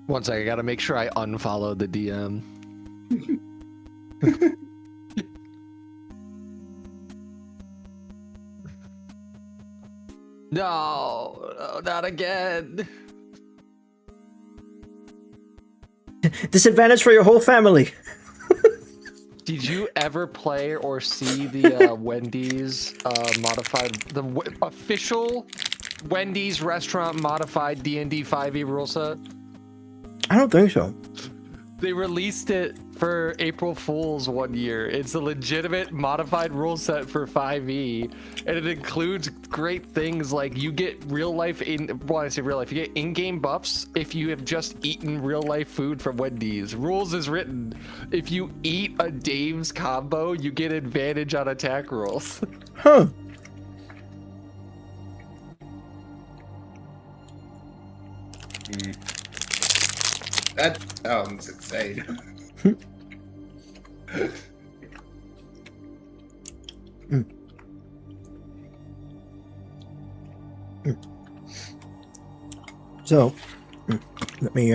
One second, I gotta make sure I unfollow the DM. No, not again. Disadvantage for your whole family. Did you ever play or see the Wendy's modified, official Wendy's restaurant modified D&D 5e rule set? I don't think so. They released it for April Fool's one year. It's a legitimate modified rule set for 5e, and it includes great things like you get real life well, I say real life, you get in-game buffs if you have just eaten real life food from Wendy's. Rules is written, if you eat a Dave's combo, you get advantage on attack rolls. Huh. That sounds insane. So, let me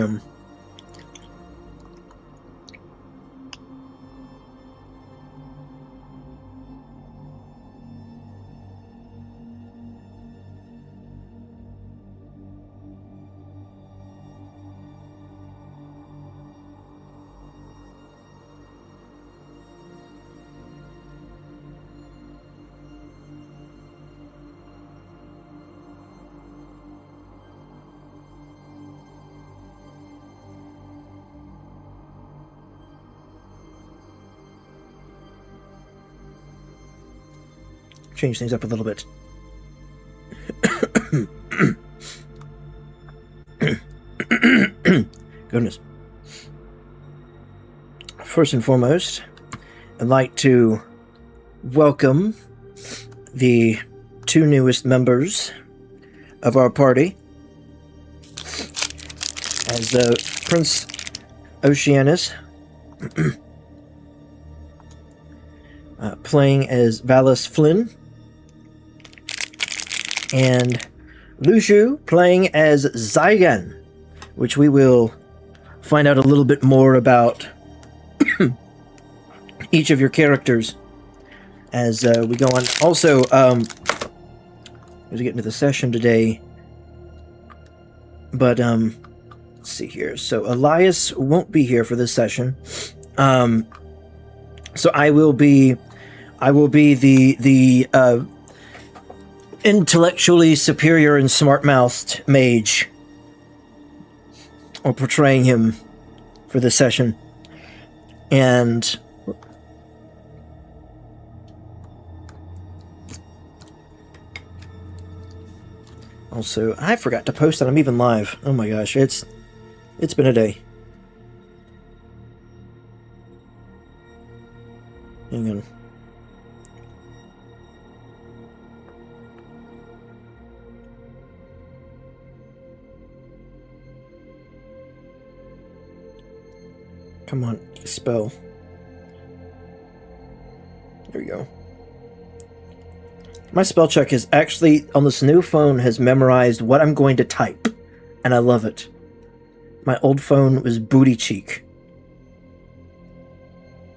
change things up a little bit. Goodness. First and foremost, I'd like to welcome the two newest members of our party, as Prince Oceanus, playing as Valus Flynn, and Lushu playing as Zygan, which we will find out a little bit more about each of your characters as we go on. Also, as we get into the session today, but let's see here. So Elias won't be here for this session. So I will be the intellectually superior and smart-mouthed mage, or portraying him for this session. And also, I forgot to post that I'm even live. Oh my gosh, it's been a day. Hang on. Come on, spell. There we go. My spell check is actually, on this new phone, has memorized what I'm going to type. And I love it. My old phone was booty cheek.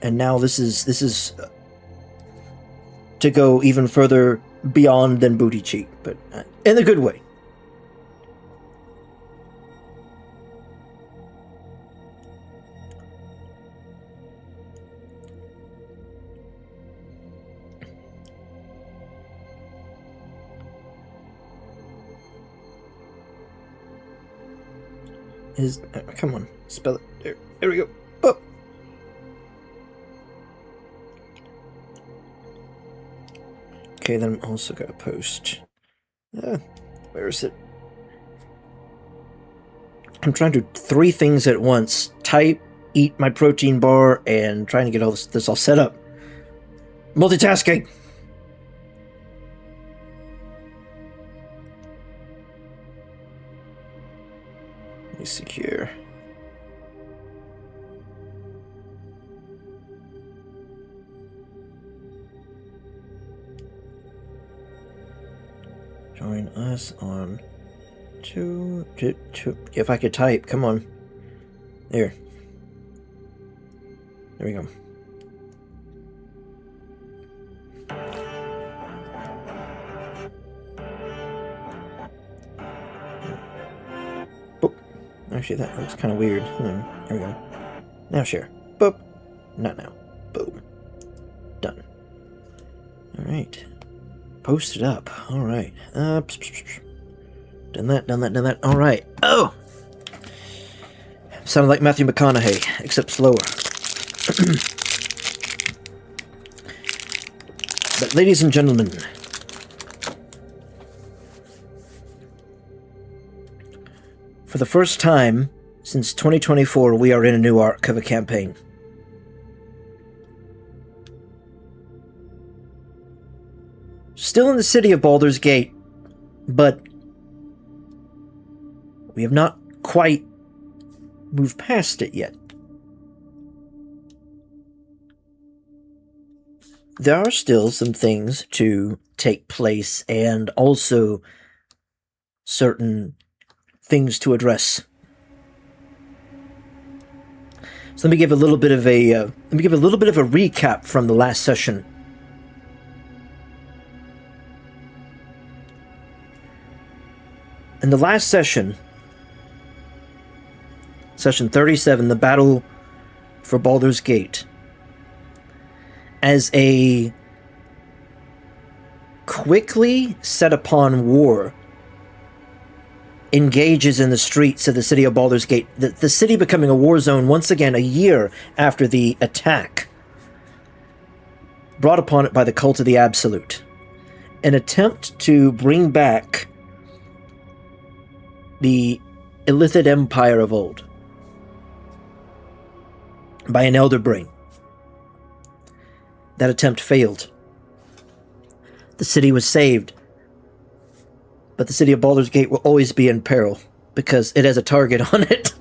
And now this is to go even further beyond than booty cheek, but in a good way. Come on, spell it. There we go. Oh. Okay, then I'm also gonna post. Where is it? I'm trying to do 3 things at once: type, eat my protein bar, and trying to get all this all set up. Multitasking. Let me see here. Join us on two. If I could type, come on. There. There we go. Boop. Actually, that looks kind of weird. There we go. Now share. Boop. Not now. Boom. Done. Alright. Post it up. Alright. Done that, done that, done that. Alright. Oh! Sounded like Matthew McConaughey, except slower. But ladies and gentlemen, for the first time since 2024, we are in a new arc of a campaign. Still in the city of Baldur's Gate, but we have not quite moved past it yet. There are still some things to take place and also certain things to address. So let me give a little bit of a recap from the last session. In the last session, Session 37, the Battle for Baldur's Gate, as a quickly set upon war engages in the streets of the city of Baldur's Gate, the city becoming a war zone once again a year after the attack brought upon it by the Cult of the Absolute. An attempt to bring back the Illithid Empire of old by an Elder Brain. That attempt failed. The city was saved, but the city of Baldur's Gate will always be in peril because it has a target on it.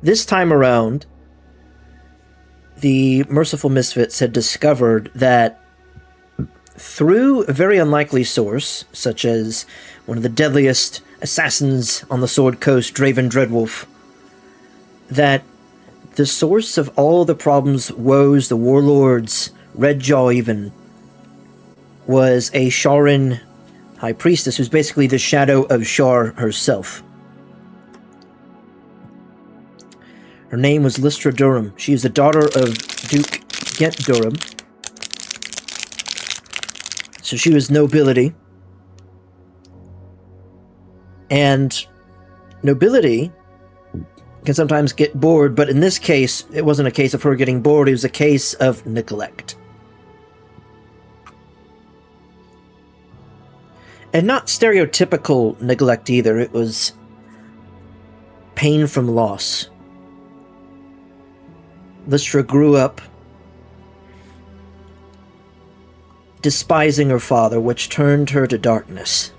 This time around, the Merciful Misfits had discovered that through a very unlikely source, such as one of the deadliest assassins on the Sword Coast, Draven Dreadwolf, that the source of all the problems, woes, the warlords, Redjaw even, was a Sharin high priestess who's basically the shadow of Shar herself. Her name was Lystra Durham. She is the daughter of Duke Gent Durham. So she was nobility. And nobility can sometimes get bored, but in this case, it wasn't a case of her getting bored, it was a case of neglect. And not stereotypical neglect either, it was pain from loss. Lystra grew up despising her father, which turned her to darkness.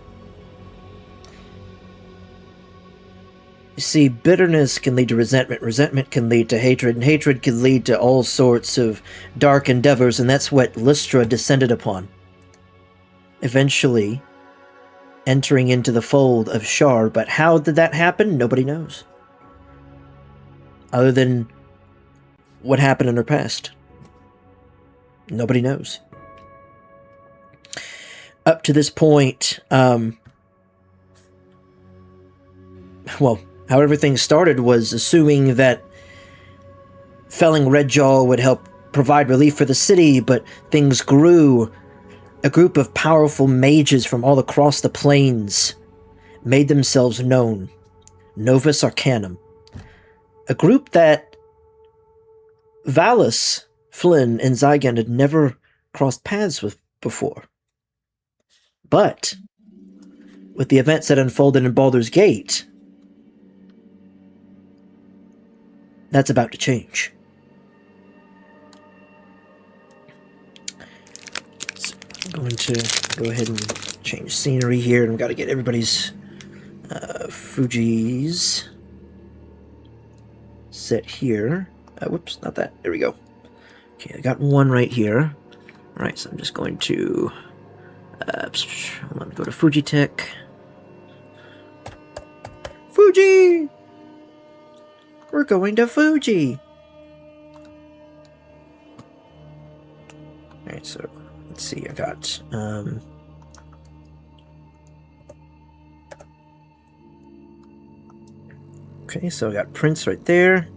You see, bitterness can lead to resentment, resentment can lead to hatred, and hatred can lead to all sorts of dark endeavors, and that's what Lystra descended upon. Eventually, entering into the fold of Shar, but how did that happen? Nobody knows. Other than what happened in her past. Nobody knows. Up to this point, how everything started was assuming that felling Redjaw would help provide relief for the city, but things grew. A group of powerful mages from all across the plains made themselves known. Novus Arcanum. A group that Valus, Flynn, and Zygon had never crossed paths with before. But with the events that unfolded in Baldur's Gate, that's about to change. So I'm going to go ahead and change scenery here, and I've got to get everybody's Fuji's set here. Whoops, not that. There we go. Okay, I got one right here. Alright, so I'm just going to let me go to Fujitech. Fuji! We're going to Fuji. Alright, so let's see, I got okay, so I got Prince right there.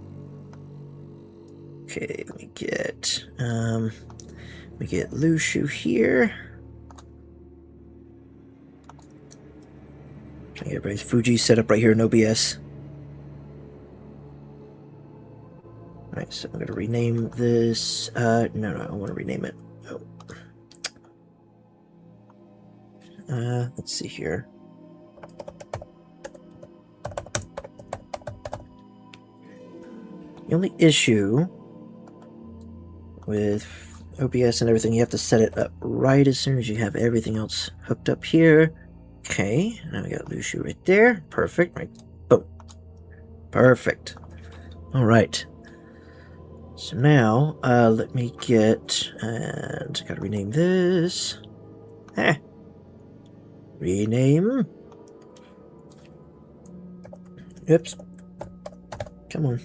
Okay, let me get Lushu here. Trying to get everybody's Fuji set up right here in OBS. Alright, so I'm gonna rename this. No, I want to rename it. Oh. Let's see here. The only issue with OBS and everything, you have to set it up right as soon as you have everything else hooked up here. Okay, now we got Lushu right there. Perfect. Right. Boom. Perfect. All right. So now, let me get, and I gotta rename this. Rename. Oops. Come on.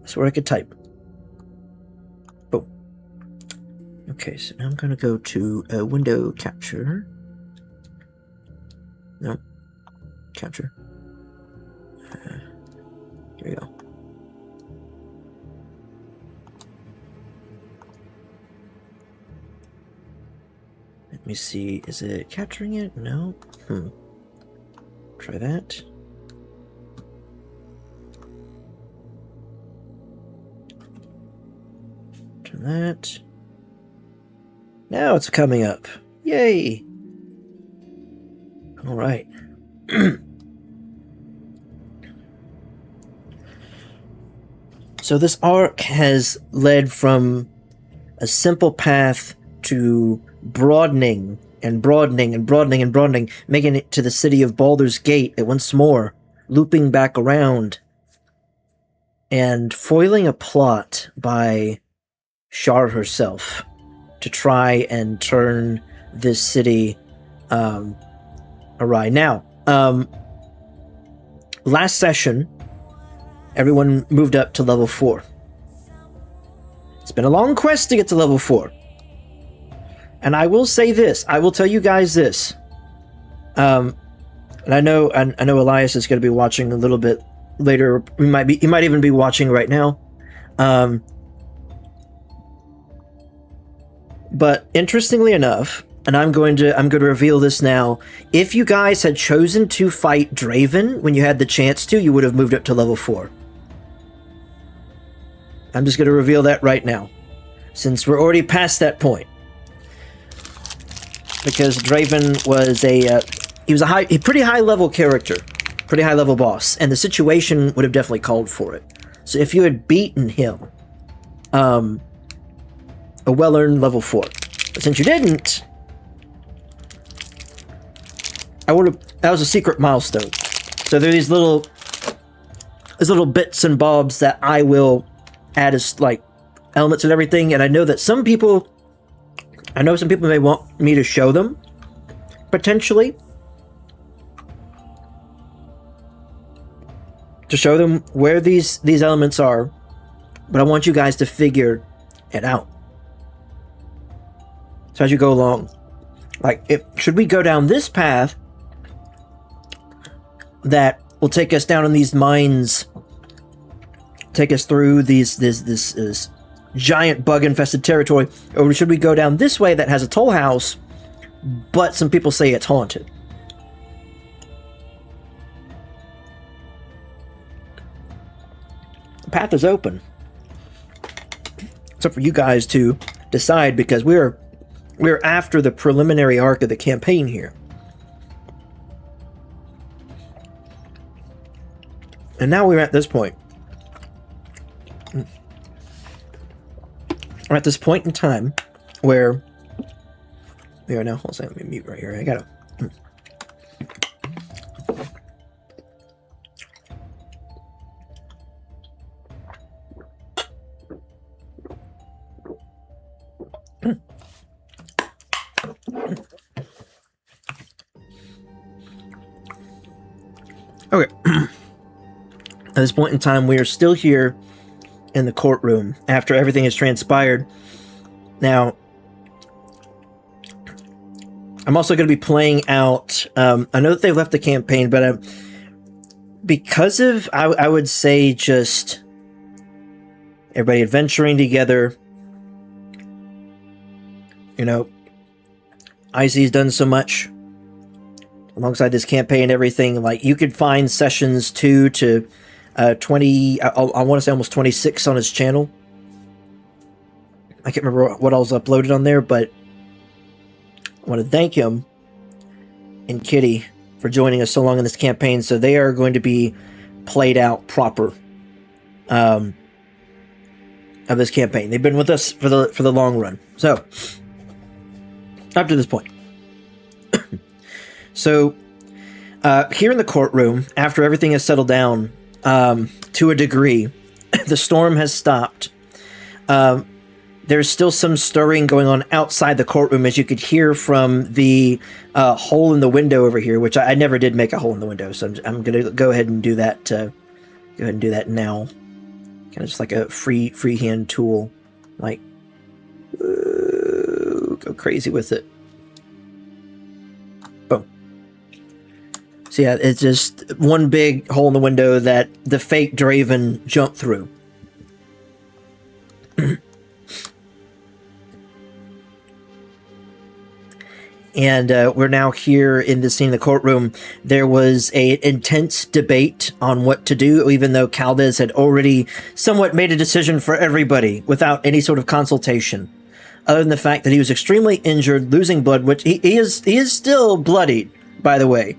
I swear I could type. Boom. Okay, so now I'm gonna go to window capture. No. Capture. Here we go. Let me see, is it capturing it? No. Try that. Turn that. Now it's coming up. Yay! All right. So this arc has led from a simple path to broadening and broadening and broadening and broadening, making it to the city of Baldur's Gate at once more, looping back around, and foiling a plot by Shar herself to try and turn this city awry. Now, last session, everyone moved up to level 4. It's been a long quest to get to level 4. And I will say this, I will tell you guys this. And I know Elias is going to be watching a little bit later. He might even be watching right now. But interestingly enough, and I'm going to reveal this now. If you guys had chosen to fight Draven when you had the chance to, you would have moved up to level 4. I'm just going to reveal that right now, since we're already past that point. Because Draven was a pretty high level character, pretty high level boss, and the situation would have definitely called for it. So if you had beaten him, a well-earned level 4. But since you didn't, that was a secret milestone. So there are these little bits and bobs that I will add as like elements and everything, and I know some people may want me to show them, potentially. To show them where these elements are, but I want you guys to figure it out. So as you go along, like, should we go down this path that will take us down in these mines, take us through this giant bug-infested territory, or should we go down this way that has a toll house, but some people say it's haunted? The path is open. It's up for you guys to decide, because we're after the preliminary arc of the campaign here. And now we're at this point. We're at this point in time where we are now. Hold on, let me mute right here. I gotta. Okay. At this point in time, we are still here in the courtroom after everything has transpired. Now, I'm also going to be playing out... I know that they left the campaign, but because of, I would say, just everybody adventuring together. You know, Icy's done so much alongside this campaign and everything. Like, you could find sessions 2 to 20, I want to say almost 26 on his channel. I can't remember what else uploaded on there, but I want to thank him and Kitty for joining us so long in this campaign. So they are going to be played out proper of this campaign. They've been with us for the long run. So up to this point. So here in the courtroom, after everything has settled down to a degree, the storm has stopped. There's still some stirring going on outside the courtroom, as you could hear from the hole in the window over here, which I never did make a hole in the window, so I'm going to go ahead and do that. Go ahead and do that now. Kind of just like a freehand tool, like go crazy with it. Boom. So yeah, it's just one big hole in the window that the fake Draven jumped through. And we're now here in the scene in the courtroom. There was an intense debate on what to do, even though Caldes had already somewhat made a decision for everybody without any sort of consultation. Other than the fact that he was extremely injured, losing blood, which he is still bloodied, by the way.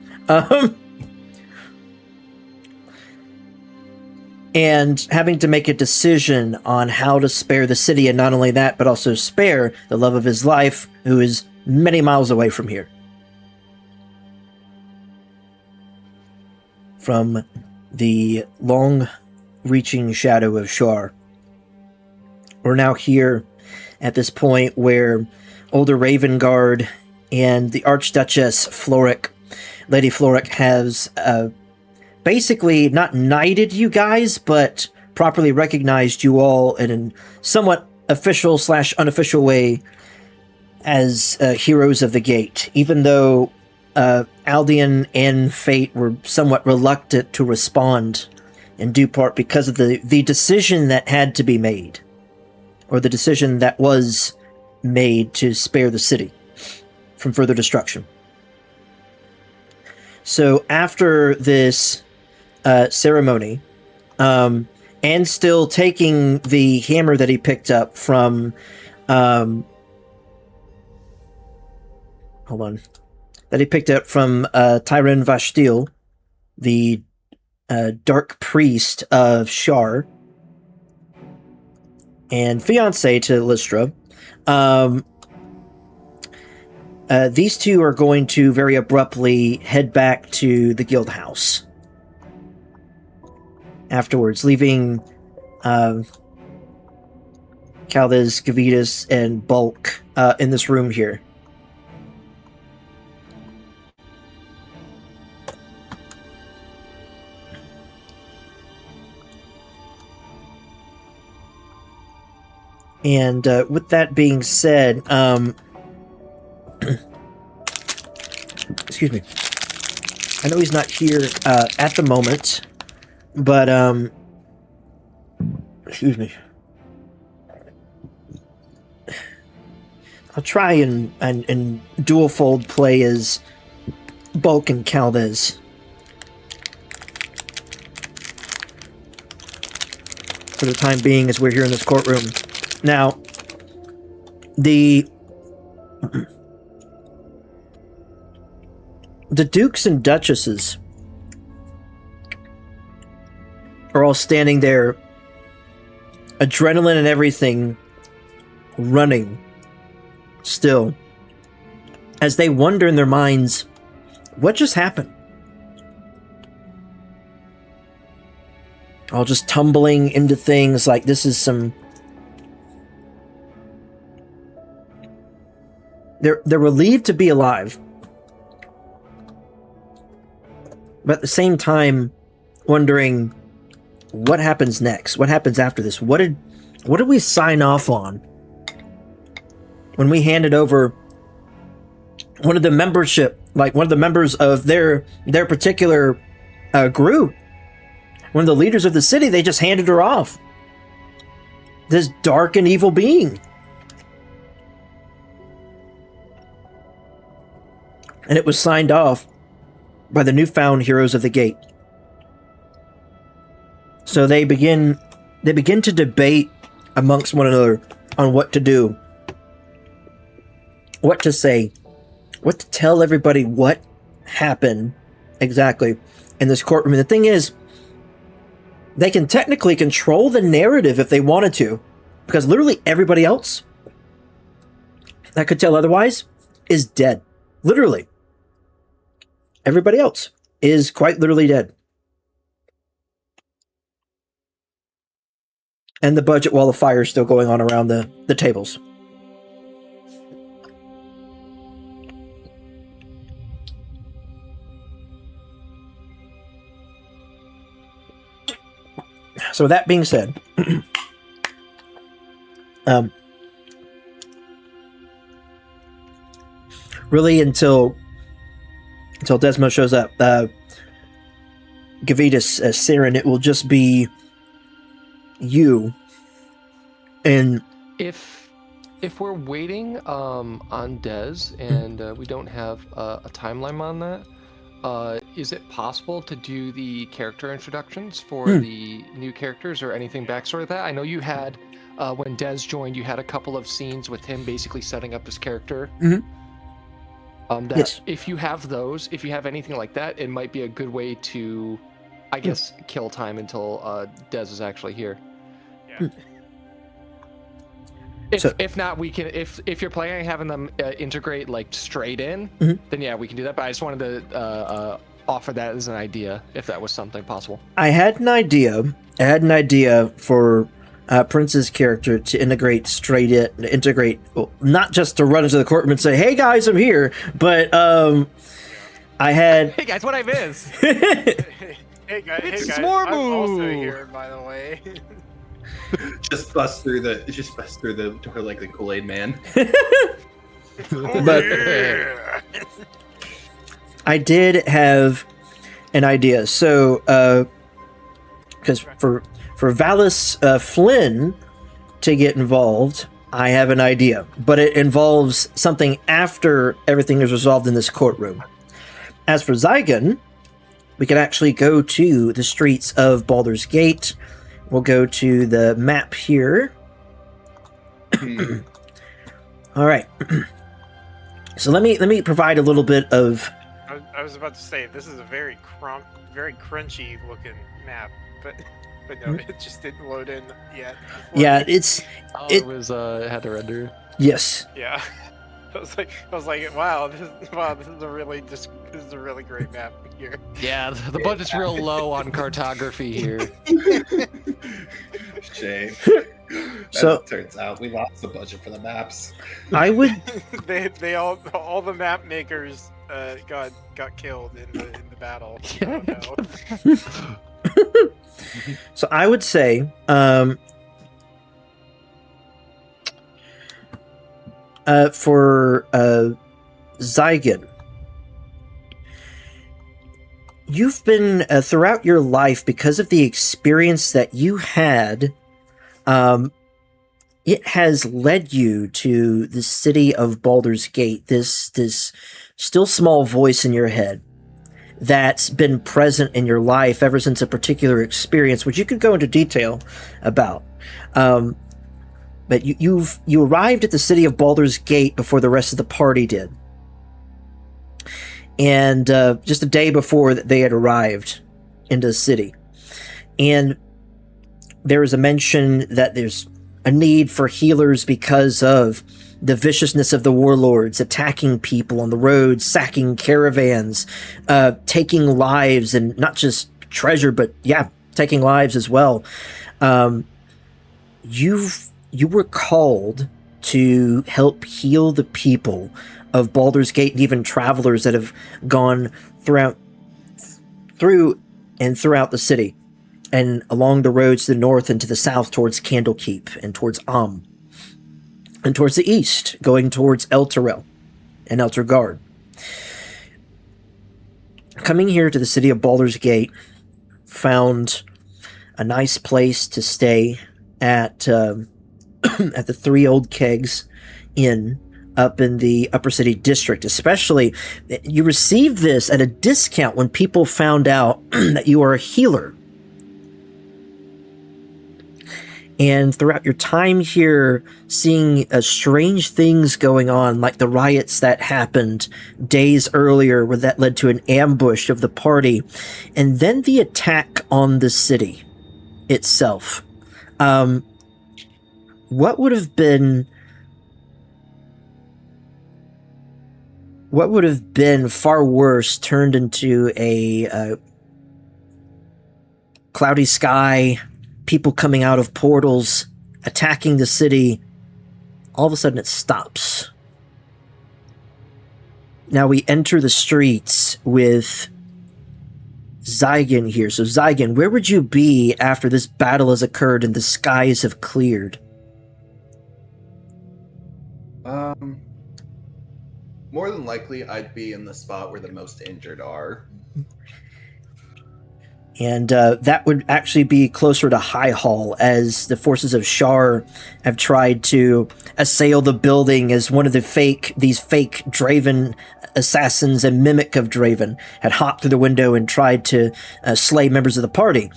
And having to make a decision on how to spare the city, and not only that, but also spare the love of his life, who is many miles away from here. From the long-reaching shadow of Shar. We're now here at this point where older Ravengard and the Archduchess Floric, Lady Floric, has basically not knighted you guys, but properly recognized you all in a somewhat official/unofficial way as heroes of the gate, even though Aldian and Fate were somewhat reluctant to respond, in due part because of the decision that had to be made, or the decision that was made to spare the city from further destruction. So after this ceremony, and still taking the hammer that he picked up from Tyron Vastil, the dark priest of Shar, and fiancé to Lystra. These two are going to very abruptly head back to the guild house afterwards, leaving Caldes, Gavitas, and Bulk in this room here. And with that being said, excuse me. I know he's not here at the moment, but excuse me. I'll try and dual fold play as Bulk and Caldes for the time being, as we're here in this courtroom. Now, the dukes and duchesses are all standing there, adrenaline and everything running still, as they wonder in their minds, what just happened? All just tumbling into things like this is some... They're relieved to be alive, but at the same time wondering, what happens next? What happens after this? What did we sign off on when we handed over one of the members of their particular group, one of the leaders of the city? They just handed her off. This dark and evil being. And it was signed off by the newfound heroes of the gate. So they begin to debate amongst one another on what to do, what to say, what to tell everybody what happened exactly in this courtroom. And the thing is, they can technically control the narrative if they wanted to, because literally everybody else that could tell otherwise is dead. Literally. Everybody else is quite literally dead. And the budget wall of fire is still going on around the tables. So that being said, really until Desmo shows up, Gavitas, Siren, it will just be you. And if we're waiting on Des and we don't have a timeline on that, is it possible to do the character introductions for the new characters or anything backstory of that? I know you had when Des joined, you had a couple of scenes with him basically setting up his character. Yes. If you have those, if you have anything like that, it might be a good way to, I guess, kill time until Des is actually here. Yeah. If not, we can. If you're planning on having them integrate like straight in, then yeah, we can do that. But I just wanted to offer that as an idea, if that was something possible. I had an idea for Prince's character to integrate, well, not just to run into the courtroom and say, "Hey guys, I'm here," but I had. Hey guys, what I miss? Hey guys, It's I'm Smorbu! also here, by the way. Just bust through the door like the Kool-Aid Man. But I did have an idea. So, because for Valis Flynn to get involved, I have an idea, but it involves something after everything is resolved in this courtroom. As for Zygon, we can actually go to the streets of Baldur's Gate. We'll go to the map here. All right. So let me provide a little bit of. I was about to say this is a very crunchy looking map, but no, it just didn't load in yet. Yeah, it Had to render. Yes. Yeah. I was like, wow, this is a really great map here. Yeah, the budget's real low on cartography here. Shame. So Turns out we lost the budget for the maps. I would. they all the map makers got killed in the battle. Oh, no. So I would say, for Zygon, you've been throughout your life, because of the experience that you had, it has led you to the city of Baldur's Gate. This still small voice in your head that's been present in your life ever since a particular experience, which you could go into detail about. But you arrived at the city of Baldur's Gate before the rest of the party did. And just a day before that they had arrived into the city. And there was a mention that there's a need for healers because of the viciousness of the warlords attacking people on the roads, sacking caravans, taking lives, and not just treasure, but taking lives as well. You were called to help heal the people of Baldur's Gate and even travelers that have gone throughout the city. and along the roads to the north and to the south towards Candlekeep and towards and towards the east, going towards Elturel and Elturgard. Coming here to the city of Baldur's Gate, found a nice place to stay at at the Three Old Kegs Inn up in the Upper City District. Especially, you received this at a discount when people found out that you are a healer. And throughout your time here, seeing strange things going on, like the riots that happened days earlier, where that led to an ambush of the party, and then the attack on the city itself. What would have been far worse turned into a cloudy sky, people coming out of portals, attacking the city. All of a sudden it stops. Now we enter the streets with Zygon here. So Zygon, where would you be after this battle has occurred and the skies have cleared? More than likely, I'd be in the spot where the most injured are. And that would actually be closer to High Hall, as the forces of Shar have tried to assail the building, as one of these fake Draven assassins and mimic of Draven had hopped through the window and tried to slay members of the party.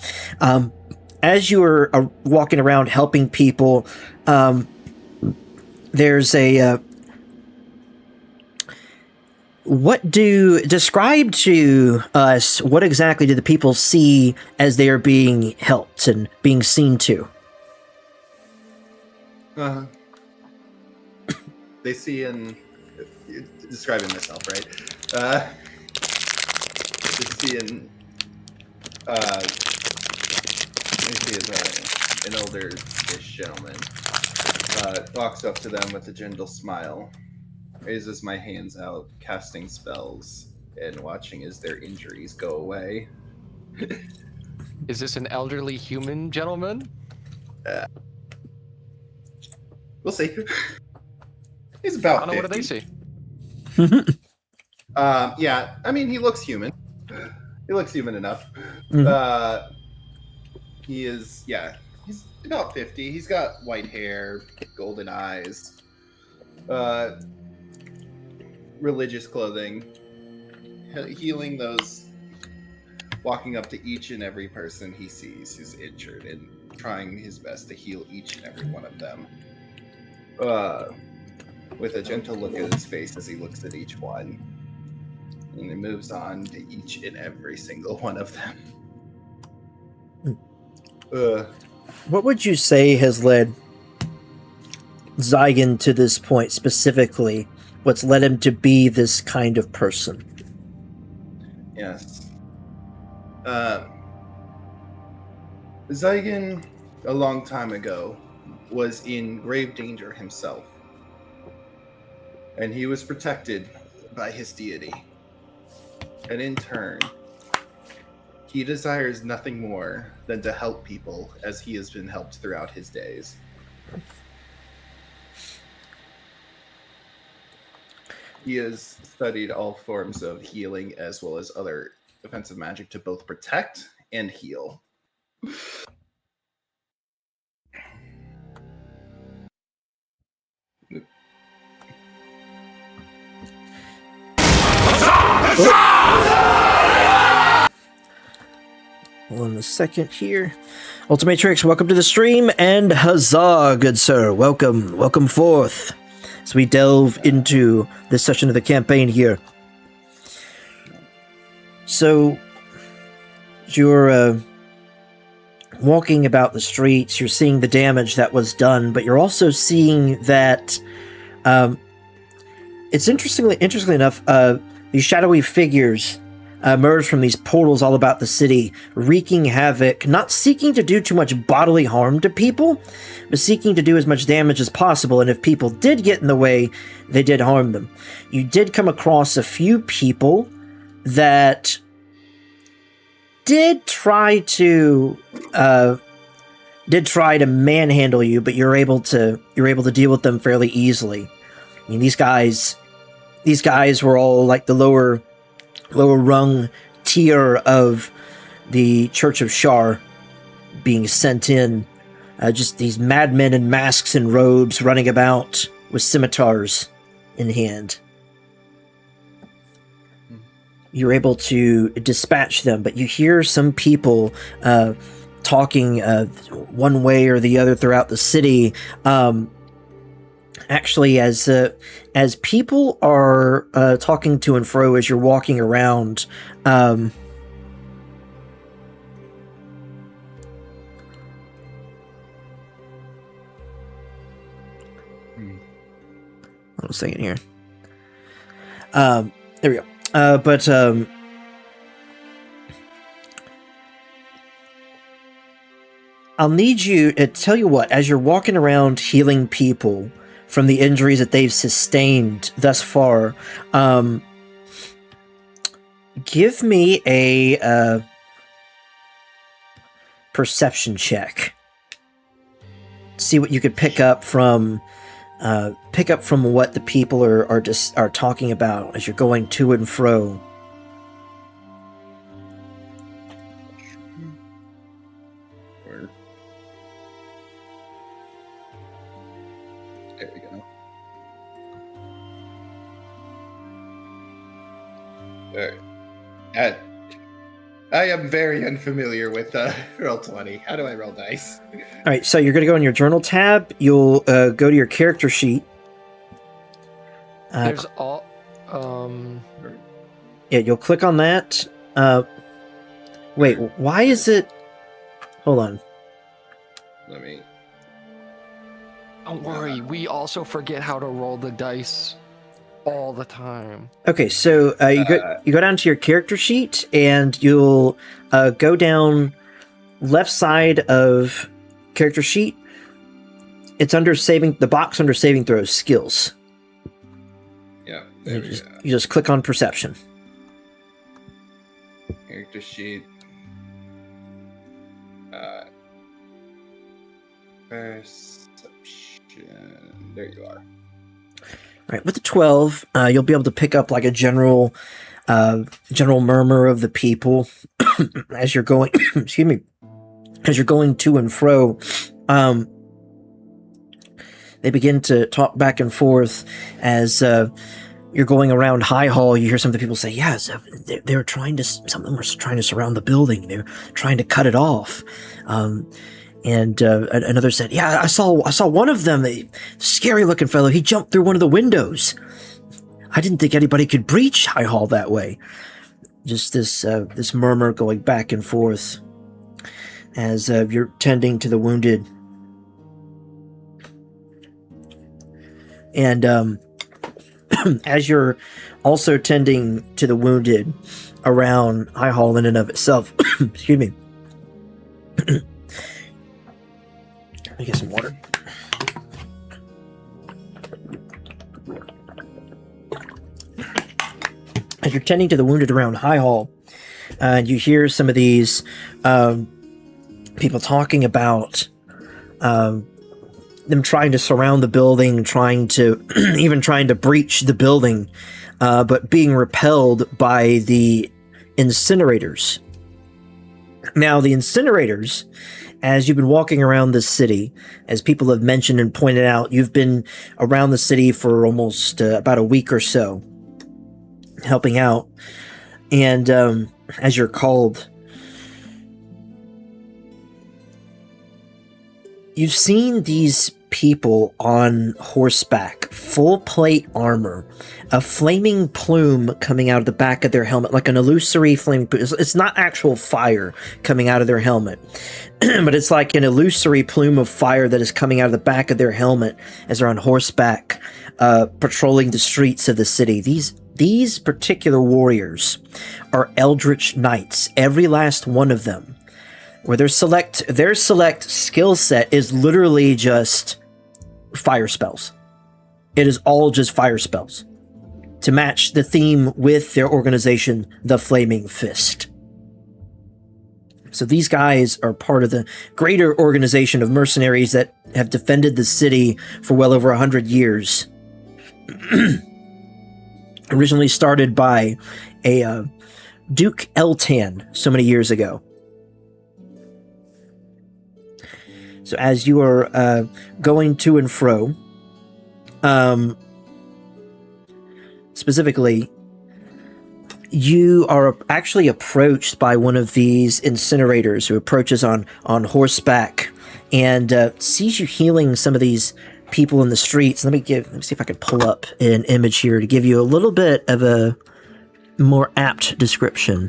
As you are walking around helping people, there's a... describe to us, what exactly do the people see as they are being helped and being seen to? They see describing myself, right? They see an older-ish gentleman walks up to them with a gentle smile, raises my hands out, casting spells, and watching as their injuries go away. Is this an elderly human gentleman? We'll see. He's about 50. What do they see? Yeah, I mean, he looks human. He looks human enough. Mm-hmm. He's about 50. He's got white hair, golden eyes, religious clothing, healing those, walking up to each and every person he sees who's injured and trying his best to heal each and every one of them. With a gentle look at his face as he looks at each one. And he moves on to each and every single one of them. What would you say has led Zygon to this point specifically? What's led him to be this kind of person? Yes. Zygon, a long time ago, was in grave danger himself. And he was protected by his deity. And in turn, he desires nothing more than to help people as he has been helped throughout his days. He has studied all forms of healing as well as other defensive magic to both protect and heal. Hold on a second here. Ultimatrix, welcome to the stream, and huzzah, good sir. Welcome forth. As we delve into this section of the campaign here. So, you're walking about the streets, you're seeing the damage that was done, but you're also seeing that it's interestingly enough, these shadowy figures emerge from these portals all about the city, wreaking havoc, not seeking to do too much bodily harm to people, but seeking to do as much damage as possible, and if people did get in the way, they did harm them. You did come across a few people that did try to manhandle you, but you're able to deal with them fairly easily. I mean, these guys were all like the lower rung tier of the Church of Shar being sent in. Just these madmen in masks and robes running about with scimitars in hand. You're able to dispatch them, but you hear some people talking one way or the other throughout the city. Actually, as people are talking to and fro as you're walking around, hold on a second here. There we go. But I'll need you to tell you what, as you're walking around healing people from the injuries that they've sustained thus far, give me a perception check. See what you could pick up from what the people are talking about as you're going to and fro. There we go. Alright. I am very unfamiliar with Roll20. How do I roll dice? All right, so you're going to go in your journal tab. You'll go to your character sheet. There's all. Yeah, you'll click on that. Wait, why is it? Hold on. Let me. Don't worry, we also forget how to roll the dice all the time. Okay, so you go down to your character sheet, and you'll go down left side of character sheet. It's under the box under saving throws, skills. Yeah, You just click on perception. Character sheet. Perception. There you are. All right, with the 12, you'll be able to pick up like a general murmur of the people as you're going. Excuse me, as you're going to and fro. They begin to talk back and forth as you're going around High Hall. You hear some of the people say, "Yes, they're trying to. Some of them are trying to surround the building. They're trying to cut it off." And another said, "Yeah, I saw one of them, a scary-looking fellow. He jumped through one of the windows. I didn't think anybody could breach High Hall that way." Just this murmur going back and forth as you're tending to the wounded. And as you're also tending to the wounded around High Hall in and of itself, excuse me. Let me get some water. As you're tending to the wounded around High Hall, you hear some of these people talking about them trying to surround the building, even trying to breach the building, but being repelled by the incinerators. Now, the incinerators, as you've been walking around the city, as people have mentioned and pointed out, you've been around the city for almost about a week or so, helping out. And as you're called, you've seen these people on horseback, full plate armor, a flaming plume coming out of the back of their helmet, like an illusory flaming plume. It's not actual fire coming out of their helmet, but it's like an illusory plume of fire that is coming out of the back of their helmet as they're on horseback, patrolling the streets of the city. These particular warriors are Eldritch Knights, every last one of them. Where their select skill set is literally just fire spells. It is all just fire spells to match the theme with their organization, the Flaming Fist. So these guys are part of the greater organization of mercenaries that have defended the city for well over 100 years. Originally started by a Duke Eltan so many years ago. So as you are going to and fro, specifically, you are actually approached by one of these incinerators who approaches on horseback and sees you healing some of these people in the streets. Let me see if I can pull up an image here to give you a little bit of a more apt description.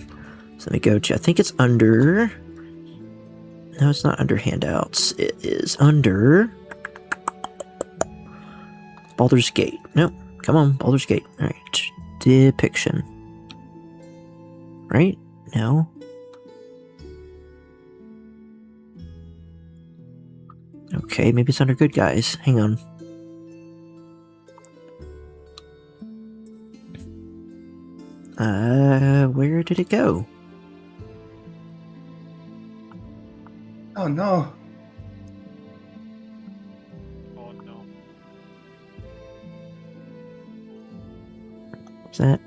So let me go to, I think it's under, no, it's not under handouts. It is under Baldur's Gate. No, come on, Baldur's Gate. All right, depiction. Right? No. Okay, maybe it's under good guys. Hang on. Where did it go? Oh no. Oh no. Is that?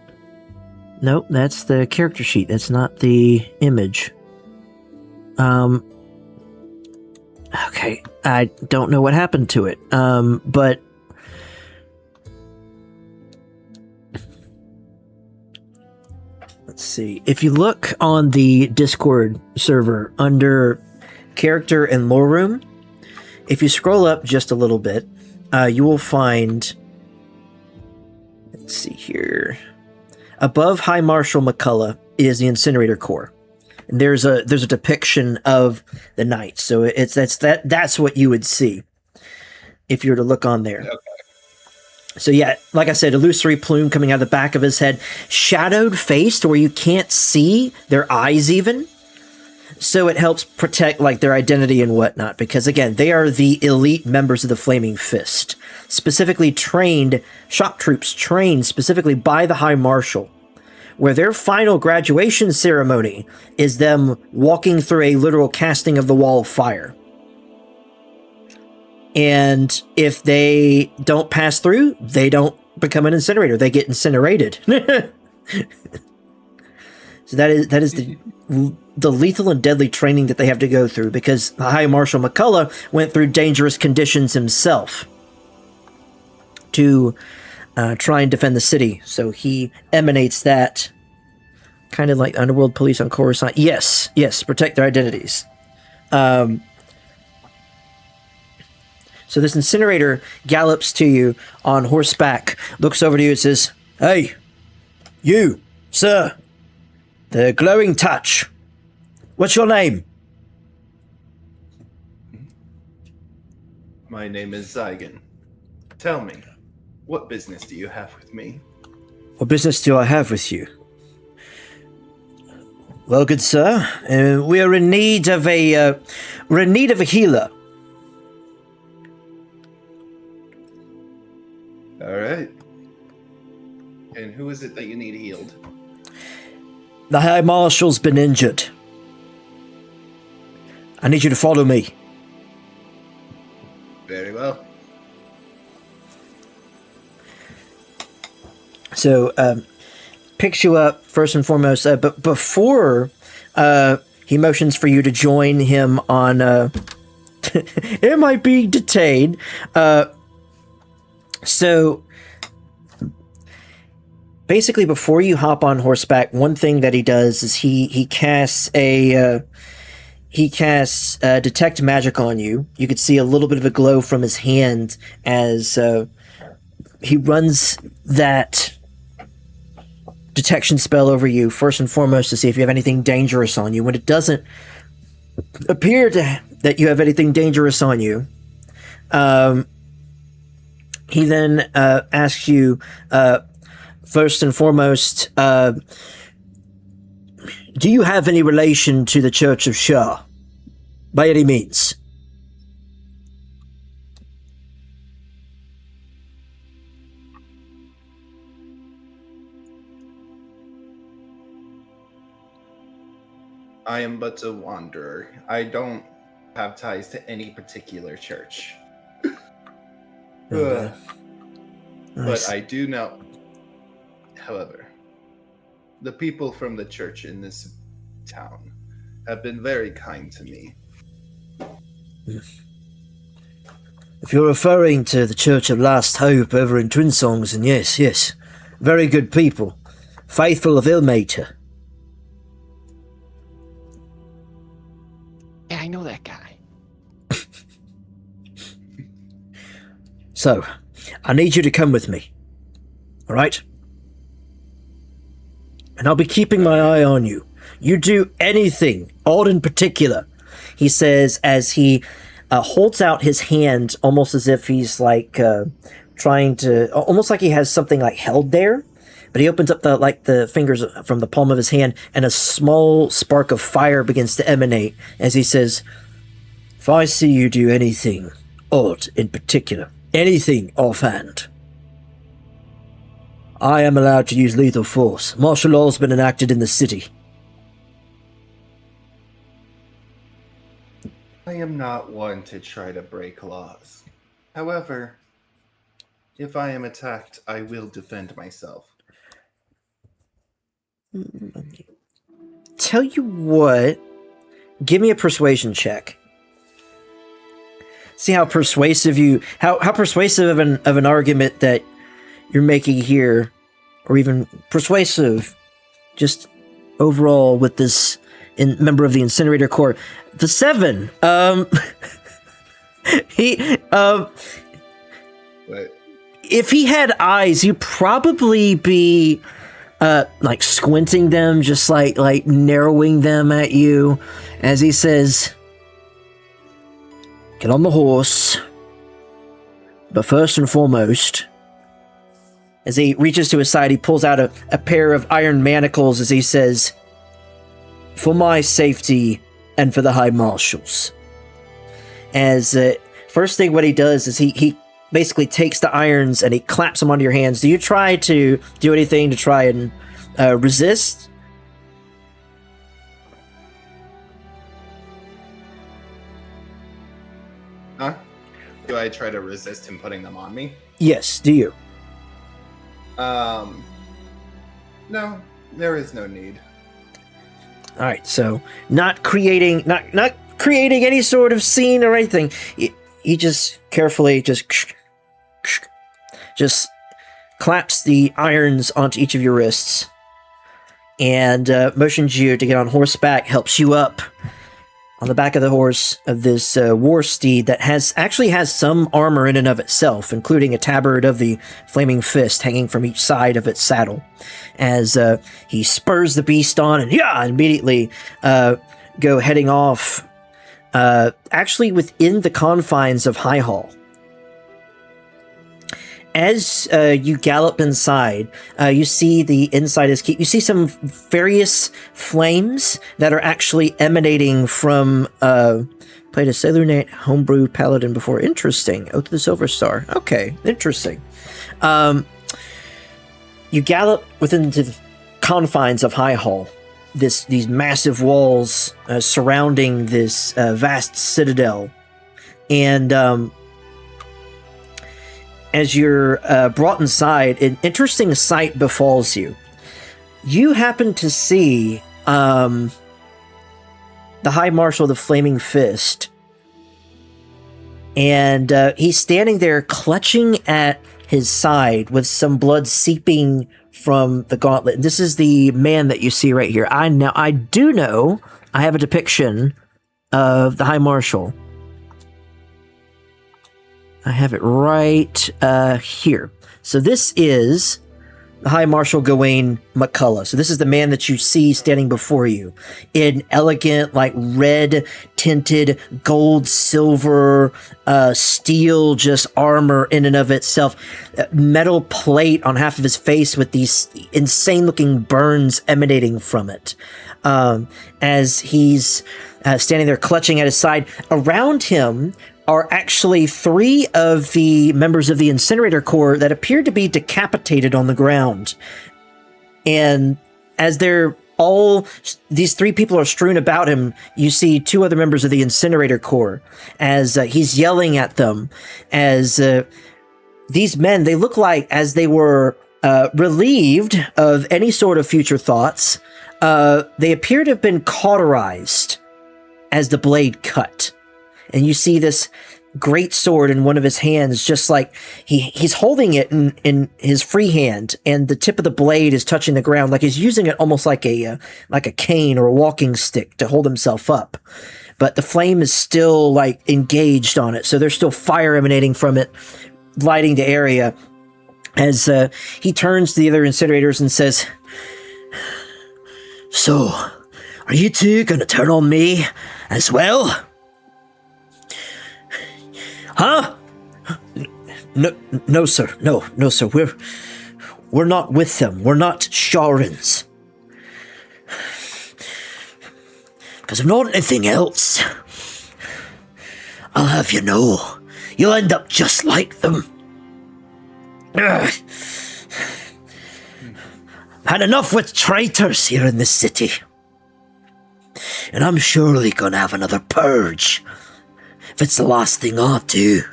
Nope, that's the character sheet. That's not the image. Okay, I don't know what happened to it. But let's see. If you look on the Discord server under character and lore room, if you scroll up just a little bit, you will find, let's see here. Above High Marshal McCullough is the Incinerator Corps. And there's a depiction of the knights. So that's what you would see if you were to look on there. Okay. So yeah, like I said, illusory plume coming out of the back of his head, shadowed face to where you can't see their eyes even. So it helps protect like their identity and whatnot, because again, they are the elite members of the Flaming Fist, specifically trained shock troops, trained specifically by the High Marshal, where their final graduation ceremony is them walking through a literal casting of the Wall of Fire. And if they don't pass through, they don't become an incinerator. They get incinerated. So that is the lethal and deadly training that they have to go through, because the High Marshal McCullough went through dangerous conditions himself to try and defend the city. So he emanates that, kind of like underworld police on Coruscant. Yes, protect their identities. So this incinerator gallops to you on horseback, looks over to you and says, "Hey, you, sir, the glowing touch. What's your name?" My name is Zygon. Tell me, what business do you have with me? What business do I have with you? Well, good sir, we are in need of a healer. All right. And who is it that you need healed? The High Marshal's been injured. I need you to follow me. Very well. So, picks you up first and foremost, but before he motions for you to join him on, it might be detained. So, basically, before you hop on horseback, one thing that he does is he casts detect magic on you. You could see a little bit of a glow from his hand as he runs that detection spell over you, first and foremost, to see if you have anything dangerous on you. When it doesn't appear that you have anything dangerous on you, he then asks you, first and foremost, do you have any relation to the Church of Shah? By any means? I am but a wanderer. I don't have ties to any particular church. Okay. But I do know, however, the people from the church in this town have been very kind to me. If you're referring to the Church of Last Hope over in Trinsongs, then yes. Very good people. Faithful of Ilmater. Yeah, I know that guy. So, I need you to come with me. Alright? And I'll be keeping my eye on you. You do anything, odd in particular, he says as he holds out his hand almost as if he's like trying to, almost like he has something like held there. But he opens up the fingers from the palm of his hand, and a small spark of fire begins to emanate as he says, if I see you do anything odd in particular, anything offhand, I am allowed to use lethal force. Martial law has been enacted in the city. I am not one to try to break laws. However, if I am attacked, I will defend myself. Tell you what, give me a persuasion check. See how persuasive how persuasive of an argument that you're making here, or even persuasive, just overall with this member of the Incinerator Corps. The 7. If he had eyes, he'd probably be like squinting them, just like narrowing them at you as he says, get on the horse. But first and foremost, as he reaches to his side, he pulls out a pair of iron manacles as he says, for my safety and for the High Marshals. As first thing what he does is he basically takes the irons and he claps them onto your hands. Do you try to do anything to try and resist? Huh? Do I try to resist him putting them on me? Yes, do you? No, there is no need. All right, so not creating any sort of scene or anything. He just carefully just claps the irons onto each of your wrists and motions you to get on horseback, helps you up on the back of the horse of this war steed that actually has some armor in and of itself, including a tabard of the Flaming Fist hanging from each side of its saddle. As he spurs the beast on and immediately go heading off, actually within the confines of High Hall. As you gallop inside, you see the inside is key. You see some various flames that are actually emanating from played a Sailor Knight homebrew paladin before. Interesting. Oath of the Silver Star. Okay, interesting. You gallop within the confines of High Hall. These massive walls surrounding this vast citadel, and as you're brought inside, an interesting sight befalls you. You happen to see the High Marshal of the Flaming Fist, and he's standing there clutching at his side with some blood seeping from the gauntlet. This is the man that you see right here. I do know I have a depiction of the High Marshal. I have it right here. So this is the High Marshal Gawain McCullough. So this is the man that you see standing before you in elegant, like red tinted, gold, silver, steel, just armor in and of itself. Metal plate on half of his face with these insane looking burns emanating from it. As he's standing there clutching at his side, around him are actually 3 of the members of the Incinerator Corps that appear to be decapitated on the ground. And as they're all these 3 people are strewn about him. You see 2 other members of the Incinerator Corps as he's yelling at them. As these men, they look like as they were relieved of any sort of future thoughts, they appear to have been cauterized as the blade cut. And you see this great sword in one of his hands, just like he's holding it in his free hand, and the tip of the blade is touching the ground, like he's using it almost like a cane or a walking stick to hold himself up. But the flame is still like engaged on it, so there's still fire emanating from it, lighting the area. As he turns to the other incinerators and says, "So, are you two gonna turn on me as well? Huh? No, sir. No, sir. We're not with them. We're not Sharans. Because if not anything else, I'll have you know, you'll end up just like them. Ugh. Had enough with traitors here in this city. And I'm surely gonna have another purge, if it's the last thing I do,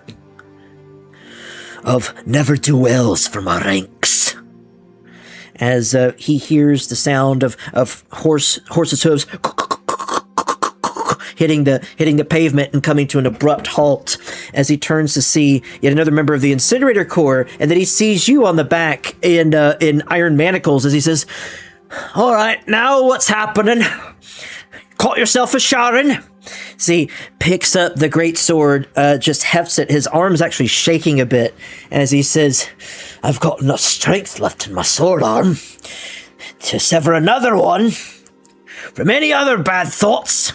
of never-do-wells for my ranks." As he hears the sound of horses' hooves hitting the pavement and coming to an abrupt halt, as he turns to see yet another member of the Incinerator Corps, and then he sees you on the back in iron manacles, as he says, "All right, now what's happening? Caught yourself a Sharon?" See, picks up the great sword, just hefts it. His arm's actually shaking a bit as he says, "I've got enough strength left in my sword arm to sever another one from any other bad thoughts,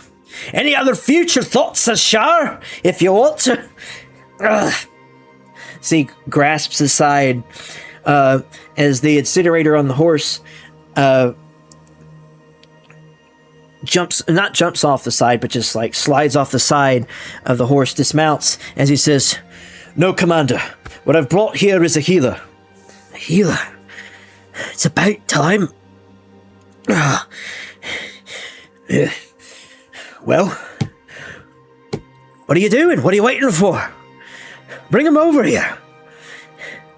any other future thoughts, Ashar, if you want to." See, grasps his side as the incinerator on the horse not jumps off the side, but just like slides off the side of the horse, dismounts, as he says, "No, Commander, what I've brought here is a healer." "A healer? It's about time." Well, what are you doing? What are you waiting for? Bring him over here.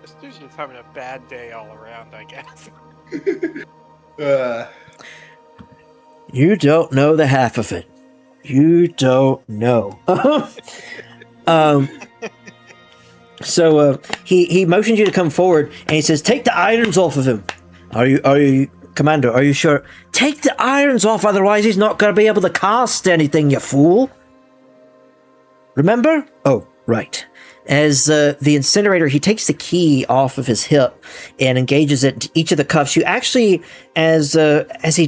This dude's just having a bad day all around, I guess. You don't know the half of it. You don't know. So he motions you to come forward, and he says, "Take the irons off of him." Are you, Commander? Are you sure? "Take the irons off, otherwise he's not going to be able to cast anything, you fool. Remember? Oh, right." As the incinerator, he takes the key off of his hip and engages it into each of the cuffs. You actually, as he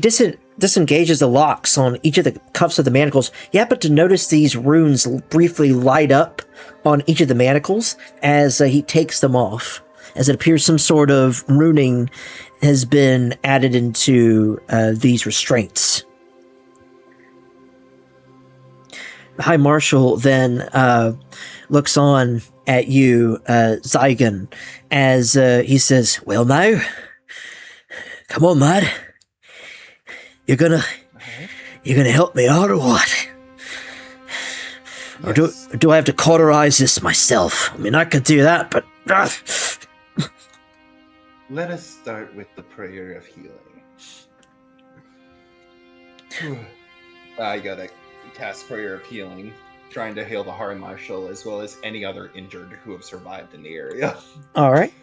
disengages the locks on each of the cuffs of the manacles, you happen to notice these runes briefly light up on each of the manacles as he takes them off, as it appears some sort of runing has been added into these restraints. The High Marshal then looks on at you, Zygon, as he says, "Well now, come on, lad. You're gonna help me out or what? Or do I have to cauterize this myself? I mean, I could do that, but..." Let us start with the prayer of healing. I gotta cast prayer of healing, trying to heal the High Marshal as well as any other injured who have survived in the area. All right.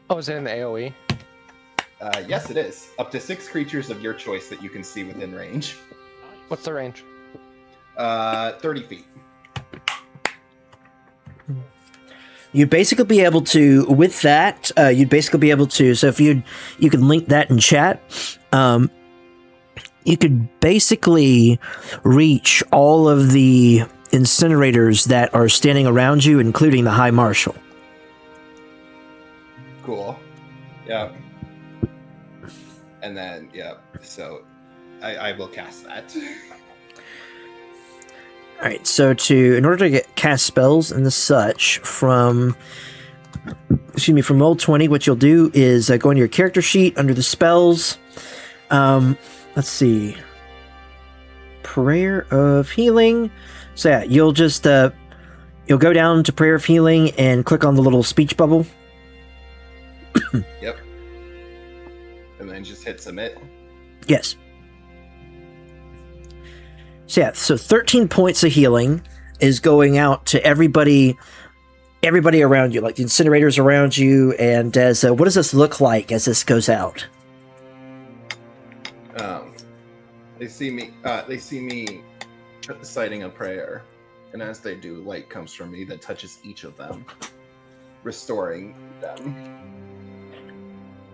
Oh, is it in the AoE? Yes, it is. Up to 6 creatures of your choice that you can see within range. What's the range? 30 feet. You'd basically be able to, with that, so if you can link that in chat, you could basically reach all of the incinerators that are standing around you, including the High Marshal. Cool. Yeah. And then, yeah, so I will cast that. Alright, so in order to cast spells and such from Roll20, what you'll do is go into your character sheet under the spells, Let's see. Prayer of Healing. So yeah, you'll just you'll go down to Prayer of Healing and click on the little speech bubble. Yep. And then just hit submit. Yes. So yeah, so 13 points of healing is going out to everybody around you, like the incinerators around you, and as what does this look like as this goes out? They see me reciting a prayer, and as they do, light comes from me that touches each of them, restoring them.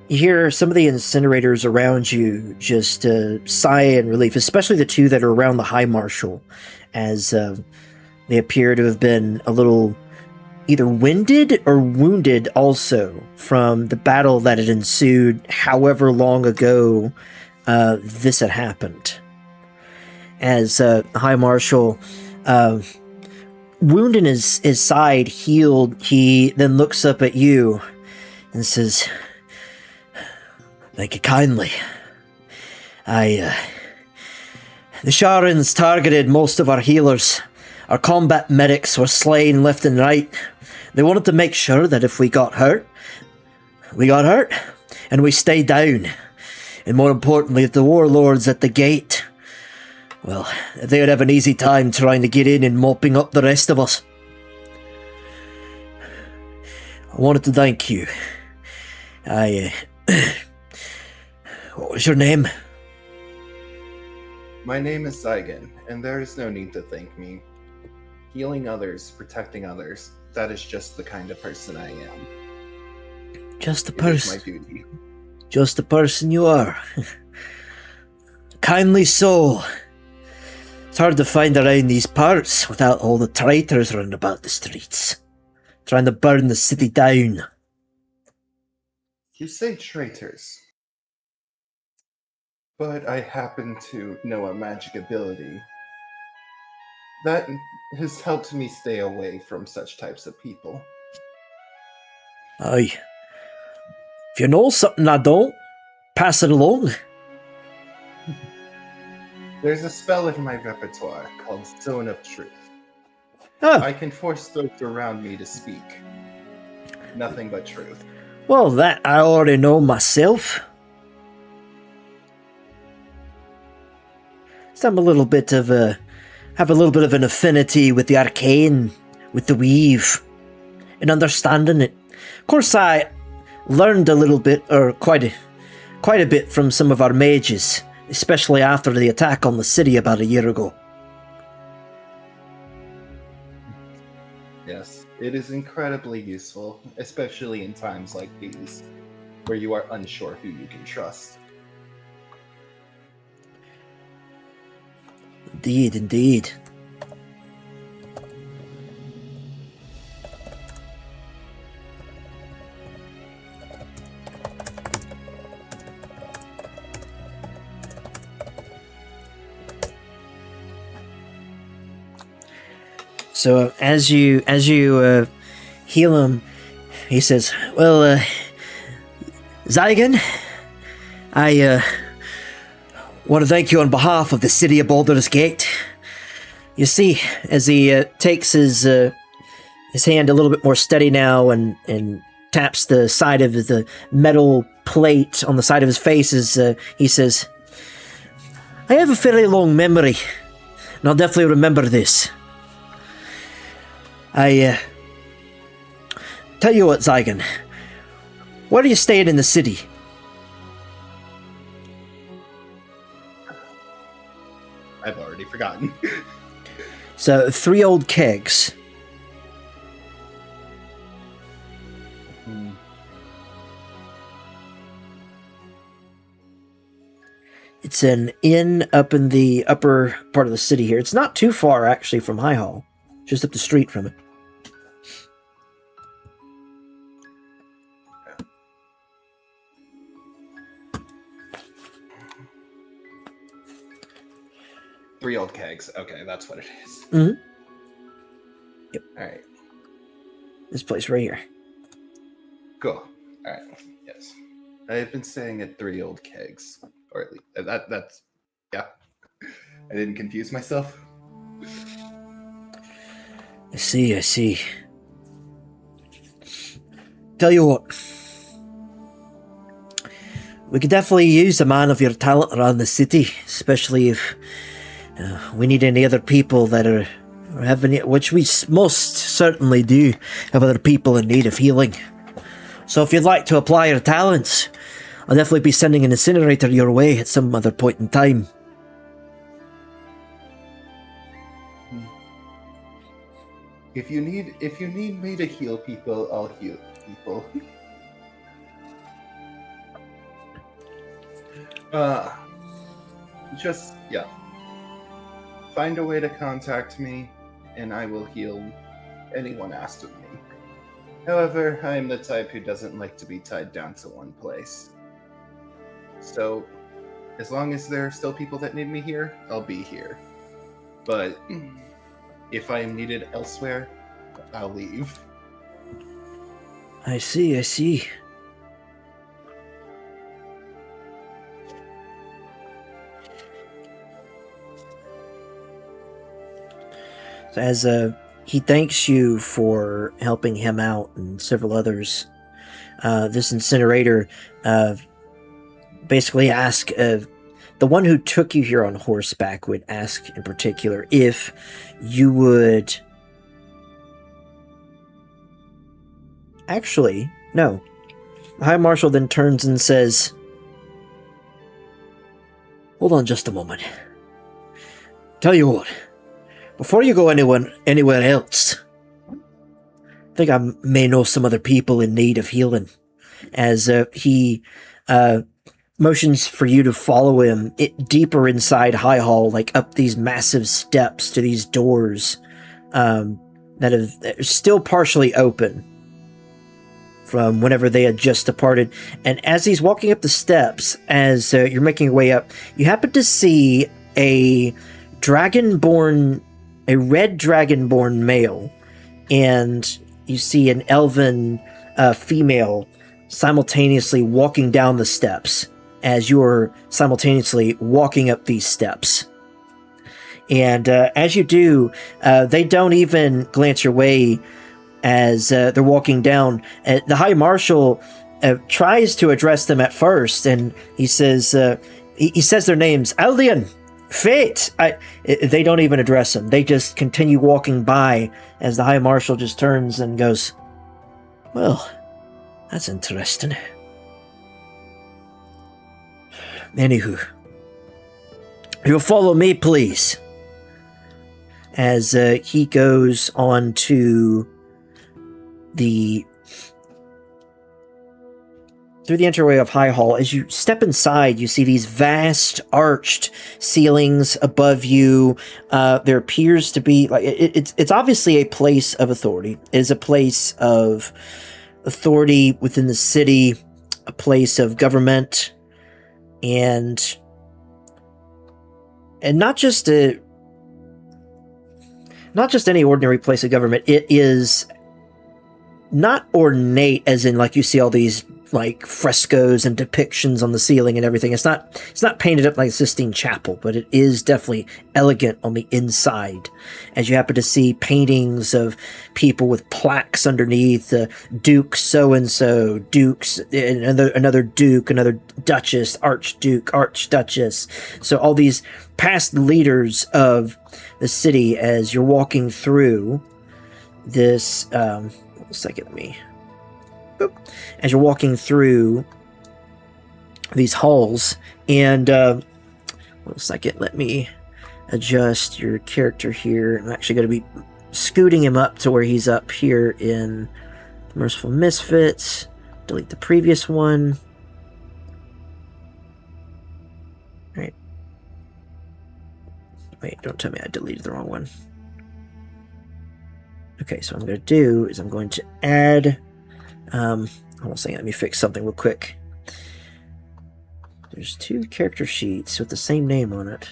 You hear some of the incinerators around you just sigh in relief, especially the two that are around the High Marshal, as they appear to have been a little either winded or wounded also from the battle that had ensued however long ago this had happened. As the High Marshal, wound in his side healed, he then looks up at you and says, "Thank you kindly. The Sharans targeted most of our healers. Our combat medics were slain left and right. They wanted to make sure that if we got hurt, and we stayed down. And more importantly, if the warlords at the gate, well, they would have an easy time trying to get in and mopping up the rest of us. I wanted to thank you. What was your name?" My name is Zygon, and there is no need to thank me. Healing others, protecting others, that is just the kind of person I am. Just the It is person. my duty. Just the person you are. Kindly soul. It's hard to find around these parts without all the traitors running about the streets, trying to burn the city down. You say traitors. But I happen to know a magic ability that has helped me stay away from such types of people. Aye. If you know something I don't, pass it along. There's a spell in my repertoire called Zone of Truth. Oh, I can force those around me to speak. Nothing but truth. well, that I already know myself. So I'm have a little bit of an affinity with the arcane, with the weave, and understanding it. Of course, I learned a little bit, or quite a bit, from some of our mages, especially after the attack on the city about a year ago. Yes, it is incredibly useful, especially in times like these, where you are unsure who you can trust. Indeed, indeed. So as you heal him, he says, "Well, Zygon, I want to thank you on behalf of the city of Baldur's Gate." You see, as he takes his hand a little bit more steady now and taps the side of the metal plate on the side of his face, as he says, "I have a fairly long memory, and I'll definitely remember this. I tell you what, Zygon, where are you staying in the city?" I've already forgotten. So 3 old kegs. It's an inn up in the upper part of the city here. It's not too far, actually, from High Hall. Just up the street from it. Three old kegs. Okay, that's what it is. Mm-hmm. Yep. All right. This place right here. Cool. All right. Yes. I have been staying at 3 old kegs or at least that's yeah. I didn't confuse myself. I see. Tell you what, we could definitely use a man of your talent around the city, especially if we need any other people that are having, which we most certainly do, have other people in need of healing. So if you'd like to apply your talents, I'll definitely be sending an incinerator your way at some other point in time. If you need me to heal people, I'll heal people. Just yeah. Find a way to contact me, and I will heal anyone asked of me. However, I am the type who doesn't like to be tied down to one place. So, as long as there are still people that need me here, I'll be here. But if I am needed elsewhere, I'll leave. I see. So as he thanks you for helping him out and several others, this incinerator basically asks, the one who took you here on horseback would ask in particular if you would... Actually, no. The High Marshal then turns and says, hold on just a moment. Tell you what, before you go anywhere else, I think I may know some other people in need of healing. As he motions for you to follow him deeper inside High Hall, like up these massive steps to these doors that are still partially open from whenever they had just departed. And as he's walking up the steps, as you're making your way up, you happen to see a red dragonborn male, and you see an elven female simultaneously walking down the steps as you're simultaneously walking up these steps. And as you do, they don't even glance your way as they're walking down. The High Marshal tries to address them at first, and he says, he says their names, Aldian, Fate. They don't even address him. They just continue walking by as the High Marshal just turns and goes, well, that's interesting. Anywho, you'll follow me, please. As he goes on to through the entryway of High Hall. As you step inside, you see these vast arched ceilings above you. There appears to be it's obviously a place of authority. It is a place of authority within the city, a place of government, and not just any ordinary place of government. It is not ornate as in like you see all these like frescoes and depictions on the ceiling and everything. It's not painted up like a Sistine Chapel, but it is definitely elegant on the inside. As you happen to see paintings of people with plaques underneath, Duke so-and-so, Dukes, another Duke, another Duchess, Archduke, Archduchess. So all these past leaders of the city as you're walking through this, as you're walking through these halls, and let me adjust your character here. I'm actually going to be scooting him up to where he's up here in Merciful Misfits. Delete the previous one. Right. Wait, don't tell me I deleted the wrong one. Okay, so what I'm going to do is I'm going to add... hold on a second, let me fix something real quick. There's two character sheets with the same name on it.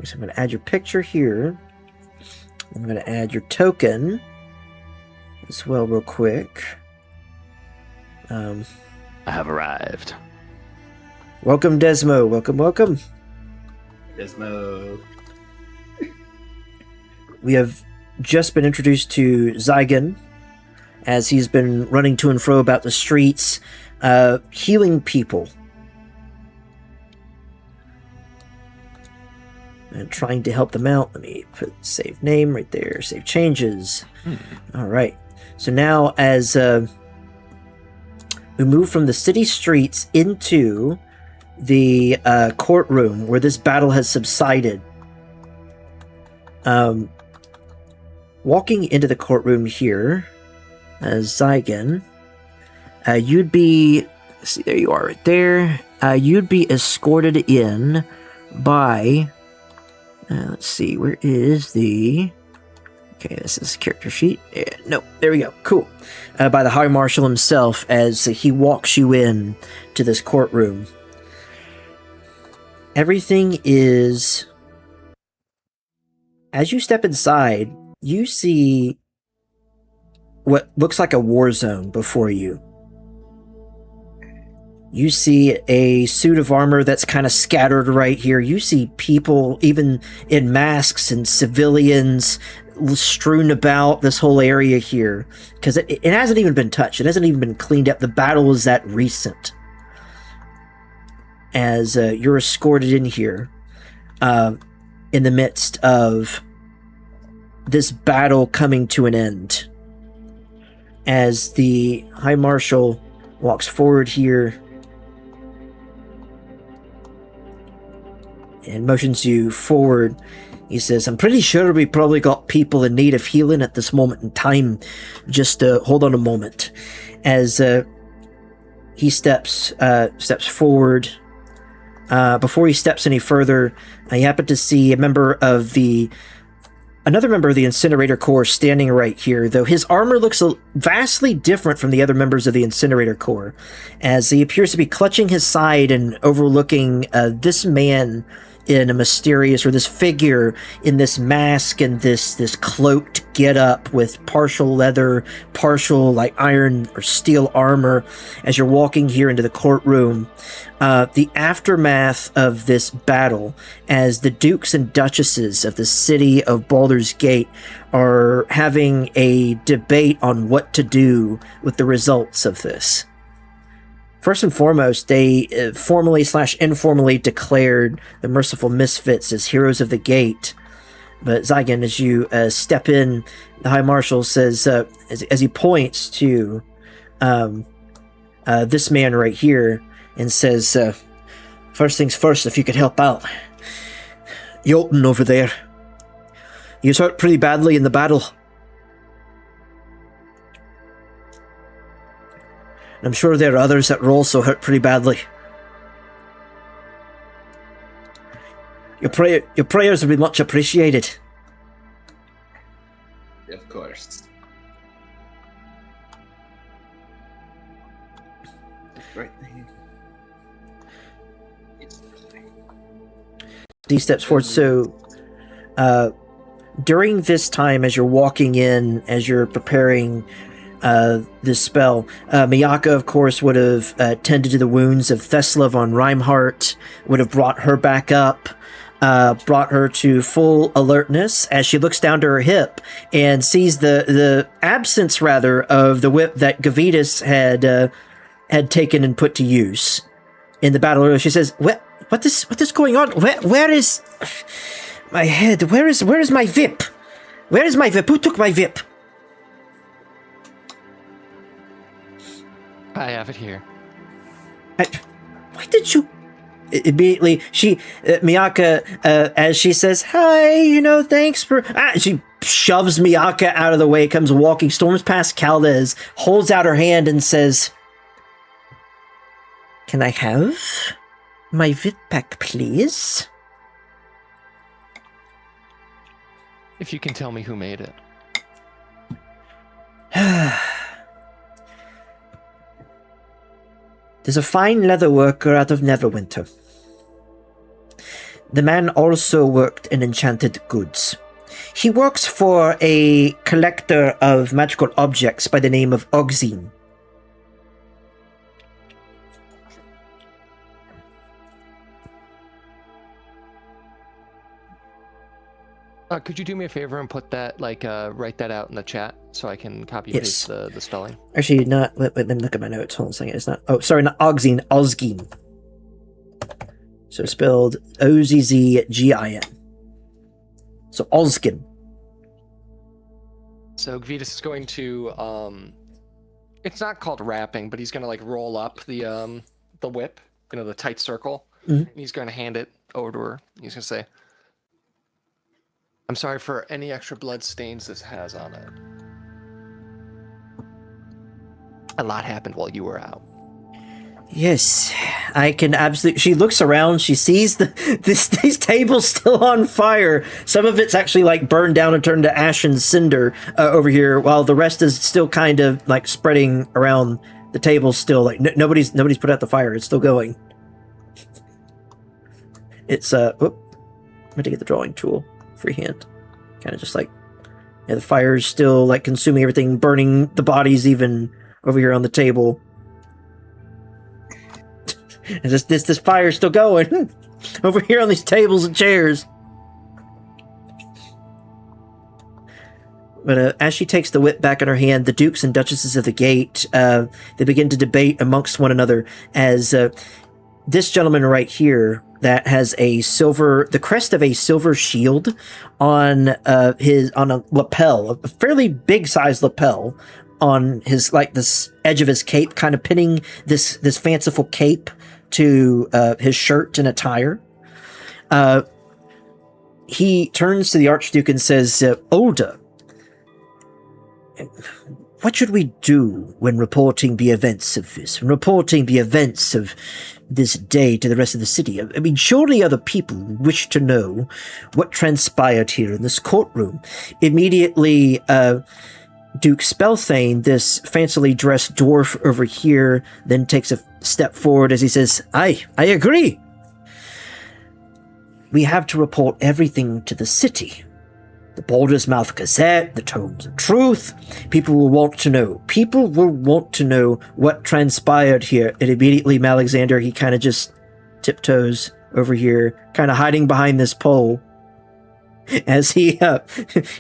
So I'm going to add your picture here. I'm going to add your token as well real quick. I have arrived. Welcome, Desmo. Welcome, welcome. Desmo. We have just been introduced to Zygon, as he's been running to and fro about the streets, healing people. And trying to help them out. Let me put save name right there, save changes. Alright. So now as we move from the city streets into the courtroom where this battle has subsided. Walking into the courtroom here, Zygon, you'd be... See, there you are right there. You'd be escorted in by... let's see, where is the... Okay, this is character sheet. No, there we go. Cool. By the High Marshal himself as he walks you in to this courtroom. Everything is... As you step inside, you see what looks like a war zone before you. You see a suit of armor that's kind of scattered right here. You see people, even in masks and civilians, strewn about this whole area here. Because it hasn't even been touched. It hasn't even been cleaned up. The battle is that recent. As you're escorted in here, in the midst of this battle coming to an end. As the High Marshal walks forward here and motions you forward, he says, I'm pretty sure we probably got people in need of healing at this moment in time. Just hold on a moment. As he steps forward, before he steps any further, you happen to see another member of the Incinerator Corps standing right here, though his armor looks vastly different from the other members of the Incinerator Corps, as he appears to be clutching his side and overlooking this man in a mysterious, or this figure in this mask and this cloaked get-up with partial leather, partial like iron or steel armor. As you're walking here into the courtroom, the aftermath of this battle, as the dukes and duchesses of the city of Baldur's Gate are having a debate on what to do with the results of this. First and foremost, they formally/informally declared the Merciful Misfits as heroes of the gate. But Zygon, as you step in, the High Marshal says, as he points to this man right here, and says, first things first, if you could help out. Jotun over there. He was hurt pretty badly in the battle. And I'm sure there are others that were also hurt pretty badly. Your prayers will be much appreciated. Of course. Right. He steps forward. So, during this time, as you're walking in, as you're preparing this spell, Miyaka, of course, would have tended to the wounds of Thesla von Reinhardt, would have brought her back up, brought her to full alertness as she looks down to her hip and sees the absence, rather, of the whip that Gavitas had taken and put to use in the battle earlier. She says, what is going on? Where is my head? Where is my whip? Where is my whip? Who took my whip? I have it here. Why did you... Immediately, Miyaka, as she says, hi, thanks for... she shoves Miyaka out of the way, comes walking, storms past Caldez, holds out her hand and says, can I have my whip back, please? If you can tell me who made it. There's a fine leather worker out of Neverwinter. The man also worked in enchanted goods. He works for a collector of magical objects by the name of Ogzine. Could you do me a favor and put that, write that out in the chat so I can copy Yes. paste the spelling? Actually, not. Let me look at my notes. Hold on a second. It's not. Oh, sorry, not Ogzine. Ozgin. So spelled Ozzgin. So Ozgin. So Gvidas is going to, it's not called wrapping, but he's going to roll up the whip, the tight circle. Mhm. And he's going to hand it over to her. He's going to say, I'm sorry for any extra blood stains this has on it. A lot happened while you were out. Yes, I can absolutely. She looks around. She sees these tables still on fire. Some of it's actually burned down and turned to ash and cinder over here, while the rest is still kind of spreading around the tables. Still, nobody's put out the fire. It's still going. It's I'm going to get the drawing tool. Freehand. Kind of just the fire's still consuming everything, burning the bodies even over here on the table. And this fire's still going over here on these tables and chairs. But as she takes the whip back in her hand, the dukes and duchesses of the gate, they begin to debate amongst one another as this gentleman right here that has the crest of a silver shield on a lapel, a fairly big sized lapel on his this edge of his cape, kind of pinning this fanciful cape to his shirt and attire. He turns to the Archduke and says, Olda, what should we do when reporting the events of this? When reporting the events of this day to the rest of the city? I mean, surely other people wish to know what transpired here in this courtroom. Immediately, Duke Spelthane, this fancily dressed dwarf over here, then takes a step forward as he says, I agree. We have to report everything to the city. The Baldur's Mouth Gazette, the Tomes of Truth. People will want to know. People will want to know what transpired here. And immediately, Malexander, he kind of just tiptoes over here, kind of hiding behind this pole. As he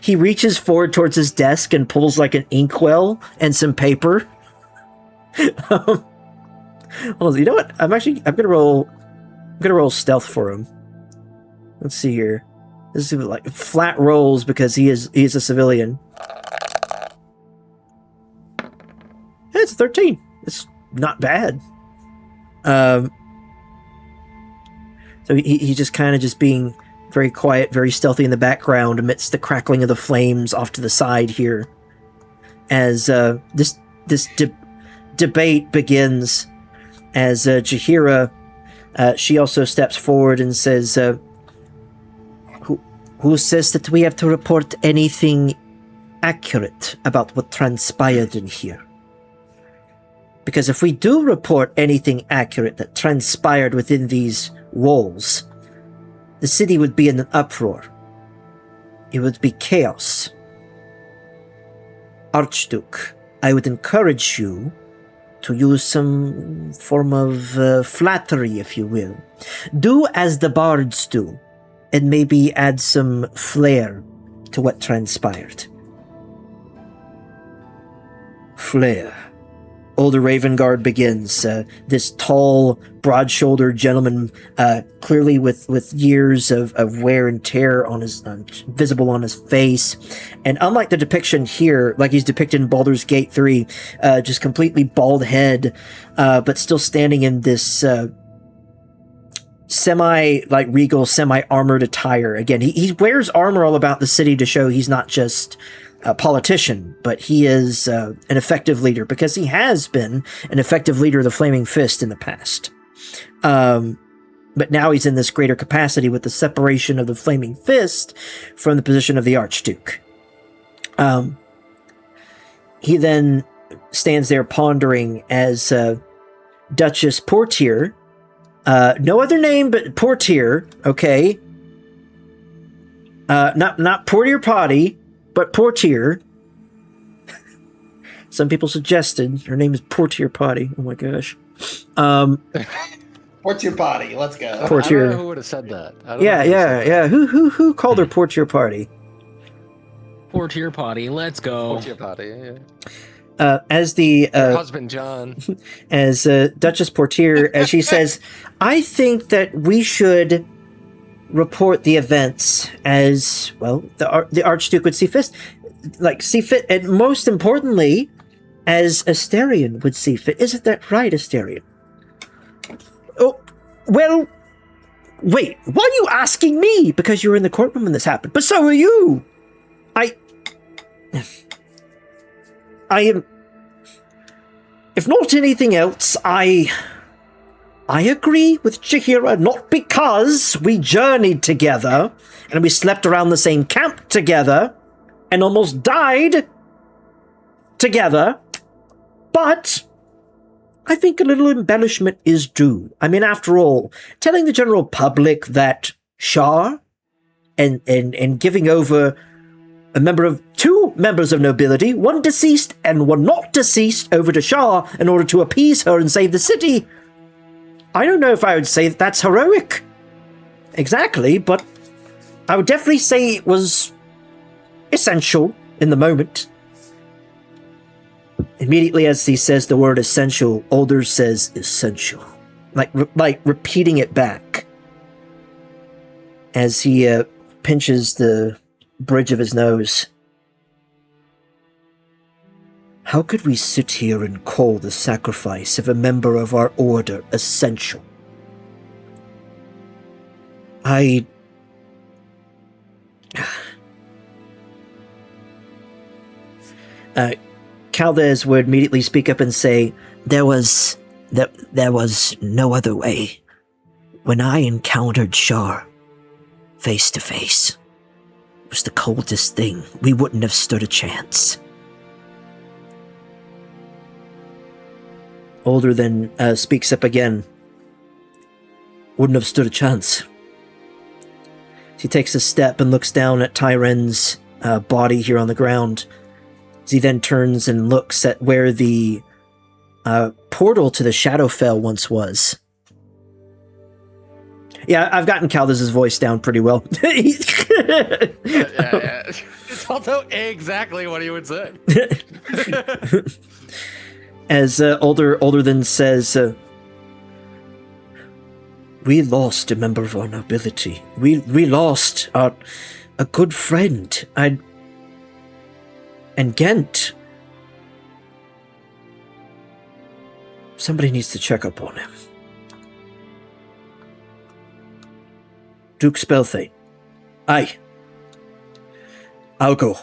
reaches forward towards his desk and pulls an inkwell and some paper. Hold on, you know what? I'm gonna roll stealth for him. Let's see here. This is flat rolls because he is a civilian. It's 13. It's not bad. So he just kind of just being very quiet, very stealthy in the background amidst the crackling of the flames off to the side here. As this debate begins, as Jaheira, she also steps forward and says, Who says that we have to report anything accurate about what transpired in here? Because if we do report anything accurate that transpired within these walls, the city would be in an uproar. It would be chaos. Archduke, I would encourage you to use some form of flattery, if you will. Do as the bards do, and maybe add some flair to what transpired. Flair. Older Ravengard begins. This tall, broad-shouldered gentleman, clearly with years of wear and tear visible on his face. And unlike the depiction here, like he's depicted in Baldur's Gate 3, just completely bald head, but still standing in this regal, semi-armored attire. Again, he wears armor all about the city to show he's not just a politician, but he is an effective leader, because he has been an effective leader of the Flaming Fist in the past. But now he's in this greater capacity with the separation of the Flaming Fist from the position of the Archduke. He then stands there pondering as Duchess Portier, no other name but Portier, okay? Not Portier Potty, but Portier. Some people suggested her name is Portier Potty. Oh my gosh. Portier Potty, let's go. Portier. I don't know who would have said that. Yeah. Who called her Portier Potty? Portier potty. Let's go. What's your party? Yeah. As the Your husband John. as Duchess Portier, as she says, I think that we should report the events as well. The Archduke would see fit, and most importantly, as Asterion would see fit. Isn't that right, Asterion? Oh, well, wait. Why are you asking me? Because you were in the courtroom when this happened. But so are you. I am. If not anything else, I agree with Chihira, not because we journeyed together and we slept around the same camp together and almost died together, but I think a little embellishment is due. I mean, after all, telling the general public that Shah and giving over two members of nobility, one deceased and one not deceased, over to Shah in order to appease her and save the city. I don't know if I would say that that's heroic. Exactly, but I would definitely say it was essential in the moment. Immediately as he says the word essential, Older says essential. Like repeating it back. As he pinches the bridge of his nose. How could we sit here and call the sacrifice of a member of our order essential? Caldez would immediately speak up and say, There was no other way. When I encountered Shar, face to face, it was the coldest thing. We wouldn't have stood a chance. Older then speaks up again. Wouldn't have stood a chance. He takes a step and looks down at Tyren's body here on the ground. As he then turns and looks at where the portal to the Shadowfell once was. Yeah, I've gotten Caldez's voice down pretty well. Yeah. It's also exactly what he would say. As Older then says, we lost a member of our nobility. We lost a good friend. And Ghent. Somebody needs to check up on him. Duke Spelthane. Aye. I'll go.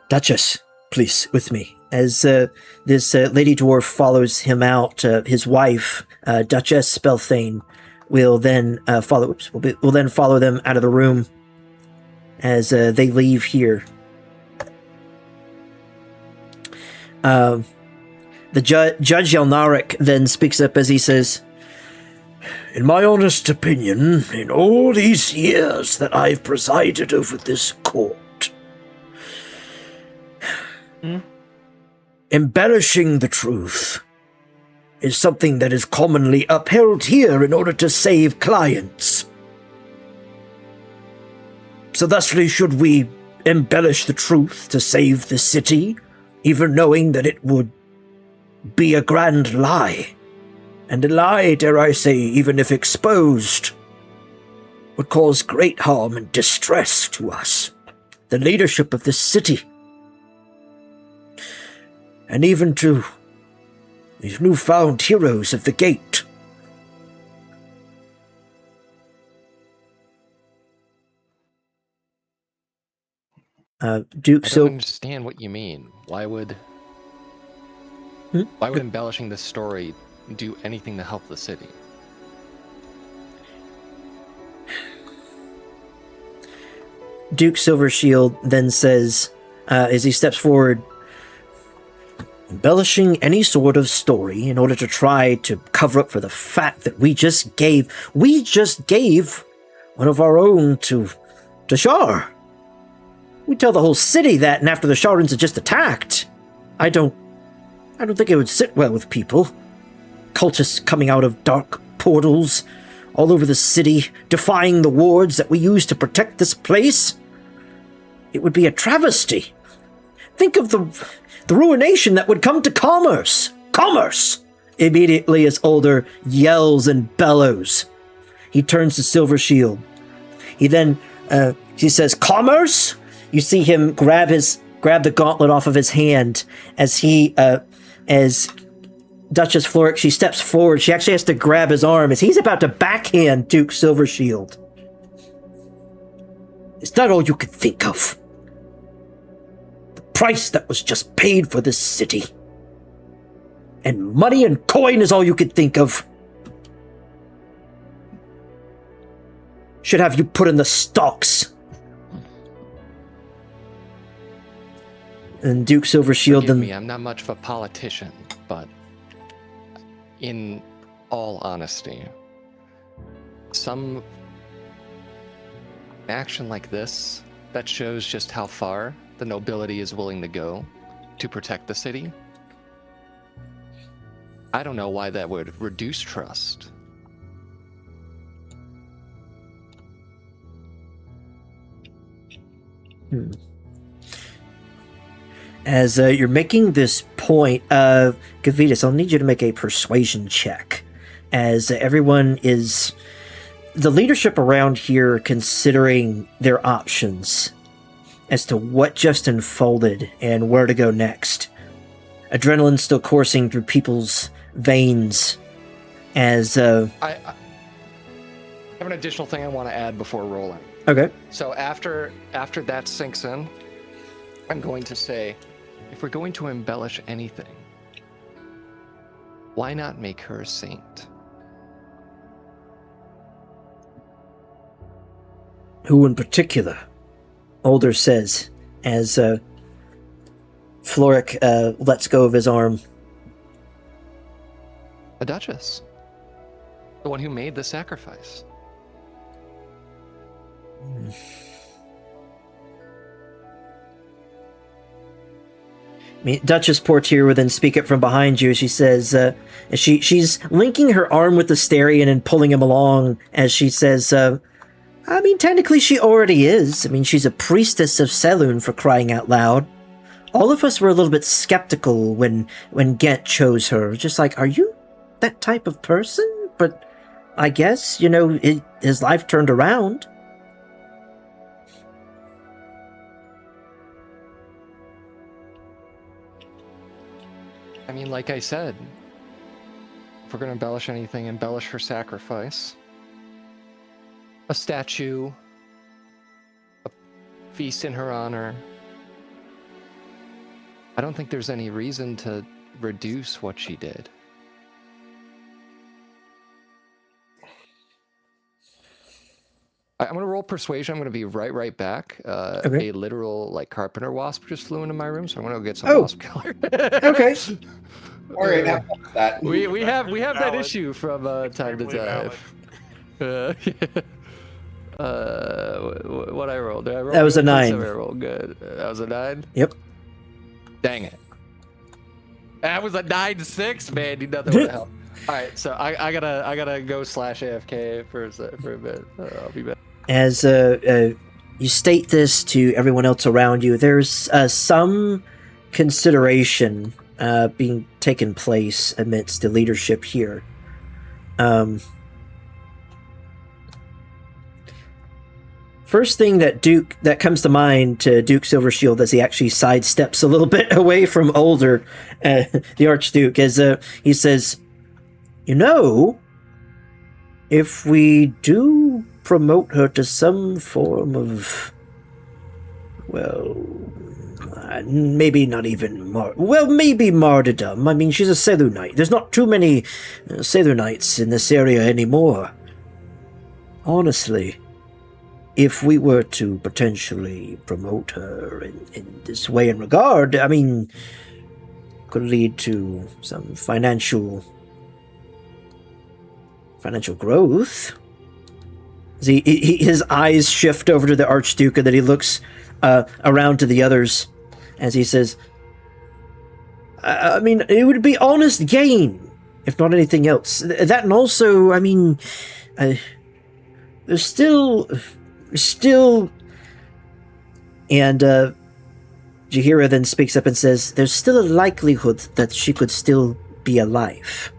Duchess, please, with me. As this lady dwarf follows him out, his wife, Duchess Spelthane, will then follow them out of the room as they leave here. The Judge Yelnaric then speaks up as he says, in my honest opinion, in all these years that I've presided over this court, embellishing the truth is something that is commonly upheld here in order to save clients. So thusly should we embellish the truth to save the city, even knowing that it would be a grand lie. And a lie, dare I say, even if exposed, would cause great harm and distress to us, the leadership of this city, and even to these newfound heroes of the gate. Duke, I so don't understand what you mean. Why would embellishing this story do anything to help the city? Duke Silvershield then says, as he steps forward, embellishing any sort of story in order to try to cover up for the fact that we just gave one of our own to Shar. We tell the whole city that, and after the Sharans had just attacked, I don't think it would sit well with people. Cultists coming out of dark portals all over the city, defying the wards that we use to protect this place. It would be a travesty. Think of the ruination that would come to commerce. Commerce! Immediately as Older yells and bellows, he turns to Silver Shield. He then, he says, commerce? You see him grab the gauntlet off of his hand as as Duchess Floric, she steps forward. She actually has to grab his arm as he's about to backhand Duke Silvershield. Is that all you could think of? The price that was just paid for this city. And money and coin is all you could think of. Should have you put in the stocks. And Duke Silvershield... Forgive me, I'm not much of a politician, but in all honesty, some action like this that shows just how far the nobility is willing to go to protect the city, I don't know why that would reduce trust. As you're making this point, Gavitas, I'll need you to make a persuasion check. As everyone is... The leadership around here considering their options as to what just unfolded and where to go next. Adrenaline still coursing through people's veins as... I have an additional thing I want to add before rolling. Okay. So after that sinks in, I'm going to say, if we're going to embellish anything, why not make her a saint? Who in particular? Older says, as Floric lets go of his arm. The Duchess. The one who made the sacrifice. Duchess Portier will then speak it from behind you. She says, she's linking her arm with the Starion and pulling him along as she says, I mean, technically she already is. I mean, she's a priestess of Selûne, for crying out loud. All of us were a little bit skeptical when Ghent chose her. Just like, are you that type of person? But I guess, his life turned around. I mean, like I said, if we're going to embellish anything, embellish her sacrifice. A statue, a feast in her honor. I don't think there's any reason to reduce what she did. I'm going to roll persuasion. I'm going to be right back. Okay. A literal, carpenter wasp just flew into my room, so I'm going to go get some wasp killer. Okay. All right, have fun with that. We have that Valid. issue from time to time. What I rolled? Did I roll That was a good? 9. I rolled good. That was a 9? Yep. Dang it. That was a 9-6, man. You know that would help. Alright, so I gotta go /AFK for a bit. I'll be back. As you state this to everyone else around you, there's some consideration being taken place amidst the leadership here. First thing that comes to mind to Duke Silvershield as he actually sidesteps a little bit away from Older, the Archduke, as he says, if we do promote her to some form of, maybe not even maybe martyrdom. I mean, she's a Selûnite. There's not too many Selûnites in this area anymore. Honestly, if we were to potentially promote her in this way and regard, I mean, could lead to some financial growth. His eyes shift over to the Archduke, and then he looks around to the others as he says, I mean, it would be honest gain, if not anything else. That, and also, I mean, there's still And Jahira then speaks up and says, "There's still a likelihood that she could still be alive.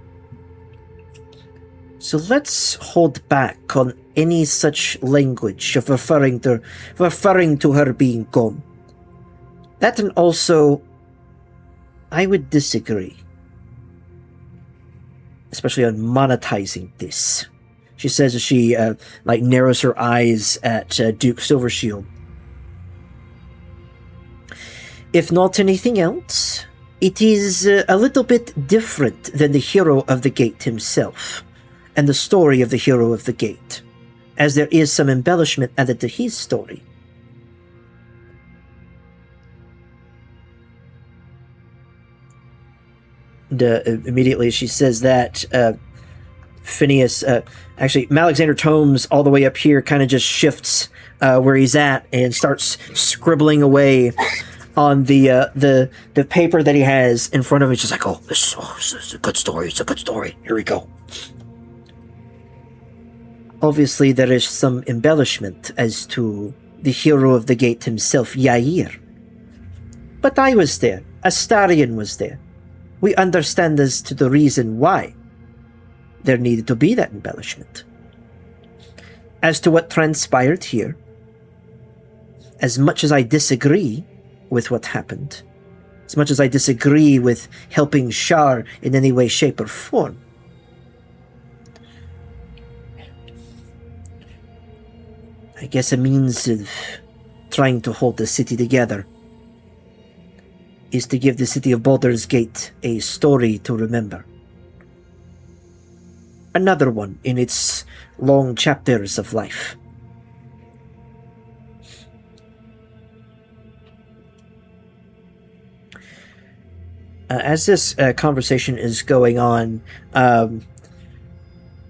So let's hold back on any such language of referring to her being gone. That, and also, I would disagree. Especially on monetizing this." She says as she narrows her eyes at Duke Silvershield. "If not anything else, it is a little bit different than the hero of the gate himself, and the story of the hero of the gate, as there is some embellishment added to his story. And immediately she says that, Phineas, actually, Alexander Tomes, all the way up here, kind of just shifts where he's at and starts scribbling away on the paper that he has in front of him. He's just like, "Oh, this is a good story. It's a good story. Here we go." Obviously, there is some embellishment as to the hero of the gate himself, Yair. But I was there. Astarion was there. We understand as to the reason why there needed to be that embellishment. As to what transpired here, as much as I disagree with what happened, as much as I disagree with helping Shar in any way, shape, or form, I guess a means of trying to hold the city together is to give the city of Baldur's Gate a story to remember. Another one in its long chapters of life. As this conversation is going on,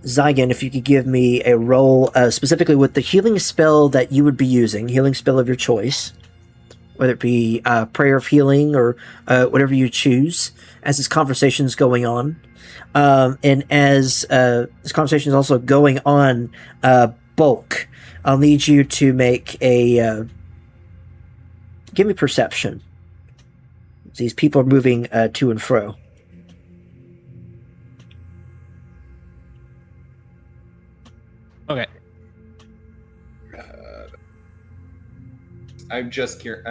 Zygon, if you could give me a roll specifically with the healing spell that you would be using, healing spell of your choice, whether it be Prayer of Healing or whatever you choose, as this conversation is going on. And as this conversation is also going on, Bulk, I'll need you to make a... give me perception. These people are moving to and fro. Okay. I'm just curious.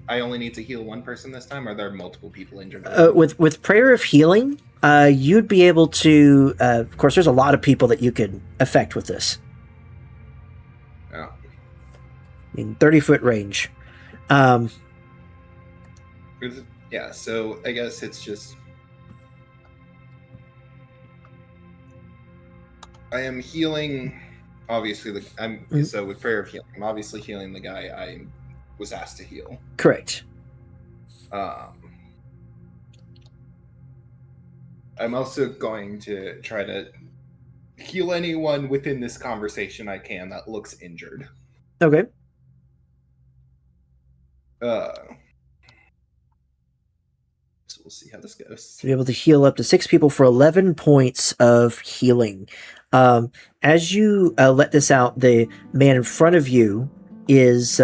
I only need to heal one person this time. Or are there multiple people injured? With Prayer of Healing, you'd be able to. Of course, there's a lot of people that you could affect with this. Oh. I mean, 30-foot range. Yeah. So I guess it's just. I am healing. Obviously, so with Prayer of Healing, I'm obviously healing the guy I was asked to heal. Correct. I'm also going to try to heal anyone within this conversation I can that looks injured. Okay. So we'll see how this goes. To be able to heal up to 6 people for 11 points of healing. As you let this out, the man in front of you is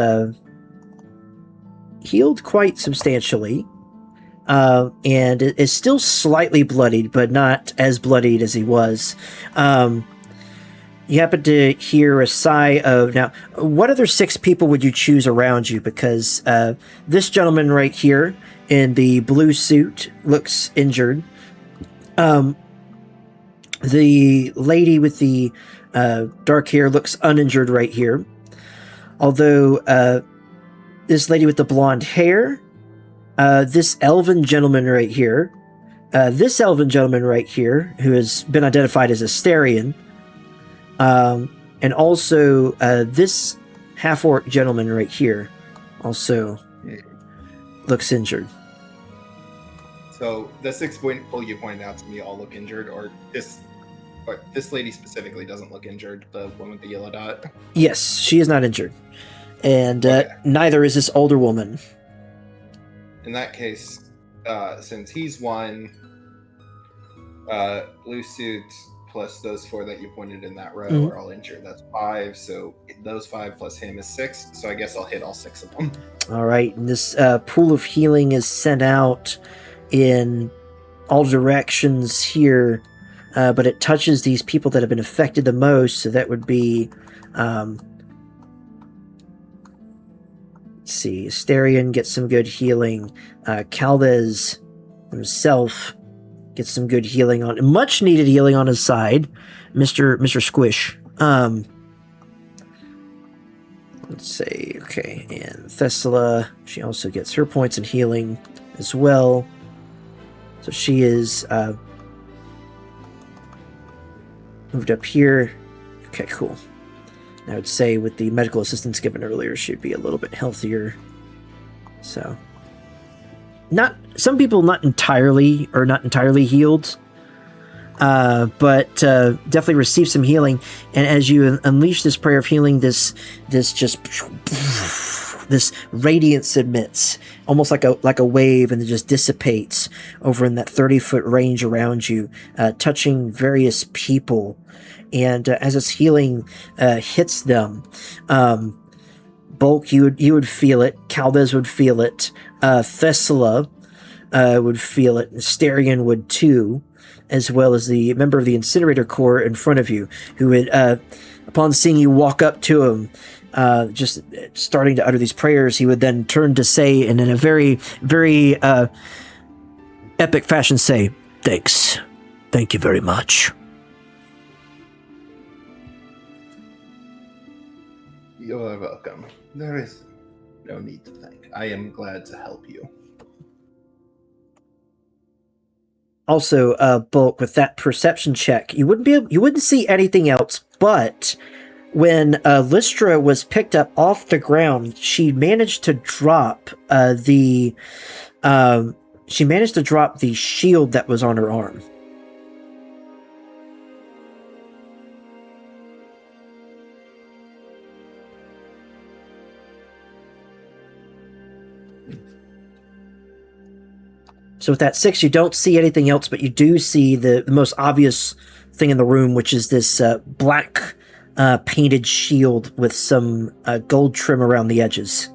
healed quite substantially, and is still slightly bloodied, but not as bloodied as he was. You happen to hear a sigh of... Now, what other 6 people would you choose around you? Because this gentleman right here in the blue suit looks injured. The lady with the dark hair looks uninjured right here. Although this lady with the blonde hair, this elven gentleman right here, this elven gentleman right here, who has been identified as Astarion, and also this half-orc gentleman right here also looks injured. So the 6 people you pointed out to me all look injured, or this lady specifically doesn't look injured, the one with the yellow dot? Yes, she is not injured. And Okay. neither is this older woman. In that case, since he's one, blue suit plus those 4 that you pointed in that row are all injured. That's 5. So those 5 plus him is 6. So I guess I'll hit all 6 of them. All right, and this pool of healing is sent out in all directions here, but it touches these people that have been affected the most. So that would be, let's see, Asterion gets some good healing. Caldez himself gets some good healing on, much needed healing on his side. Mr. Squish. Let's say, okay, and Thessala, she also gets her points in healing as well. So she is moved up here. Okay, cool. I would say with the medical assistance given earlier, she'd be a little bit healthier. So, some people not entirely healed, but definitely receive some healing. And as you unleash this prayer of healing, this radiance emits, almost like a wave, and it just dissipates over in that 30-foot range around you, touching various people. And as its healing hits them, Bulk, you would feel it. Caldez would feel it. Thessala would feel it. Asterion would too, as well as the member of the Incinerator Corps in front of you, who would, upon seeing you walk up to him, just starting to utter these prayers, he would then turn to say, and in a very, very epic fashion, say, "Thanks. Thank you very much." You are welcome. There is no need to thank. I am glad to help you. Also, Bulk, with that perception check, you wouldn't see anything else, but when Lystra was picked up off the ground, she managed to drop the shield that was on her arm. So with that 6, you don't see anything else, but you do see the most obvious thing in the room, which is this black painted shield with some gold trim around the edges.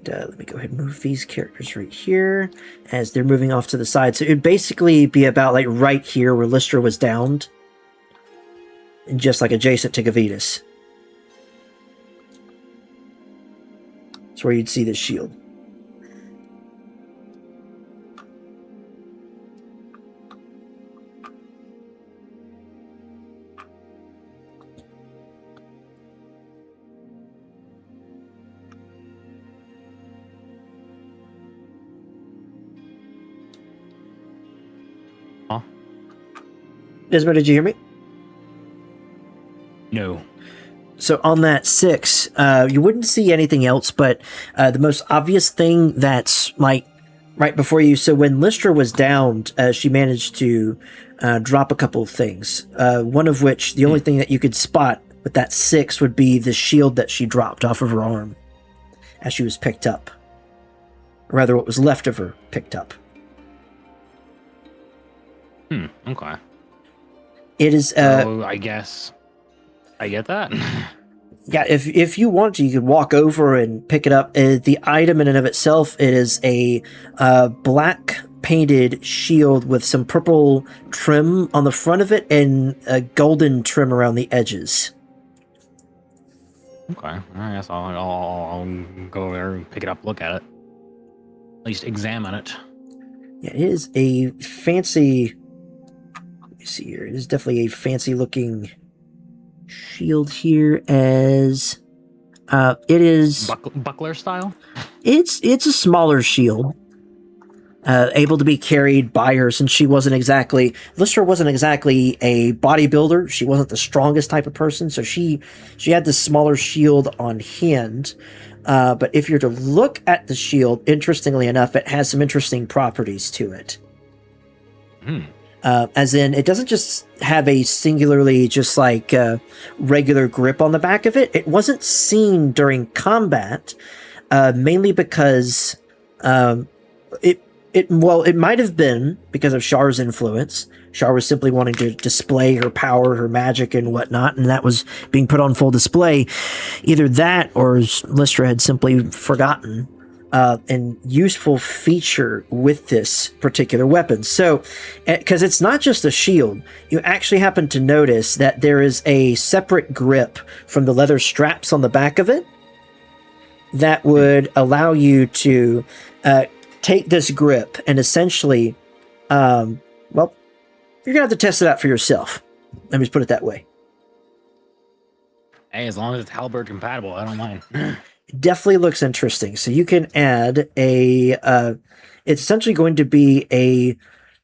Let me go ahead and move these characters right here as they're moving off to the side. So it'd basically be about like right here where Lystra was downed, and just like adjacent to Gavitas. That's where you'd see this shield. Desmond, did you hear me? No. So on that 6, you wouldn't see anything else, but the most obvious thing that's like right before you. So when Lystra was downed, she managed to drop a couple of things. One of which, the only thing that you could spot with that 6 would be the shield that she dropped off of her arm as she was picked up. Or rather, what was left of her picked up. Okay. It is. So I guess I get that. Yeah, if you want to, you could walk over and pick it up. The item in and of itself, it is a black painted shield with some purple trim on the front of it and a golden trim around the edges. Okay, I guess I'll go over there and pick it up, look at it, at least examine it. Yeah, it is a fancy. Let me see here. It is definitely a fancy looking shield here, as it is buckler style. It's a smaller shield, able to be carried by her, since Lystra wasn't exactly a bodybuilder. She wasn't the strongest type of person, so she had this smaller shield on hand. But if you're to look at the shield, interestingly enough, it has some interesting properties to it. As in, it doesn't just have a singularly just like regular grip on the back of it. It wasn't seen during combat, mainly because It might have been because of Shar's influence. Shar was simply wanting to display her power, her magic, and whatnot, and that was being put on full display. Either that, or Lystra had simply forgotten an useful feature with this particular weapon. So, because it's not just a shield, you actually happen to notice that there is a separate grip from the leather straps on the back of it that would allow you to take this grip and essentially, well, you're going to have to test it out for yourself. Let me just put it that way. Hey, as long as it's halberd compatible, I don't mind. It definitely looks interesting. So you can add a, it's essentially going to be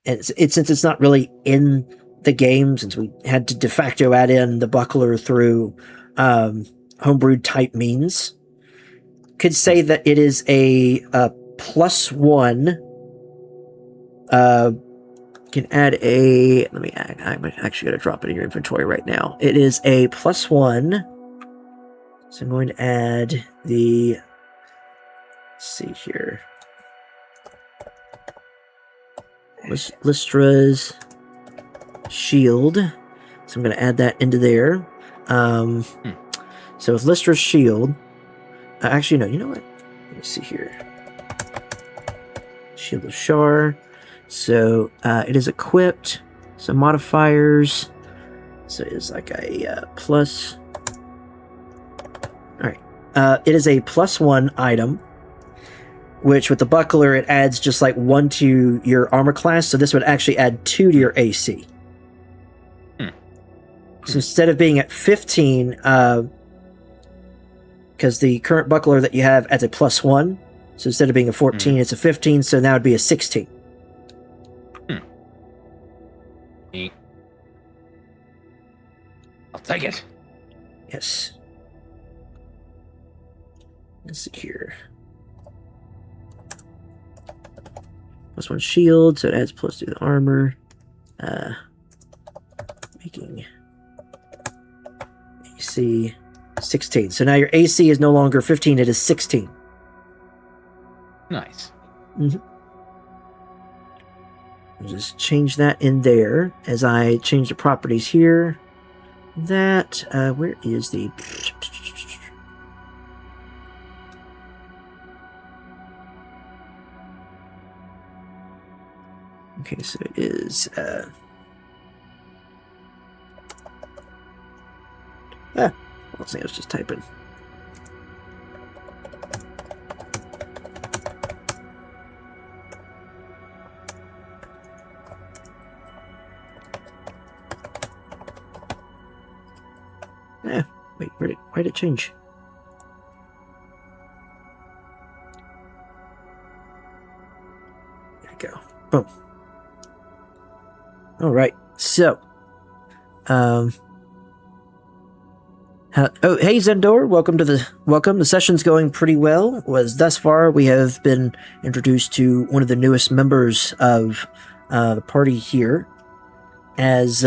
since it's not really in the game, since we had to de facto add in the buckler through homebrewed type means, could say that it is a +1. Can add a. I'm actually going to drop it in your inventory right now. It is a +1. So I'm going to add the. Let's see here. Lystra's shield. So I'm going to add that into there. So with Lystra's shield. Actually, no. You know what? Let me see here. Shield of Shar. So it is equipped. Some modifiers. So it is like a plus. All right. It is a +1 item, which with the buckler it adds just like 1 to your armor class. So this would actually add 2 to your AC. So instead of being at 15, because the current buckler that you have adds a +1. So instead of being a 14, it's a 15. So now it'd be a 16. I'll take it. Yes. Let's see here. +1 shield, so it adds +2 to the armor. Making AC 16. So now your AC is no longer 15, it is 16. Nice. I'll just change that in there as I change the properties here. That, where is the... Okay, so it is, let's see, I was just typing. Wait, why did it change? There we go. Boom. All right. So, hey Zendor, welcome. The session's going pretty well. Thus far we have been introduced to one of the newest members of the party here, as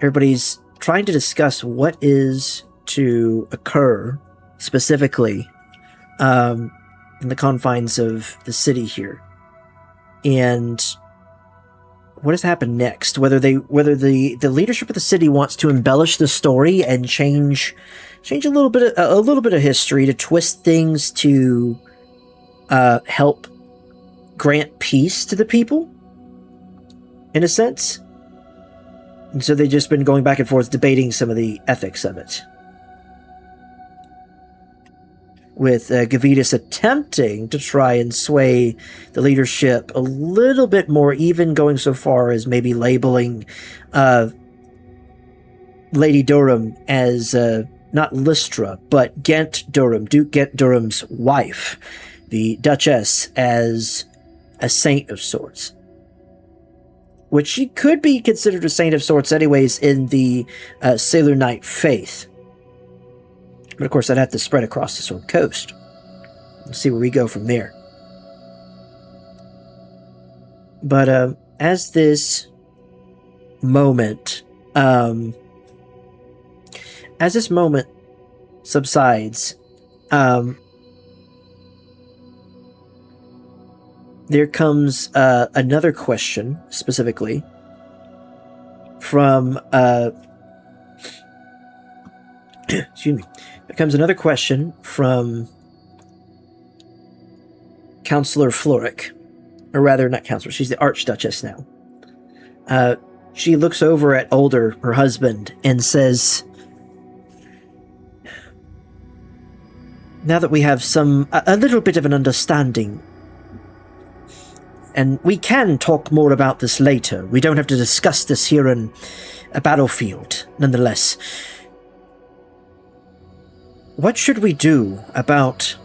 everybody's trying to discuss what is to occur specifically in the confines of the city here, and what has happened next. Whether the leadership of the city wants to embellish the story and change a little bit of history to twist things to help grant peace to the people, in a sense. And so they've just been going back and forth debating some of the ethics of it. With Gavitas attempting to try and sway the leadership a little bit more, even going so far as maybe labeling Lady Durham as not Lystra, but Ghent Durham, Duke Ghent Durham's wife, the Duchess, as a saint of sorts. Which she could be considered a saint of sorts anyways in the Sailor Knight faith. But of course, I'd have to spread across the Sword Coast. We'll see where we go from there. But as this moment subsides, there comes another question, specifically, from... excuse me. There comes another question from Counselor Floric. Or rather, not Counselor, she's the Archduchess now. She looks over at Older, her husband, and says... Now that we have a little bit of an understanding, and we can talk more about this later. We don't have to discuss this here in a battlefield, nonetheless. What should we do about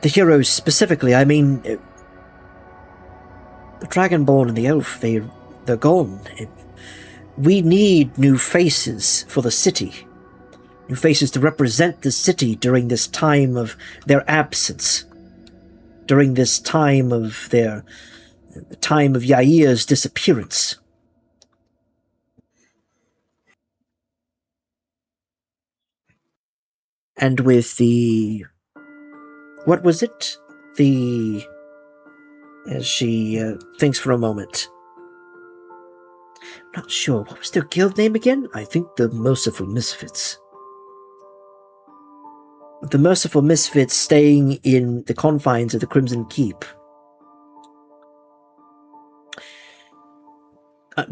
the heroes specifically? I mean, the Dragonborn and the Elf, they're gone. We need new faces for the city. New faces to represent the city during this time of their absence. During this time of the time of Yair's disappearance. And with the... What was it? As she thinks for a moment. I'm not sure. What was their guild name again? I think the Merciful Misfits. The Merciful Misfits staying in the confines of the Crimson Keep.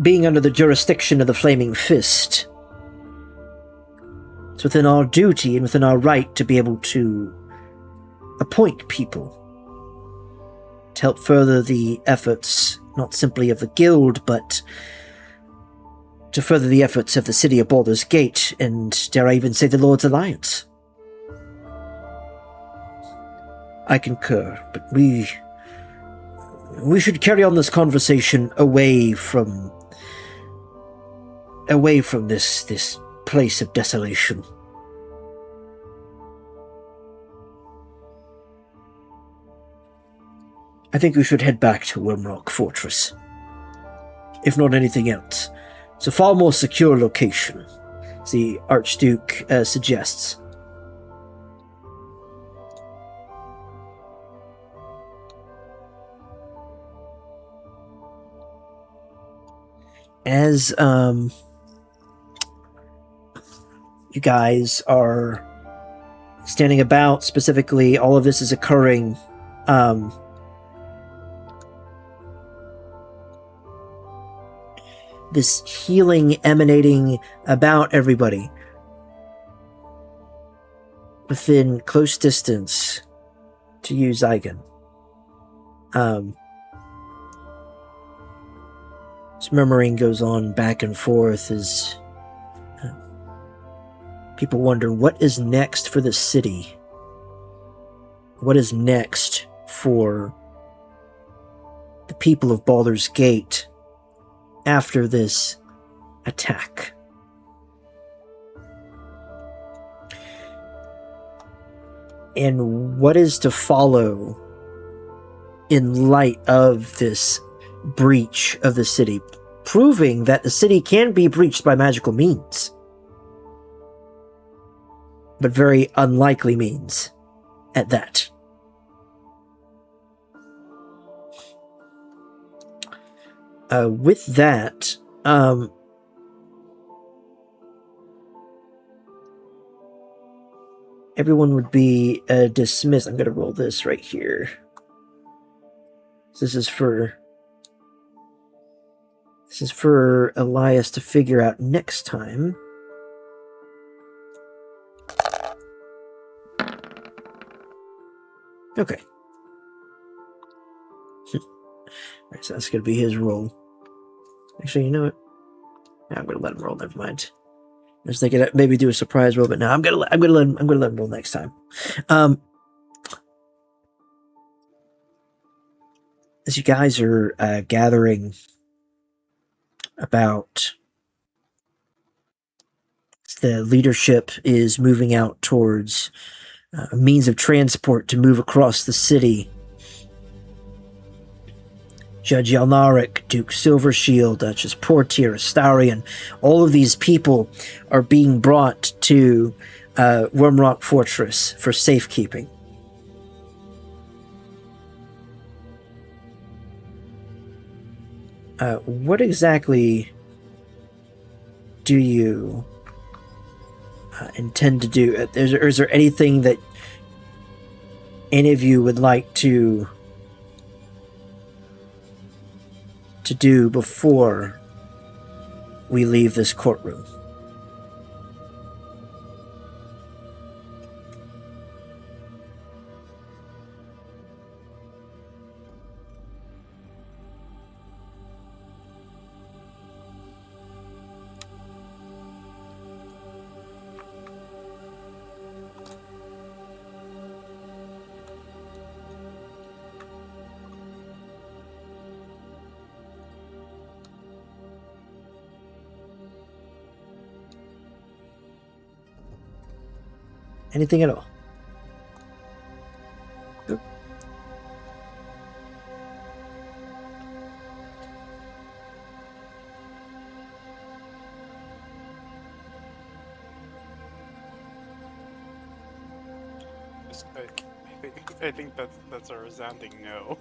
Being under the jurisdiction of the Flaming Fist. It's within our duty and within our right to be able to appoint people to help further the efforts, not simply of the guild, but to further the efforts of the city of Baldur's Gate and, dare I even say, the Lord's Alliance. I concur, but we should carry on this conversation away from this place of desolation. I think we should head back to Wormrock Fortress. If not anything else. It's a far more secure location, as the Archduke suggests. As you guys are standing about, specifically, all of this is occurring this healing emanating about everybody within close distance to you, Zygon. This murmuring goes on back and forth as people wonder what is next for the city. What is next for the people of Baldur's Gate after this attack? And what is to follow in light of this breach of the city, proving that the city can be breached by magical means, but very unlikely means at that. With that, everyone would be dismissed. I'm going to roll this right here. This is for Elias to figure out next time. Okay. Alright, so that's going to be his roll. Actually, you know what? Yeah, I'm going to let him roll. Never mind. I was thinking I'd maybe do a surprise roll, but no, I'm going to let him roll next time. As you guys are gathering about, the leadership is moving out towards a means of transport to move across the city. Judge Yalnaric, Duke Silvershield, Duchess Portier, Astarion, all of these people are being brought to Wormrock Fortress for safekeeping. what exactly do you intend to do? Is there anything that any of you would like to do before we leave this courtroom? Anything at all? Nope. I think that's a resounding no.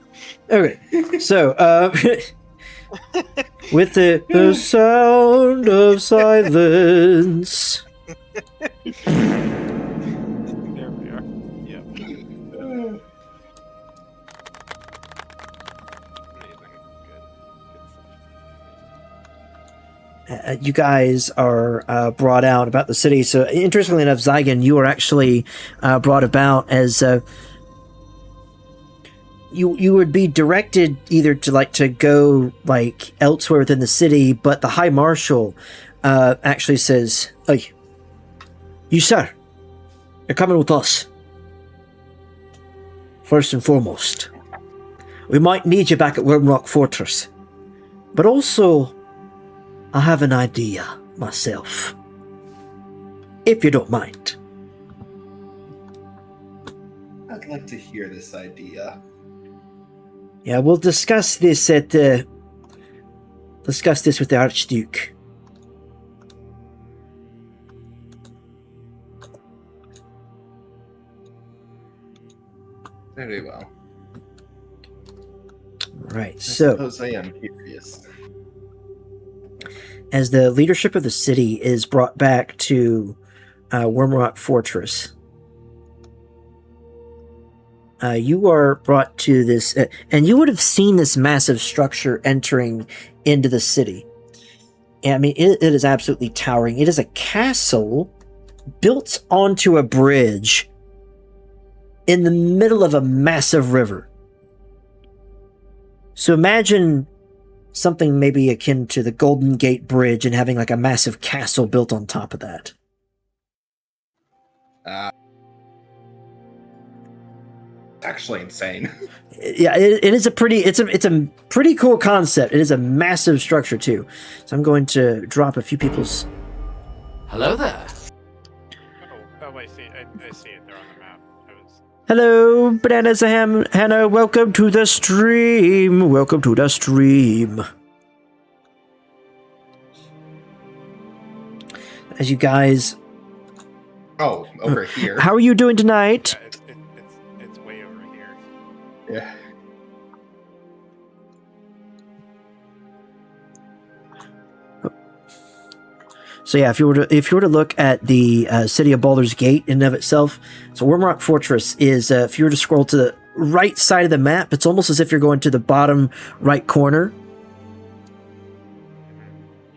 Okay, so with the sound of silence. There we are. Yep. Amazing. Good. You guys are brought out about the city. So, interestingly enough, Zygon, you are actually brought about as you would be directed either to go elsewhere within the city, but the High Marshal actually says, "Hey, you sir, you're coming with us. First and foremost, we might need you back at Wormrock Fortress, but also, I have an idea myself, if you don't mind." I'd like to hear this idea. Yeah, we'll discuss this with the Archduke. Very well. Right, I so suppose I am curious. as the leadership of the city is brought back to Wormrock Fortress, you are brought to this, and you would have seen this massive structure entering into the city. And, I mean, it is absolutely towering. It is a castle built onto a bridge in the middle of a massive river. So imagine something maybe akin to the Golden Gate Bridge and having a massive castle built on top of that. Actually insane. Yeah, it is a pretty cool concept. It is a massive structure too. So I'm going to drop a few people's. Hello there. Oh, I see. I see it there on the map. Hello, Bananas and Hannah. Welcome to the stream. Welcome to the stream. As you guys, Over here. how are you doing tonight? Yeah, it's way over here. Yeah. So yeah, if you were to look at the city of Baldur's Gate in and of itself, so Wormrock Fortress is if you were to scroll to the right side of the map, it's almost as if you're going to the bottom right corner.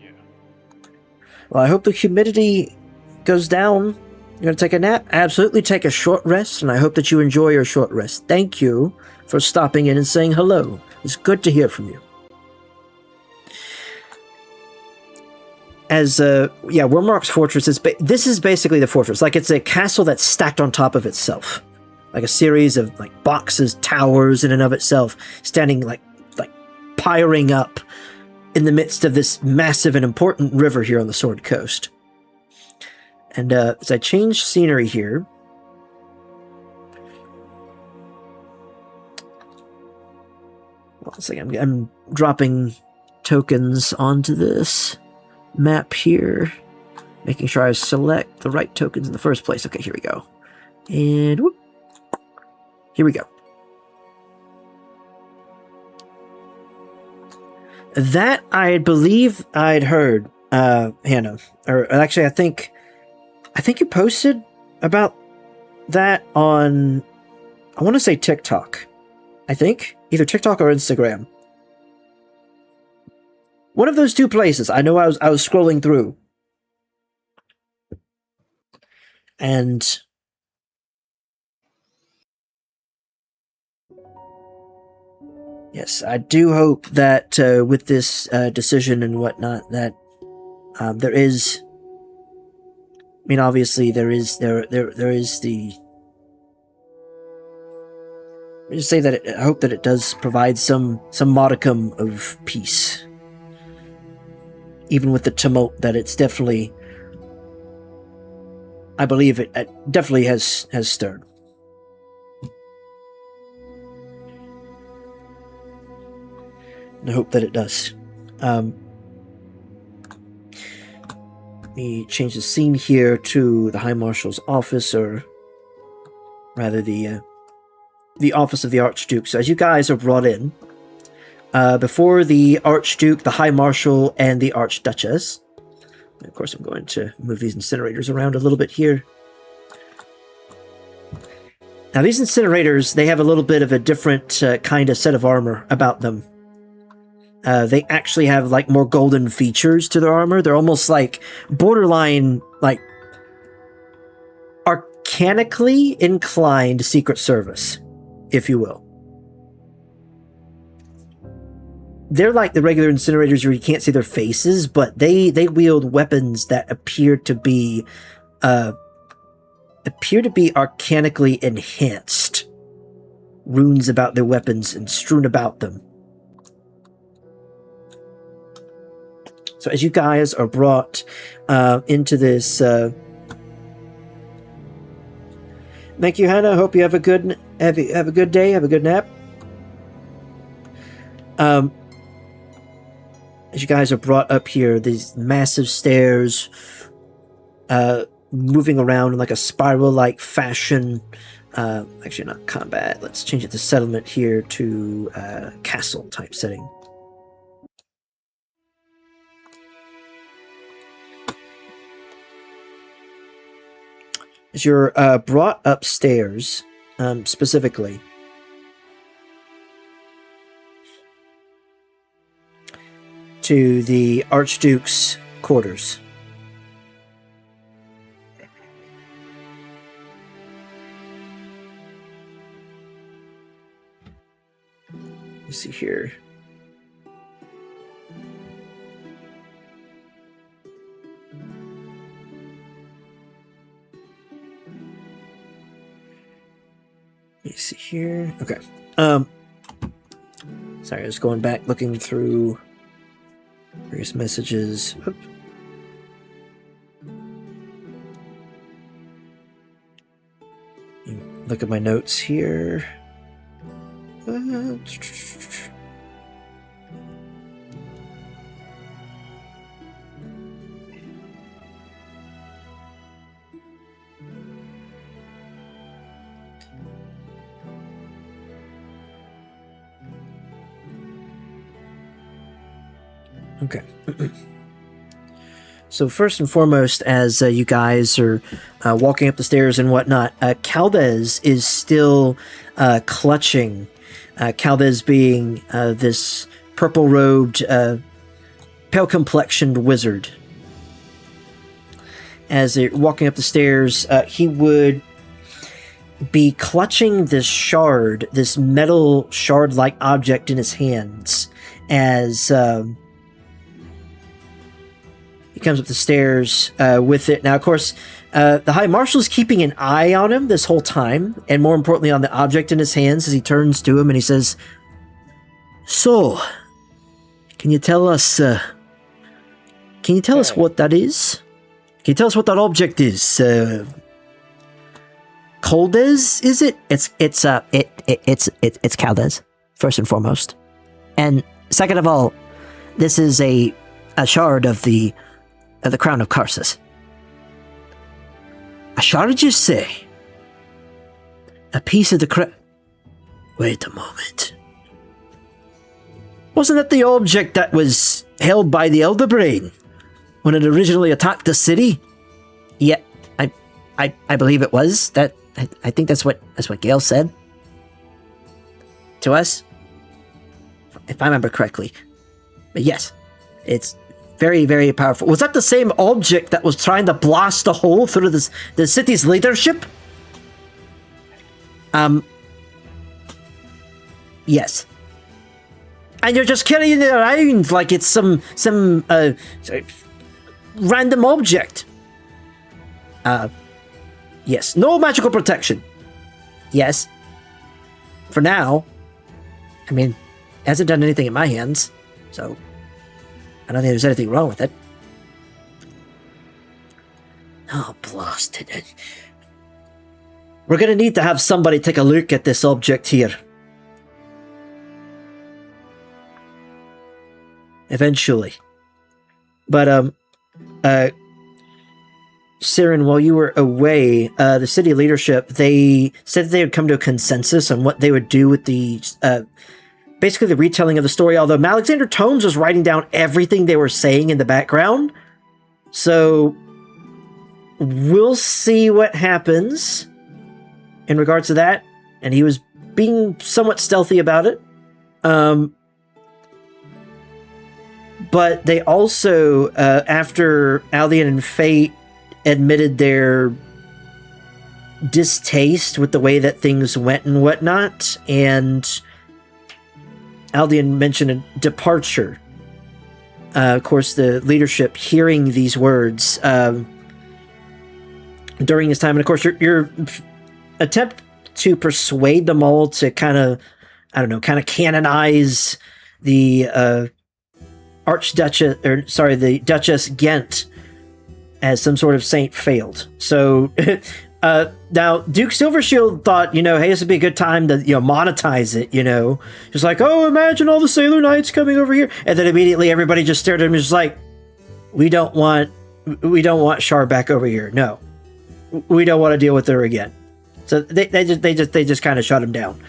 Yeah. Well, I hope the humidity goes down. You're gonna take a nap? Absolutely, take a short rest, and I hope that you enjoy your short rest. Thank you for stopping in and saying hello. It's good to hear from you. As Wormrock's Fortress this is basically the fortress. It's a castle that's stacked on top of itself, like a series of boxes, towers in and of itself, standing piling up in the midst of this massive and important river here on the Sword Coast. And as I change scenery here, one second, I'm dropping tokens onto this map here, making sure I select the right tokens in the first place. Okay, here we go. And whoop, here we go. That I believe I'd heard, Hannah. Or actually, I think you posted about that on, I want to say TikTok. I think either TikTok or Instagram. One of those two places. I know I was scrolling through, and yes, I do hope that with this decision and whatnot, that there is. I mean, obviously, there is the. Let me just say that I hope that it does provide some modicum of peace, even with the tumult that it's definitely. I believe it definitely has stirred. And I hope that it does. Let me change the scene here to the High Marshal's office, or rather the office of the Archduke. So as you guys are brought in, before the Archduke, the High Marshal, and the Archduchess. And of course, I'm going to move these incinerators around a little bit here. Now, these incinerators, they have a little bit of a different kind of set of armor about them. They actually have, like, more golden features to their armor. They're almost, like, borderline, like, arcanically inclined Secret Service, if you will. They're like the regular incinerators where you can't see their faces, but they wield weapons that appear to be arcanically enhanced. Runes about their weapons and strewn about them. So as you guys are brought into this, thank you, Hannah. Hope you have a good day. Have a good nap. As you guys are brought up here, these massive stairs, moving around in like a spiral-like fashion. Actually, not combat. Let's change it to settlement here to castle type setting. As you're brought upstairs, specifically, to the Archduke's quarters. Let's see here. Let me see here. Okay. Sorry, I was going back looking through various messages. Oop. Look at my notes here. Okay. So first and foremost, as you guys are walking up the stairs and whatnot, Chaldez is still clutching. Chaldez being this purple-robed, pale-complexioned wizard. As they're walking up the stairs, he would be clutching this shard, this metal shard-like object in his hands, as he comes up the stairs with it. Now, of course, the High Marshal is keeping an eye on him this whole time, and more importantly on the object in his hands, as he turns to him and he says, "So, can you tell us what that is? Can you tell us what that object is? Chaldez, is it?" It's Chaldez, first and foremost. And second of all, this is a shard of the crown of Karsus. A shard, you say? A piece of the crown? Wait a moment. Wasn't that the object that was held by the Elder Brain when it originally attacked the city? Yeah, I believe it was. I think that's what Gale said to us, if I remember correctly. But yes, it's very, very powerful. Was that the same object that was trying to blast a hole through the city's leadership? Yes. And you're just carrying it around like it's some random object. Yes. No magical protection. Yes. For now. I mean, it hasn't done anything in my hands, so I don't think there's anything wrong with it. Oh, blasted it. We're gonna need to have somebody take a look at this object here. Eventually. But, Siren, while you were away, the city leadership, they said that they would come to a consensus on what they would do with the, basically the retelling of the story, although Alexander Tomes was writing down everything they were saying in the background. So, we'll see what happens in regards to that, and he was being somewhat stealthy about it. But they also, after Aldian and Fate admitted their distaste with the way that things went and whatnot, and Aldian mentioned a departure. Of course, the leadership hearing these words during this time, and of course, your attempt to persuade them all to kind of canonize the the Duchess Ghent as some sort of saint failed. So now Duke Silvershield thought, hey, this would be a good time to monetize it. Just like, oh, imagine all the Sailor Knights coming over here, and then immediately everybody just stared at him, just like, we don't want Char back over here. No, we don't want to deal with her again. So they just kind of shut him down.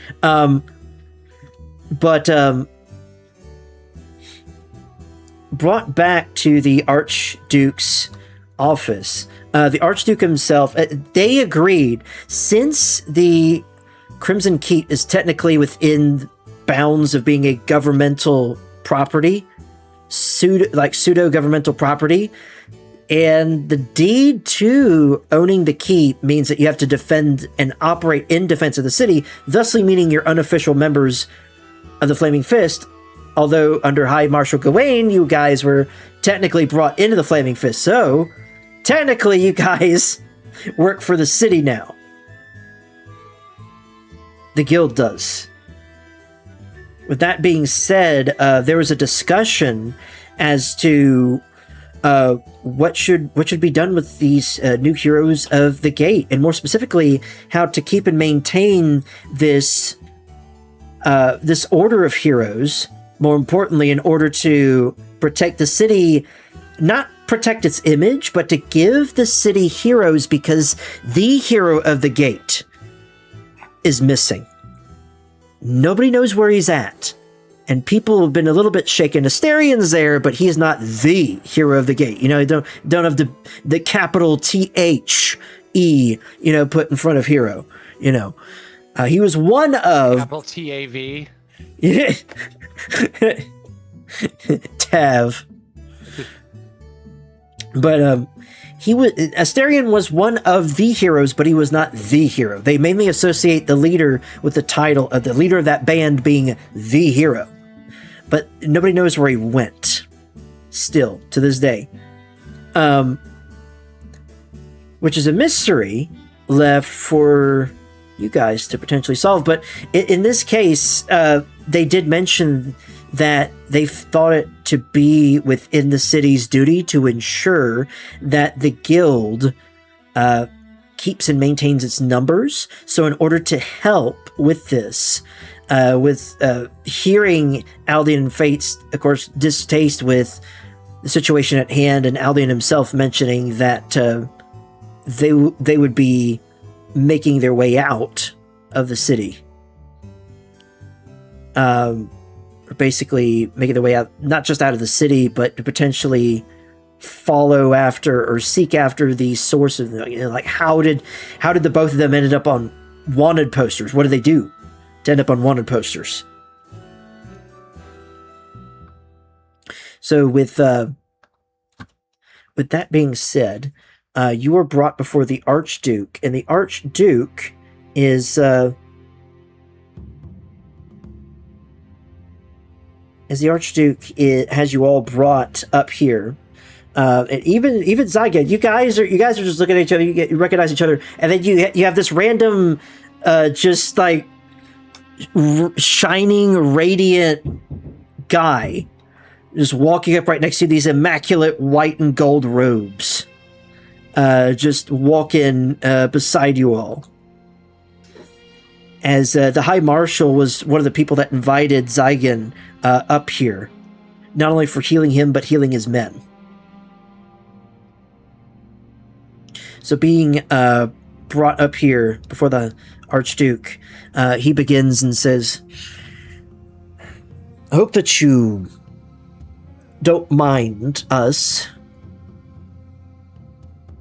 Brought back to the Archduke's office, the Archduke himself, they agreed, since the Crimson Keep is technically within bounds of being a governmental property, pseudo-governmental property, and the deed to owning the keep means that you have to defend and operate in defense of the city, thusly meaning you're unofficial members of the Flaming Fist. Although under High Marshal Gawain, you guys were technically brought into the Flaming Fist, so technically you guys work for the city now. The guild does. With that being said, there was a discussion as to what should be done with these new heroes of the gate, and more specifically, how to keep and maintain this order of heroes. More importantly, in order to protect the city, not protect its image, but to give the city heroes, because the hero of the gate is missing. Nobody knows where he's at. And people have been a little bit shaken. Asterian's there, but he is not the hero of the gate. Don't have the capital THE, put in front of hero. He was one of... Capital TAV. Tav. But Asterion was one of the heroes, but he was not the hero. They mainly associate the leader with the title of the leader of that band being the hero. But nobody knows where he went. Still, to this day. Which is a mystery left for you guys to potentially solve. But in this case, they did mention that they thought it to be within the city's duty to ensure that the guild keeps and maintains its numbers. So in order to help with this, with hearing Aldian and Fate's, of course, distaste with the situation at hand, and Aldian himself mentioning that they would be making their way out of the city. basically making their way out, not just out of the city, but to potentially follow after or seek after the source of, like, how did the both of them ended up on wanted posters? What did they do to end up on wanted posters? So with that being said, you are brought before the Archduke, and the Archduke is has you all brought up here. And even Zyga, you guys are just looking at each other. You recognize each other, and then you have this random, just like shining, radiant guy just walking up right next to these immaculate white and gold robes, just walking beside you all. As the High Marshal was one of the people that invited Zygon up here, not only for healing him but healing his men. So being brought up here before the Archduke, he begins and says, I hope that you don't mind us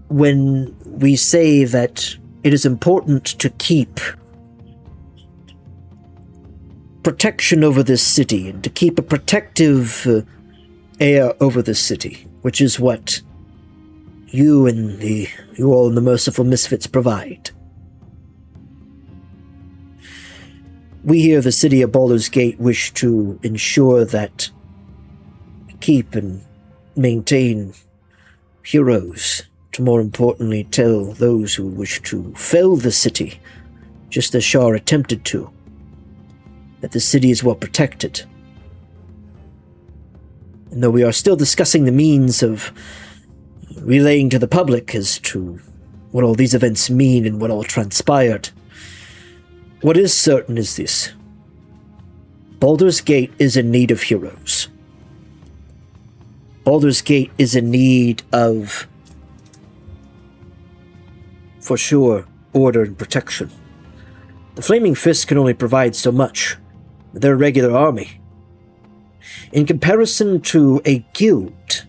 when we say that it is important to keep protection over this city and to keep a protective air over this city, which is what you all in the Merciful Misfits provide. We here, the city of Baldur's Gate, wish to ensure that we keep and maintain heroes, to more importantly tell those who wish to fell the city, just as Shar attempted to, that the city is well protected. And though we are still discussing the means of relaying to the public as to what all these events mean and what all transpired, what is certain is this: Baldur's Gate is in need of heroes. Baldur's Gate is in need of, for sure, order and protection. The Flaming Fist can only provide so much with their regular army. In comparison to a guild,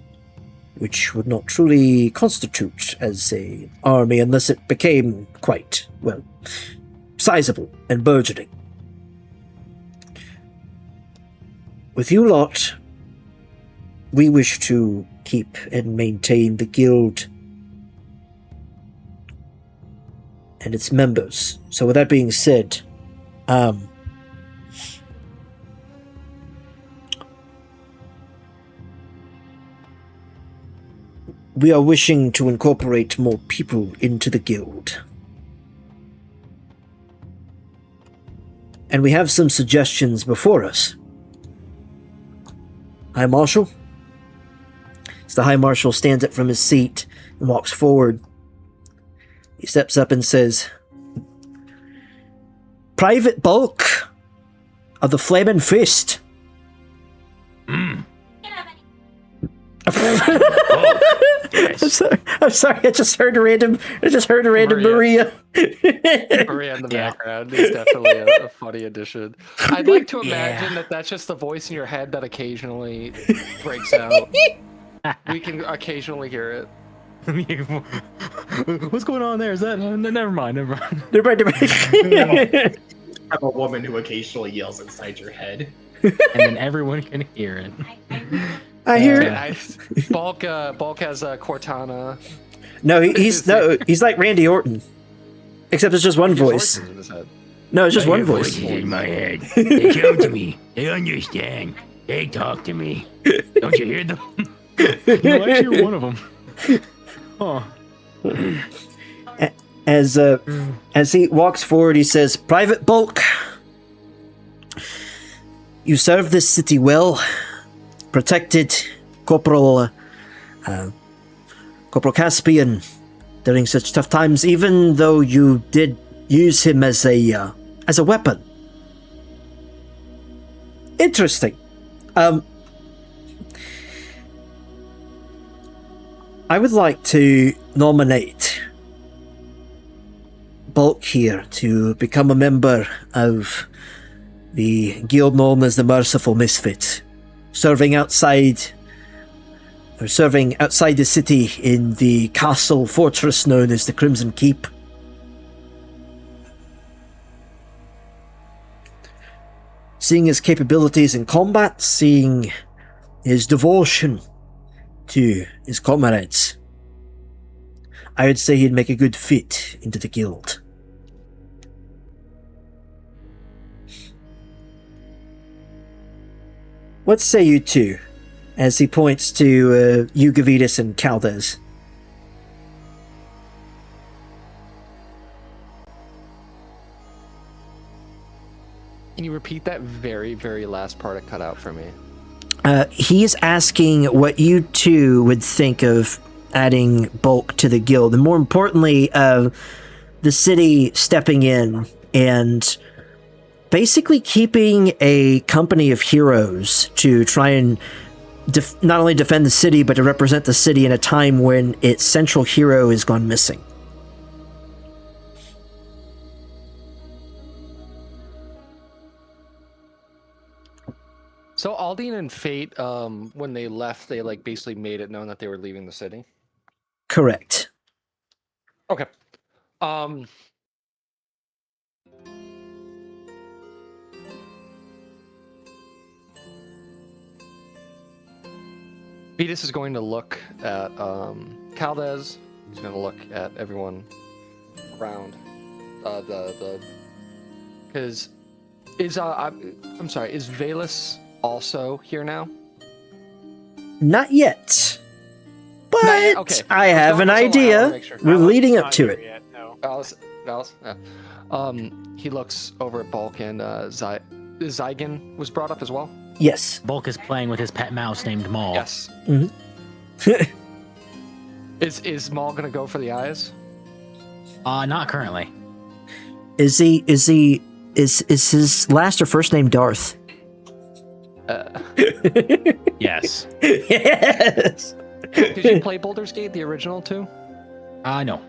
which would not truly constitute as an army unless it became quite, well, sizable and burgeoning. With you lot, we wish to keep and maintain the guild and its members. So with that being said, we are wishing to incorporate more people into the guild. And we have some suggestions before us. High Marshal? As the High Marshal stands up from his seat and walks forward, he steps up and says, Private Bulk of the Flaming Fist. I'm sorry, I just heard a random Maria. Maria in the background is definitely a funny addition. I'd like to imagine that that's just the voice in your head that occasionally breaks out. We can occasionally hear it. What's going on there? Is that never mind. Have a woman who occasionally yells inside your head, and then everyone can hear it. I hear it. Bulk has Cortana. No, he's like Randy Orton, except it's just one voice. No, it's just one voice. In my head, they come to me. They understand. They talk to me. Don't you hear them? No, actually, you're one of them. Oh. As he walks forward, he says, Private Bulk, you serve this city well. Protected Corporal Caspian during such tough times, even though you did use him as a weapon. Interesting. I would like to nominate Bulk here to become a member of the guild known as the Merciful Misfits, serving outside the city in the castle fortress known as the Crimson Keep. Seeing his capabilities in combat, seeing his devotion to his comrades, I would say he'd make a good fit into the guild. What say you two? As he points to Ugavitas and Caldes. Can you repeat that very, very last part it cut out for me? He's asking what you two would think of adding Bulk to the guild, and more importantly, the city stepping in and basically keeping a company of heroes to try and not only defend the city, but to represent the city in a time when its central hero has gone missing. So Aldine and Fate, when they left, they like basically made it known that they were leaving the city. Correct. Okay. Vetus is going to look at Caldes. He's going to look at everyone around because I'm sorry, is Valus also here now? Not yet. But Not yet? Okay. I have an idea. Sure. We're leading up Not to here it. yet, no. Valis? Yeah. He looks over at Bulk and Zygon was brought up as well. Yes. Bulk is playing with his pet mouse named Maul. Yes. Mm-hmm. Is Maul gonna go for the eyes? Not currently. Is his last or first name Darth? Yes. Yes. Did you play Baldur's Gate, the original too? No.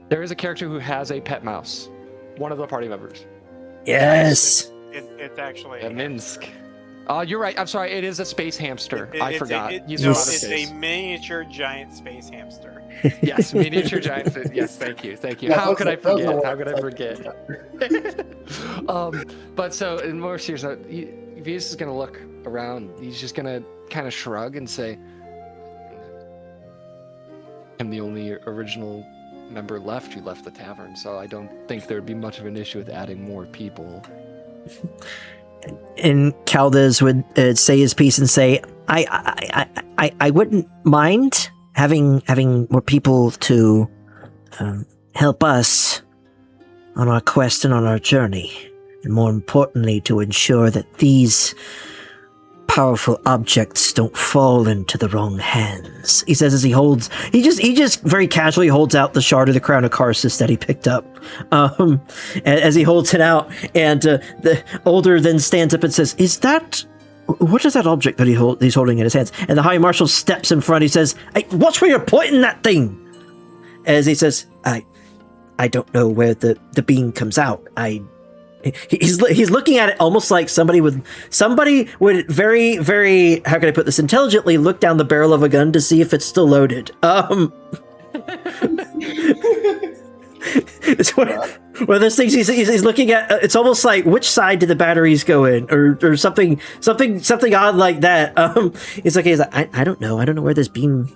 There is a character who has a pet mouse. One of the party members. Yes. It's actually Minsk. You're right. I'm sorry. It is a space hamster. I forgot. It's a miniature giant space hamster. Yes, miniature giant. Yes, thank you. Yeah, How could I that was forget? the How could I one. forget? But so in more serious note, Venus is gonna look around. He's just gonna kind of shrug and say, "I'm the only original member left who left the tavern, so I don't think there'd be much of an issue with adding more people." And Caldes would say his piece and say, I wouldn't mind having more people to help us on our quest and on our journey, and more importantly, to ensure that these powerful objects don't fall into the wrong hands. He says as he just very casually holds out the shard of the crown of Karsus that he picked up. As he holds it out, and the older then stands up and says, what is that object that he's holding in his hands? And the High Marshal steps in front. He says, "Hey, watch where you're pointing that thing!" As he says, I don't know where the beam comes out. He's looking at it almost like somebody would very, very, how can I put this, intelligently look down the barrel of a gun to see if it's still loaded. It's one of those things he's looking at. It's almost like, which side did the batteries go in, or something odd like that. He's like, I don't know where this beam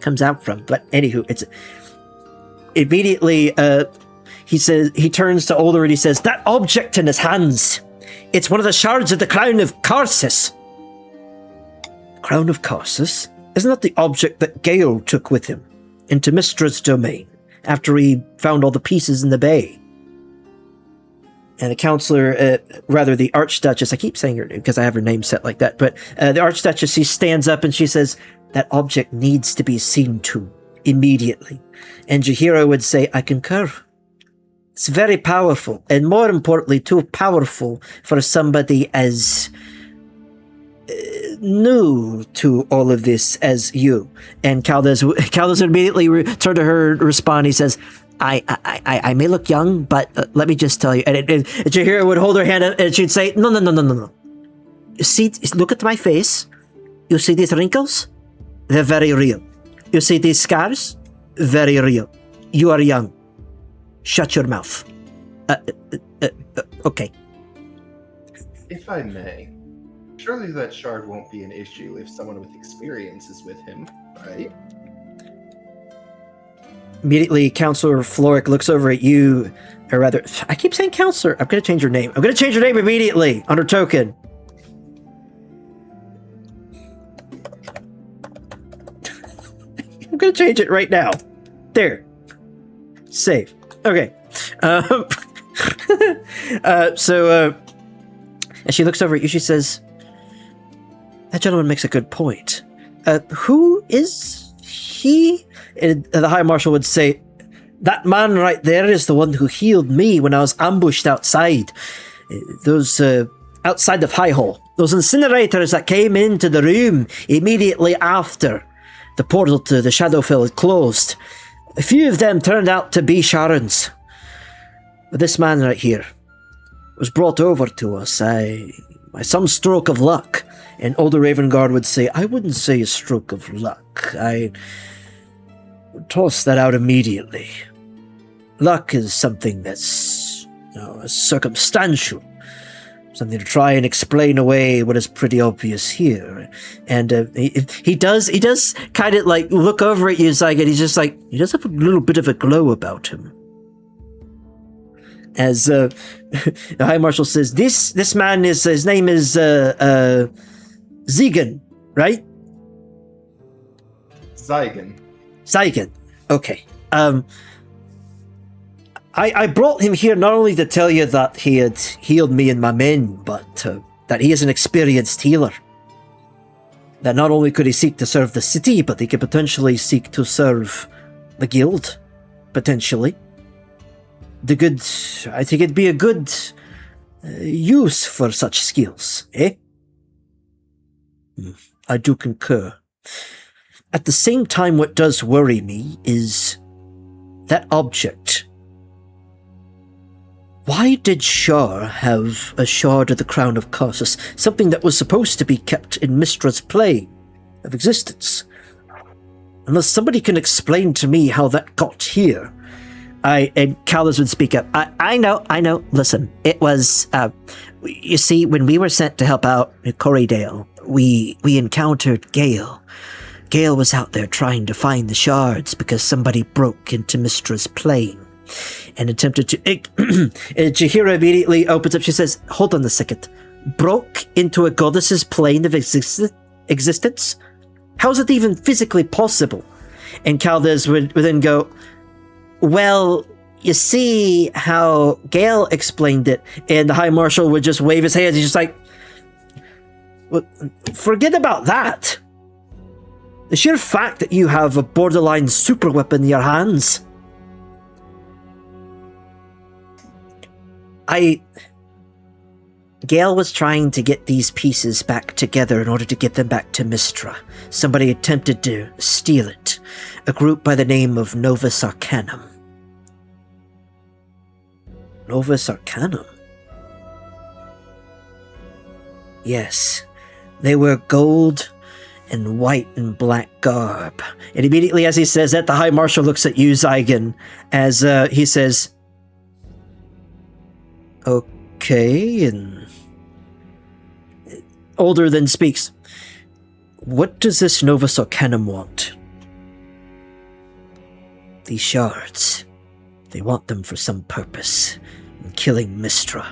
comes out from. But anywho, it's immediately. He turns to Older and he says, "That object in his hands, it's one of the shards of the Crown of Karsus." Crown of Karsus? Isn't that the object that Gale took with him into Mistra's domain after he found all the pieces in the bay? And the counselor, the Archduchess, I keep saying her name because I have her name set like that, but the Archduchess, she stands up and she says, "That object needs to be seen to immediately." And Jahira would say, "I concur. It's very powerful, and more importantly, too powerful for somebody as new to all of this as you." And Caldes would immediately turn to her and respond. He says, I may look young, but let me just tell you. And Jahira would hold her hand up and she'd say, no. See, look at my face. You see these wrinkles? They're very real. You see these scars? Very real. You are young. Shut your mouth. Okay. If I may, surely that shard won't be an issue if someone with experience is with him, right? Immediately, Counselor Floric looks over at you, or rather, I keep saying Counselor. I'm going to change your name. I'm going to change your name immediately under token. I'm going to change it right now. There. Save. Okay. And she looks over at you, she says, that gentleman makes a good point. Who is he? And the High Marshal would say, that man right there is the one who healed me when I was ambushed outside. Those, outside of High Hall. Those incinerators that came into the room immediately after the portal to the Shadowfell had closed. A few of them turned out to be Sharons. But this man right here was brought over to us by some stroke of luck. And Older Ravengard would say, I wouldn't say a stroke of luck. I would toss that out immediately. Luck is something that's circumstantial. Something to try and explain away what is pretty obvious here. And he does kind of like look over at you, Zygon. He's just like, he does have a little bit of a glow about him. As the High Marshal says, this man is, his name is Zegan, right? Zygon. Okay. I brought him here not only to tell you that he had healed me and my men, but that he is an experienced healer. That not only could he seek to serve the city, but he could potentially seek to serve the guild. Potentially. I think it'd be a good use for such skills, eh? I do concur. At the same time, what does worry me is that object. Why did Shar have a shard of the Crown of Karsus, something that was supposed to be kept in Mistra's plane of existence? Unless somebody can explain to me how that got here. And Callus would speak up. I know. Listen, it was, you see, when we were sent to help out at Corridale, we encountered Gale. Gale was out there trying to find the shards because somebody broke into Mistra's plane and attempted to... Jahira immediately opens up. She says, hold on a second. Broke into a goddess's plane of existence? How is it even physically possible? And Caldez would then go... Well, you see how Gale explained it, and the High Marshal would just wave his hands. He's just like, well, forget about that. The sheer fact that you have a borderline super weapon in your hands. Gale was trying to get these pieces back together in order to get them back to Mistra. Somebody attempted to steal it. A group by the name of Novus Arcanum. Novus Arcanum? Yes. They wear gold and white and black garb. And immediately as he says that, the High Marshal looks at you, Zygon, as he says, okay, and Older then speaks, what does this Novus Arcanum want? These shards. They want them for some purpose, in killing Mistra.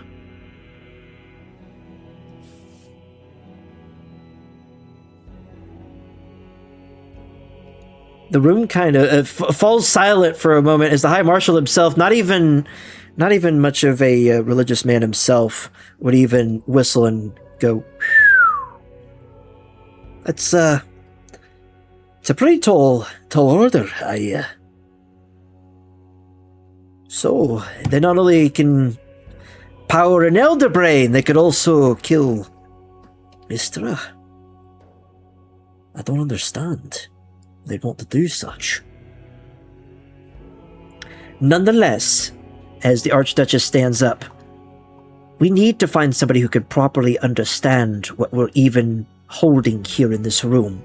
The room kind of falls silent for a moment as the High Marshal himself, not even much of a religious man himself, would even whistle and go, it's a pretty tall order. So, they not only can power an Elder Brain, they could also kill Mistra. I don't understand. They'd want to do such. Nonetheless, as the Archduchess stands up, we need to find somebody who could properly understand what we're even holding here in this room.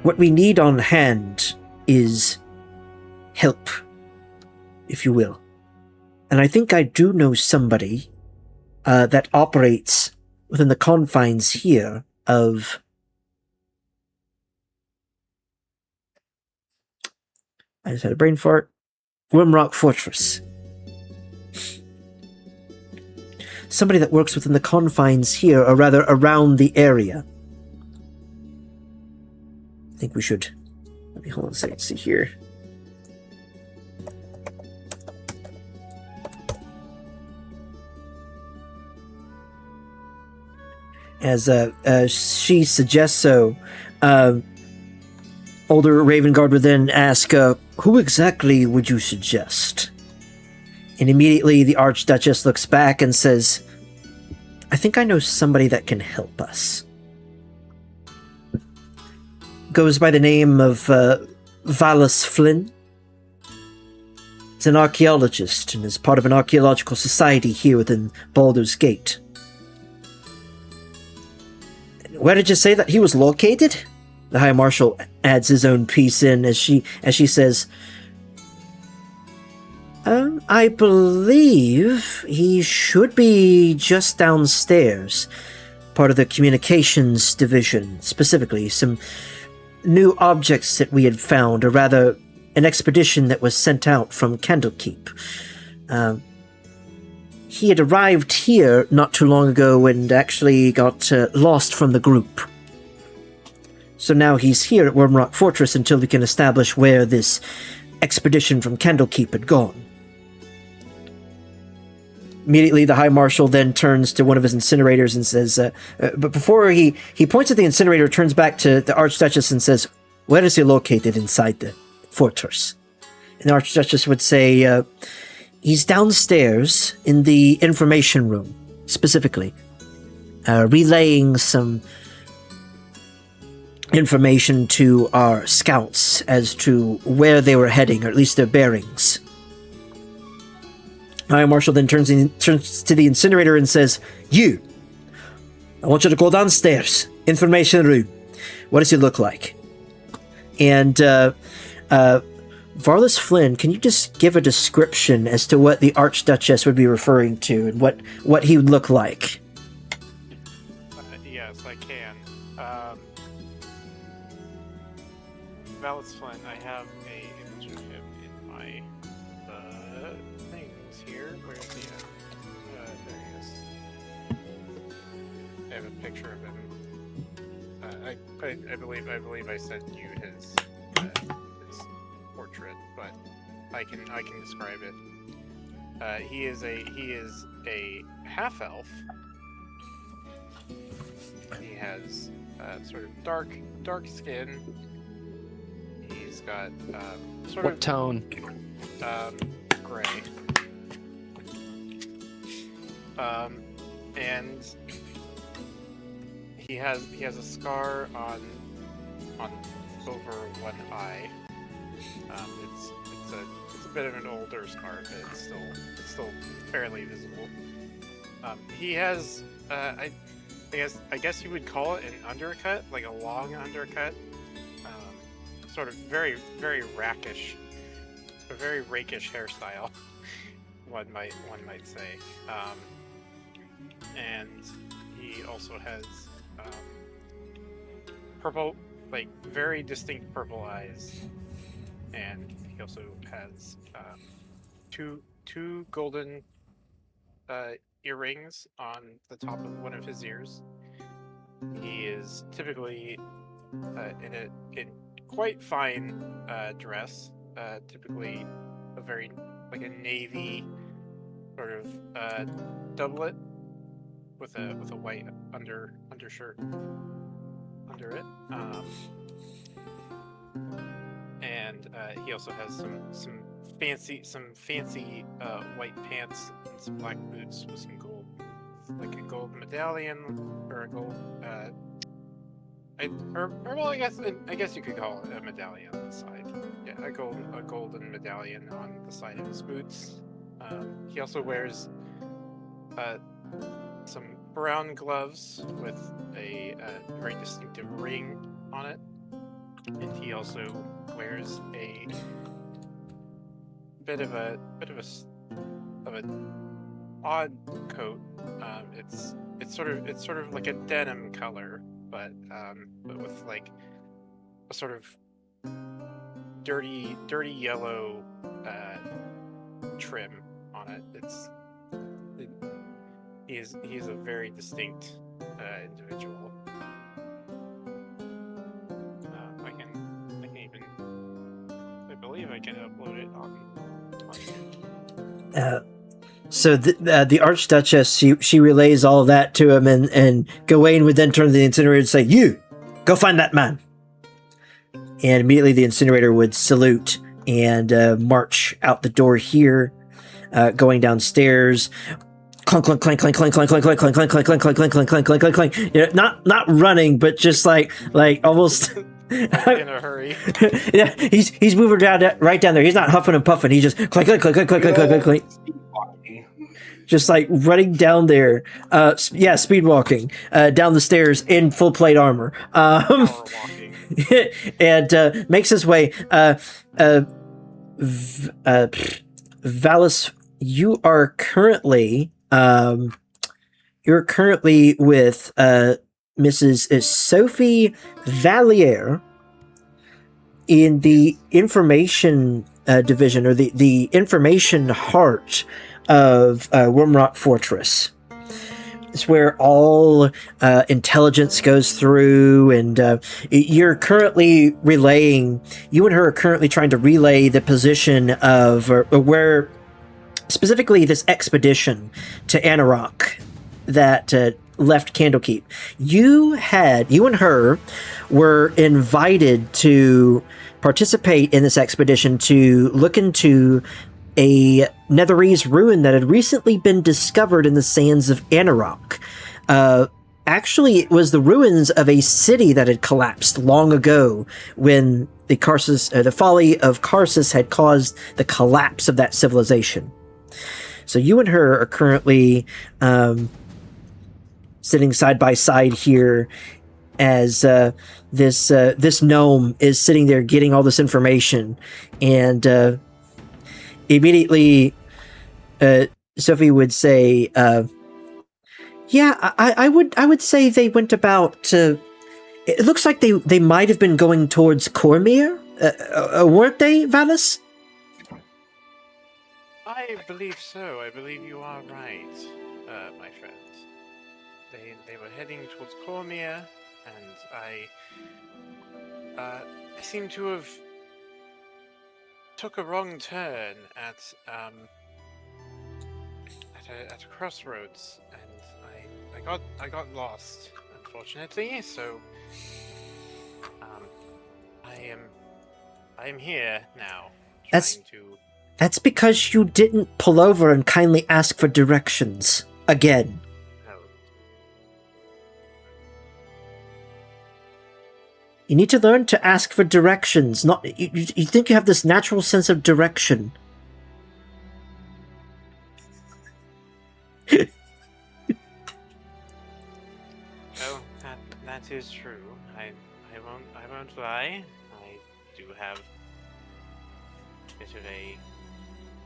What we need on hand is help, if you will. And I think I do know somebody that operates within the confines here of... I just had a brain fart. Wormrock Fortress. Somebody that works within the confines here, or rather around the area. I think we should... Let me hold on a second, see here. As she suggests so, older Ravengard would then ask, who exactly would you suggest? And immediately the Archduchess looks back and says, I think I know somebody that can help us. Goes by the name of Valus Flynn. He's an archaeologist and is part of an archaeological society here within Baldur's Gate. Where did you say that he was located? The High Marshal adds his own piece in as she says, I believe he should be just downstairs. Part of the communications division, specifically. Some new objects that we had found, or rather, an expedition that was sent out from Candlekeep. He had arrived here not too long ago and actually got lost from the group. So now he's here at Wormrock Fortress until we can establish where this expedition from Candlekeep had gone. Immediately, the High Marshal then turns to one of his incinerators and says, but before he points at the incinerator, turns back to the Archduchess and says, where is he located inside the fortress? And the Archduchess would say, he's downstairs in the information room, specifically, relaying some information to our scouts as to where they were heading, or at least their bearings. High Marshal then turns to the incinerator and says, you, I want you to go downstairs, information room. What does he look like? And Varlas Flynn, can you just give a description as to what the Archduchess would be referring to and what he would look like? Yes, I can. Varlas Flynn, I have a image of him in my things here. Where's he at? There he is. I have a picture of him. I believe I sent you his portrait, but I can describe it. He is a half elf. He has sort of dark skin. He's got sort What of tone? gray. And he has a scar on over one eye. It's a bit of an older scar, but it's still fairly visible. He has I guess you would call it an undercut, like a long undercut. Sort of very rakish, a very rakish hairstyle. one might say. And he also has purple, like very distinct purple eyes, and he also has two golden earrings on the top of one of his ears. He is typically in quite fine dress, typically a very like a navy sort of doublet with a white undershirt under it, and he also has some fancy white pants and some black boots with some gold, like a gold medallion or a gold I guess you could call it a medallion on the side. a golden medallion on the side of his boots. He also wears some brown gloves with a very distinctive ring on it, and he also wears a bit of an odd coat. It's sort of like a denim color, but with like a sort of dirty yellow trim on it. He is a very distinct individual. I believe I can upload it on YouTube. So the Archduchess, she relays all that to him, and Gawain would then turn to the incinerator and say, "You, go find that man." And immediately the incinerator would salute and march out the door here, going downstairs. Clunk, clunk, clank, clank, clank, clank, clank, clank, clank, clank, clank, clank, clank, clank, clank, clank, clank, clank, clank. You know, not running, but just like almost in a hurry. Yeah, he's moving right down there. He's not huffing and puffing. He's just clank, clank, clank, clank, clank, clank, clank, clank. Just like running down there. Speed walking down the stairs in full plate armor. And makes his way. Valis, you are currently with Mrs. Sophie Valier in the information division, or the information heart of Wormrock Fortress. It's where all intelligence goes through, and you're currently relaying. You and her are currently trying to relay the position of where, specifically, this expedition to Anarok that left Candlekeep. You and her were invited to participate in this expedition to look into a Netherese ruin that had recently been discovered in the sands of Anarok. Actually, it was the ruins of a city that had collapsed long ago when the folly of Karsus had caused the collapse of that civilization. So you and her are currently sitting side by side here as this gnome is sitting there getting all this information, and immediately Sophie would say, I would say they went about it looks like they might have been going towards Cormyr, weren't they, Valis? I believe so. I believe you are right, my friend. They were heading towards Cormyr, and I seem to have took a wrong turn at a crossroads, and I got lost, unfortunately. So I am here now. That's because you didn't pull over and kindly ask for directions again. No. You need to learn to ask for directions. You think you have this natural sense of direction. Oh, that is true. I won't lie. I do have a bit of a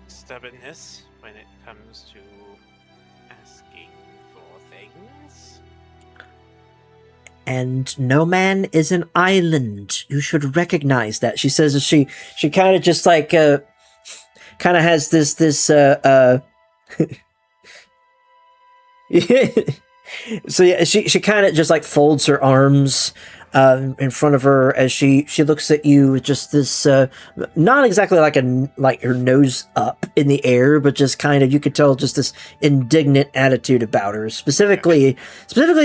stubbornness when it comes to asking for things. And no man is an island. You should recognize that. She says she kind of just like kind of has this so yeah, she kind of just like folds her arms in front of her as she looks at you with just this not exactly like her nose up in the air, but just kind of, you could tell, just this indignant attitude about her, specifically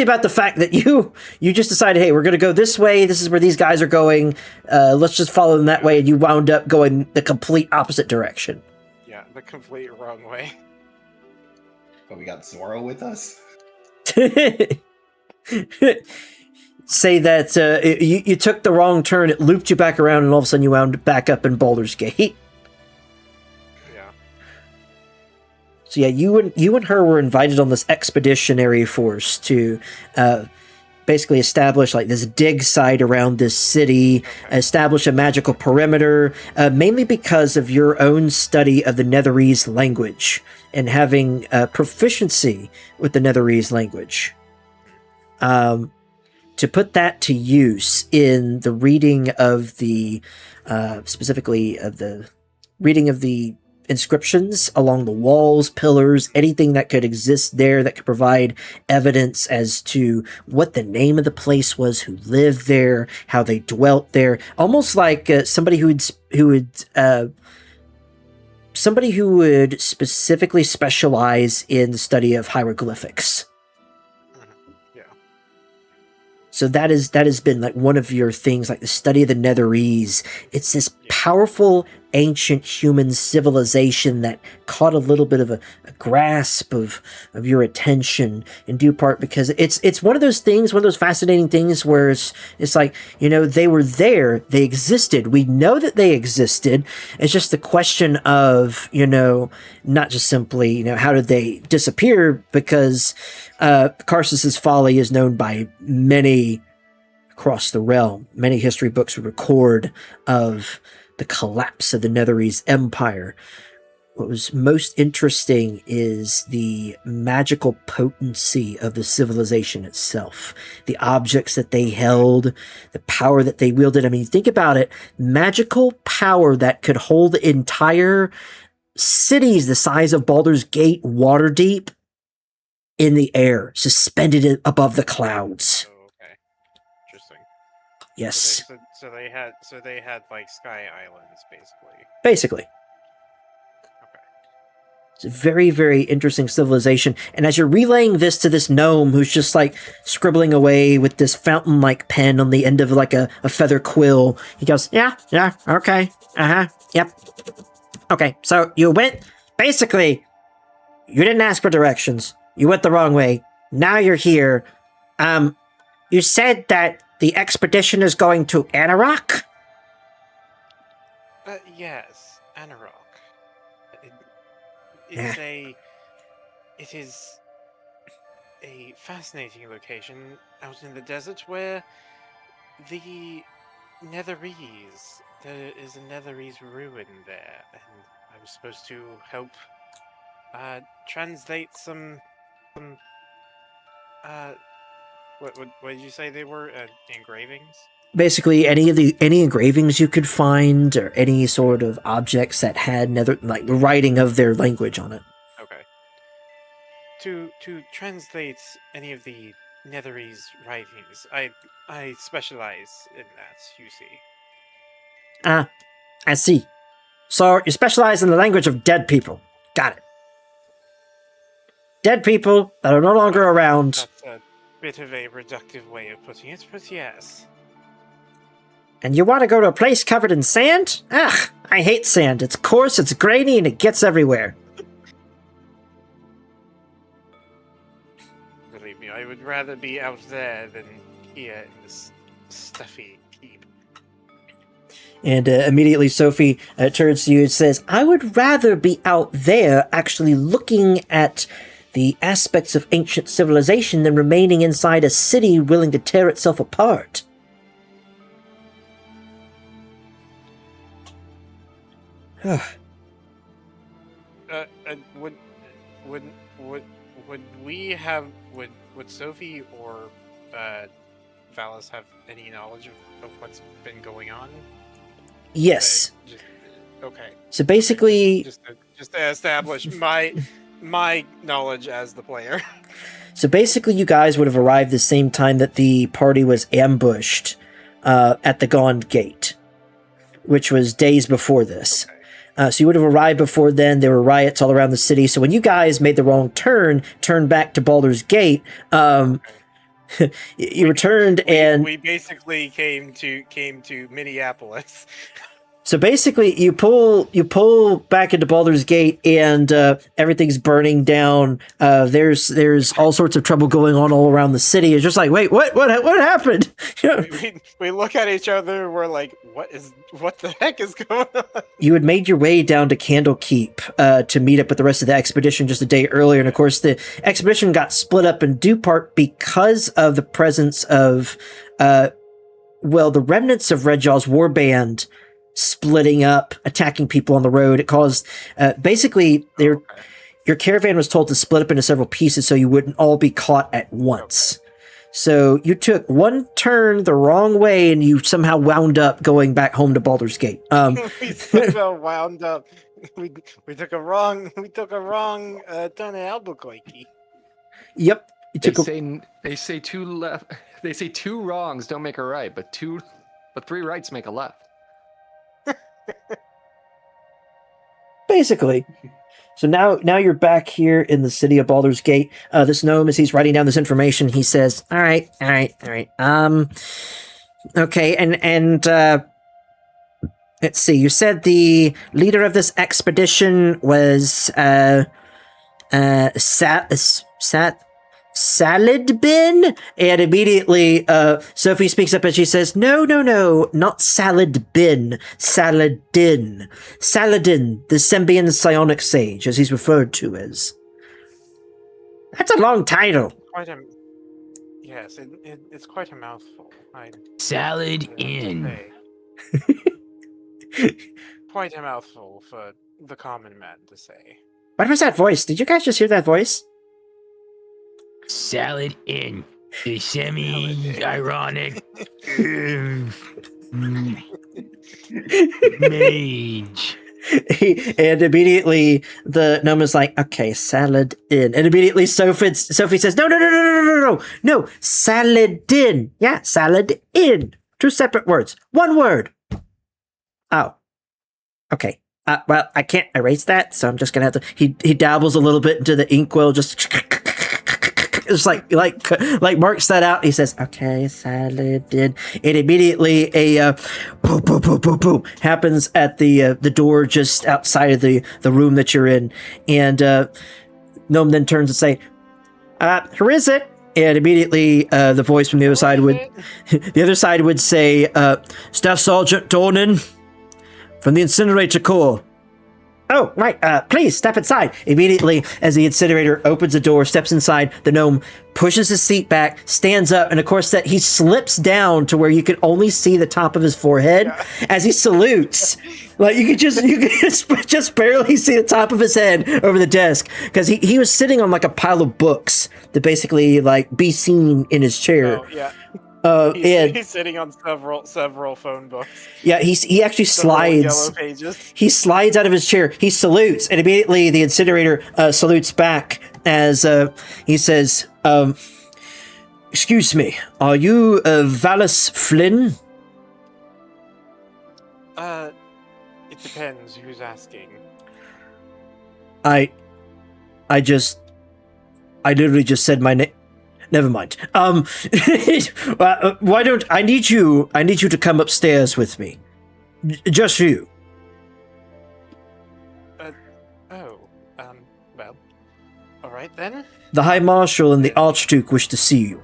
about the fact that you just decided, hey, we're gonna go this way, this is where these guys are going, let's just follow them that way, and you wound up going the complete opposite direction. Yeah, the complete wrong way. But we got Zoro with us. say that you took the wrong turn, it looped you back around, and all of a sudden you wound back up in Baldur's Gate. Yeah. So yeah, you and her were invited on this expeditionary force to basically establish like this dig site around this city, establish a magical perimeter, mainly because of your own study of the Netherese language and having proficiency with the Netherese language. To put that to use in the reading of the, specifically of the reading of the inscriptions along the walls, pillars, anything that could exist there that could provide evidence as to what the name of the place was, who lived there, how they dwelt there, almost like somebody who would specifically specialize in the study of hieroglyphics. Yeah. So that has been like one of your things, like the study of the Netherese. It's this powerful ancient human civilization that caught a little bit of a grasp of your attention in due part because it's one of those things, one of those fascinating things where it's like, you know, they were there, they existed, we know that they existed. It's just the question of, you know, not just simply, you know, how did they disappear, because Karsus's folly is known by many across the realm. Many history books record of the collapse of the Netherese Empire. What was most interesting is the magical potency of the civilization itself. The objects that they held, the power that they wielded. I mean, think about it. Magical power that could hold entire cities the size of Baldur's Gate, water deep, in the air, suspended above the clouds. Oh, okay. Interesting. Yes. So they had like sky islands, basically. Basically. Okay. It's a very, very interesting civilization. And as you're relaying this to this gnome who's just like scribbling away with this fountain-like pen on the end of like a feather quill, he goes, yeah, okay, yep. Okay, so you went, basically, you didn't ask for directions. You went the wrong way. Now you're here. You said that the expedition is going to Anarok? Yes, Anarok. It is a fascinating location out in the desert where the Netherese, there is a Netherese ruin there, and I was supposed to help translate some what did you say they were? Engravings? Basically, any engravings you could find, or any sort of objects that had the writing of their language on it. Okay. To translate any of the Netherese writings, I specialize in that, you see. I see. So you specialize in the language of dead people. Got it. Dead people that are no longer around. That's a bit of a reductive way of putting it, but yes. And you want to go to a place covered in sand? Ugh, I hate sand. It's coarse, it's grainy, and it gets everywhere. Believe me, I would rather be out there than here in this stuffy keep. And immediately Sophie turns to you and says, I would rather be out there actually looking at the aspects of ancient civilization than remaining inside a city willing to tear itself apart. Would Sophie or Valis have any knowledge of what's been going on? Yes. Okay. So basically, just to establish my knowledge as the player. So basically, you guys would have arrived the same time that the party was ambushed at the Gond Gate, which was days before this. Okay. So you would have arrived before then. There were riots all around the city. So when you guys made the wrong turn, turned back to Baldur's Gate, you returned and we basically came to Minneapolis. So basically, you pull back into Baldur's Gate, and everything's burning down. There's all sorts of trouble going on all around the city. It's just like, wait, what happened? You know, We look at each other and we're like, what the heck is going on? you had made your way down to Candlekeep to meet up with the rest of the expedition just a day earlier, and of course the expedition got split up in due part because of the presence of the remnants of Red Jaw's warband splitting up, attacking people on the road. It caused basically your caravan was told to split up into several pieces so you wouldn't all be caught at once. So you took one turn the wrong way, and you somehow wound up going back home to Baldur's Gate. We somehow wound up. We took a wrong turn in Albuquerque. Yep. You took They say two left. They say two wrongs don't make a right, but three rights make a left. basically. So now you're back here in the city of Baldur's Gate. This gnome, as he's writing down this information, he says, all right. Okay, and let's see. You said the leader of this expedition was Salad Bin? And immediately Sophie speaks up and she says, no, not Salad Bin, Saladin. Saladin, the Sembian psionic sage, as he's referred to as. That's a long title. Yes, it's quite a mouthful. Salad in. Quite a mouthful for the common man to say. What was that voice? Did you guys just hear that voice? Salad in. The semi-ironic mage. And immediately the gnome is like, okay, salad in. And immediately Sophie says, no, Saladin. Yeah, salad in. Two separate words. One word. Oh. Okay. Well, I can't erase that, so I'm just gonna have to. He dabbles a little bit into the inkwell, just like marks that out. He says, "Okay, salad in." And immediately a boom, boom, boom, boom, boom happens at the door just outside of the room that you're in, and Gnome then turns and say, "Who is it?" And immediately the voice from the other side would say, "Staff Sergeant Dornan from the Incinerator Corps." Oh, right, please, step inside. Immediately, as the incinerator opens the door, steps inside, the gnome pushes his seat back, stands up, and of course that he slips down to where you can only see the top of his forehead as he salutes. Like, you could just barely see the top of his head over the desk, because he was sitting on like a pile of books to basically like be seen in his chair. Oh, yeah. And He's sitting on several phone books. yeah, he actually slides. Yellow pages. He slides out of his chair. He salutes, and immediately the incinerator salutes back as he says, "Excuse me, are you Valus Flynn?" It depends who's asking. I literally just said my name. Never mind. Why don't I need you to come upstairs with me? Just you. Well, all right then. The High Marshal and the Archduke wish to see you.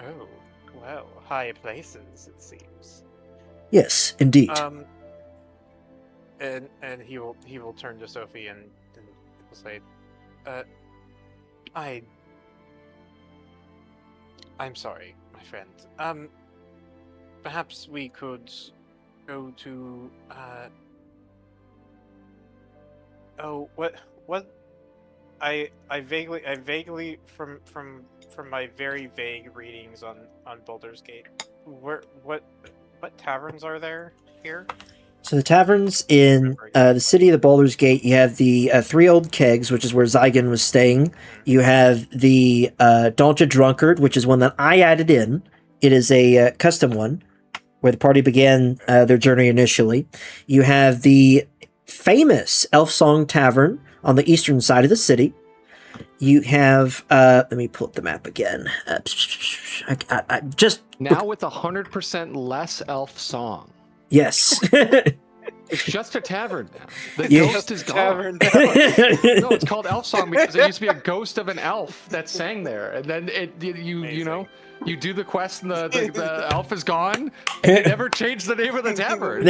Oh, well, high places it seems. Yes, indeed. And he will turn to Sophie and will say, I'm sorry, my friend. Perhaps we could go to, what? I vaguely from my very vague readings on Baldur's Gate, what taverns are there here? So the taverns in the city of the Baldur's Gate, you have the Three Old Kegs, which is where Zygon was staying. You have the Daunted Drunkard, which is one that I added in. It is a custom one, where the party began their journey initially. You have the famous Elf Song Tavern on the eastern side of the city. You have, let me pull up the map again. Now with 100% less elf song. Yes. It's just a tavern now. The Yeah. ghost is gone. Tavern. No, it's called Elf Song because there used to be a ghost of an elf that sang there, and then you know you do the quest and the elf is gone, and you never change the name of the tavern.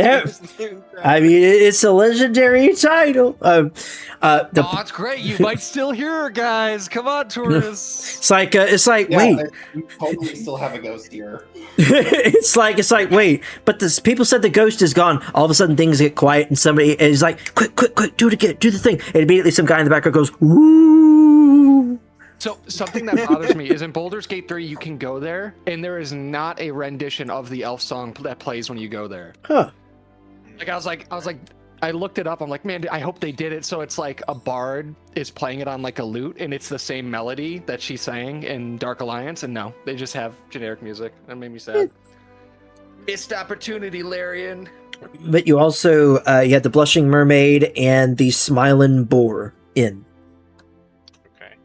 I mean, it's a legendary title. It's great. You might still hear her, guys. Come on, tourists. It's like Yeah, wait. you totally still have a ghost here. it's like wait, but this people said the ghost is gone. All of a sudden things get quiet and somebody is like, quick, do it again, do the thing. And immediately some guy in the background goes, woo. So something that bothers me is in Baldur's Gate 3, you can go there, and there is not a rendition of the elf song that plays when you go there. Huh. Like I looked it up. I'm like, man, I hope they did it so it's like a bard is playing it on like a lute, and it's the same melody that she sang in Dark Alliance. And no, they just have generic music. That made me sad. Missed opportunity, Larian. But you also you had the Blushing Mermaid and the Smiling Boar in. Okay.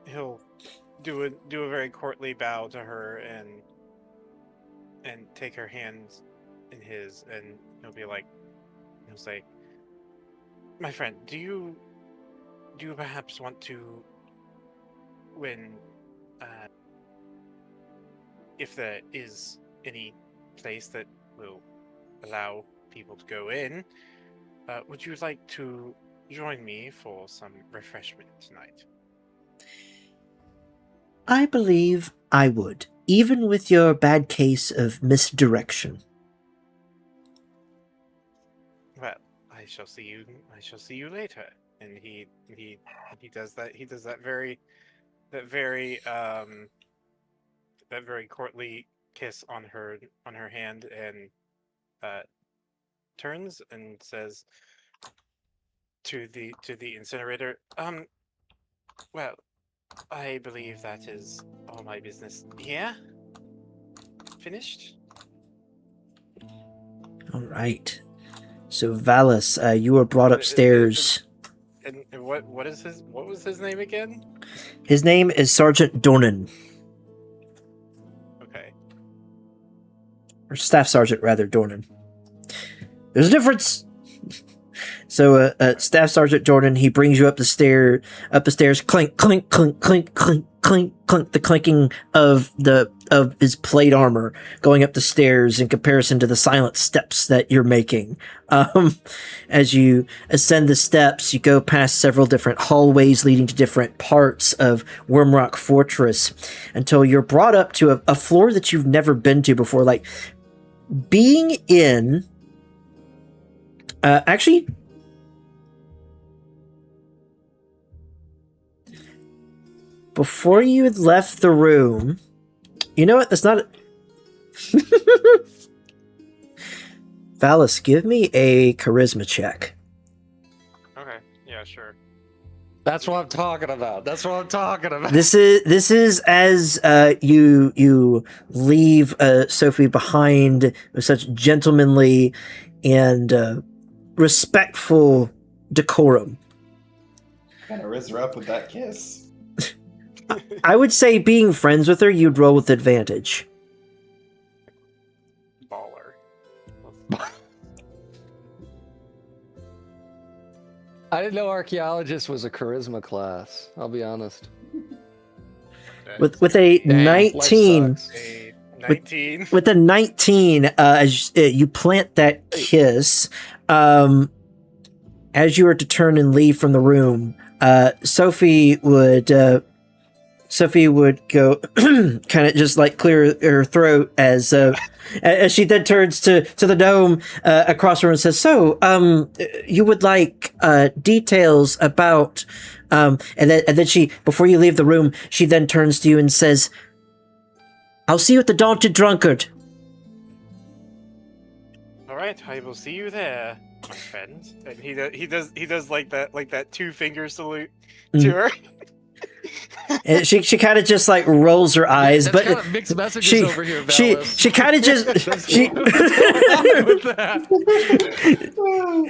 He'll do a very courtly bow to her and take her hands in his, and he'll say, my friend, do you perhaps want to, if there is any place that will allow people to go in, would you like to join me for some refreshment tonight? I believe I would, even with your bad case of misdirection. Well, I shall see you later. And he does that. He does that very courtly kiss on her hand, and turns and says to the incinerator, well, I believe that is all my business here. Finished? All right. So Valis, you were brought upstairs. And what was his name again? His name is Sergeant Dornan. Okay. Or Staff Sergeant, rather, Dornan. There's a difference! So, Staff Sergeant Jordan, he brings you up the stairs, clink, clink, clink, clink, clink, clink, clink, the clinking of his plate armor going up the stairs in comparison to the silent steps that you're making. As you ascend the steps, you go past several different hallways leading to different parts of Wormrock Fortress until you're brought up to a floor that you've never been to before. Like, being in... actually... Before you had left the room... You know what? That's not... Valis, give me a charisma check. Okay. Yeah, sure. That's what I'm talking about. This is as you leave Sophie behind with such gentlemanly and respectful decorum. Kind of riz her up with that kiss. I would say being friends with her, you'd roll with advantage. Baller. I didn't know archaeologist was a charisma class. I'll be honest. With a Dang, 19, life sucks. A 19. with a 19, as you plant that kiss, as you were to turn and leave from the room, Sophie would go kind of just like clear her throat as she then turns to the gnome across the room and says, "So, you would like details about?" And then she, before you leave the room, she then turns to you and says, "I'll see you at the Daunted Drunkard." All right, I will see you there, my friend. And he does like that 2-finger salute to her. And she kind of just like rolls her eyes, That's but kind of mixed messages she over here, she Valis. she kind of just she with that.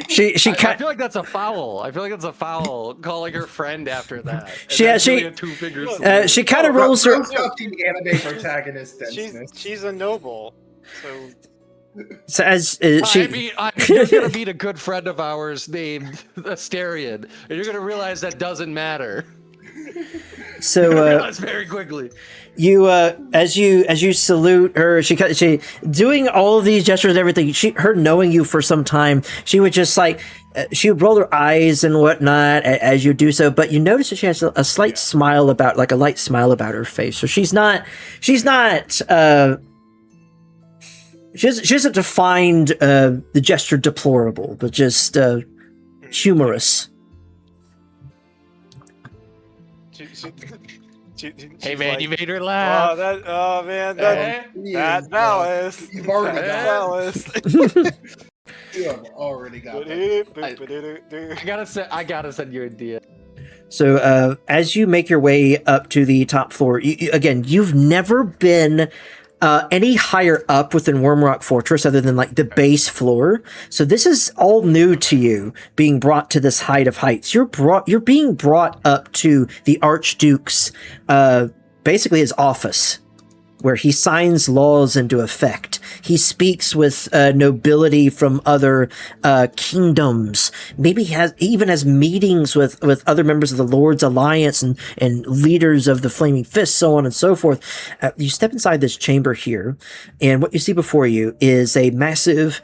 she I kind feel like that's a foul. I feel like that's a foul calling her friend after that. And She- then she- doing a two-finger salute. she kind of rolls her. Rose got the anime protagonist denseness. She's a noble, so So as I she mean, you're gonna meet a good friend of ours named Asterion, and you're gonna realize that doesn't matter. so Realize very quickly. you as you salute her, she doing all of these gestures and everything. Her knowing you for some time, she would just like she would roll her eyes and whatnot as you do so. But you notice that she has a slight smile about like a light smile about her face. So she's not she hasn't defined the gesture deplorable, but just humorous. Hey man, like, you made her laugh. Oh man, Eh? that Valis. You've already That got Valis. You have already got that. I gotta send you a DM. So as you make your way up to the top floor, again, you've never been any higher up within Wormrock Fortress other than like the base floor. So this is all new to you, being brought to this height of heights. You're being brought up to the Archduke's basically his office, where he signs laws into effect. He speaks with nobility from other kingdoms. Maybe he even has meetings with other members of the Lord's Alliance and leaders of the Flaming Fist, so on and so forth. You step inside this chamber here, and what you see before you is a massive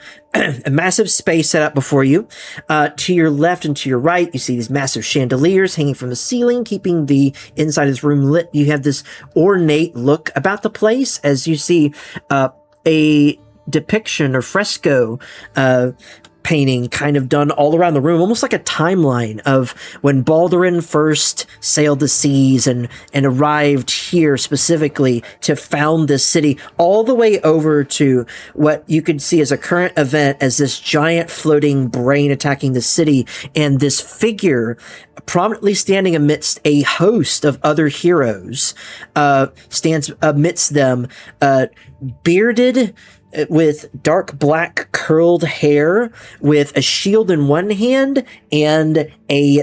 space set up before you. To your left and to your right, you see these massive chandeliers hanging from the ceiling, keeping the inside of this room lit. You have this ornate look about the place as you see a depiction or fresco painting kind of done all around the room, almost like a timeline of when Baldur first sailed the seas and arrived here specifically to found this city, all the way over to what you could see as a current event as this giant floating brain attacking the city, and this figure prominently standing amidst a host of other heroes stands amidst them, bearded, with dark black curled hair, with a shield in one hand and a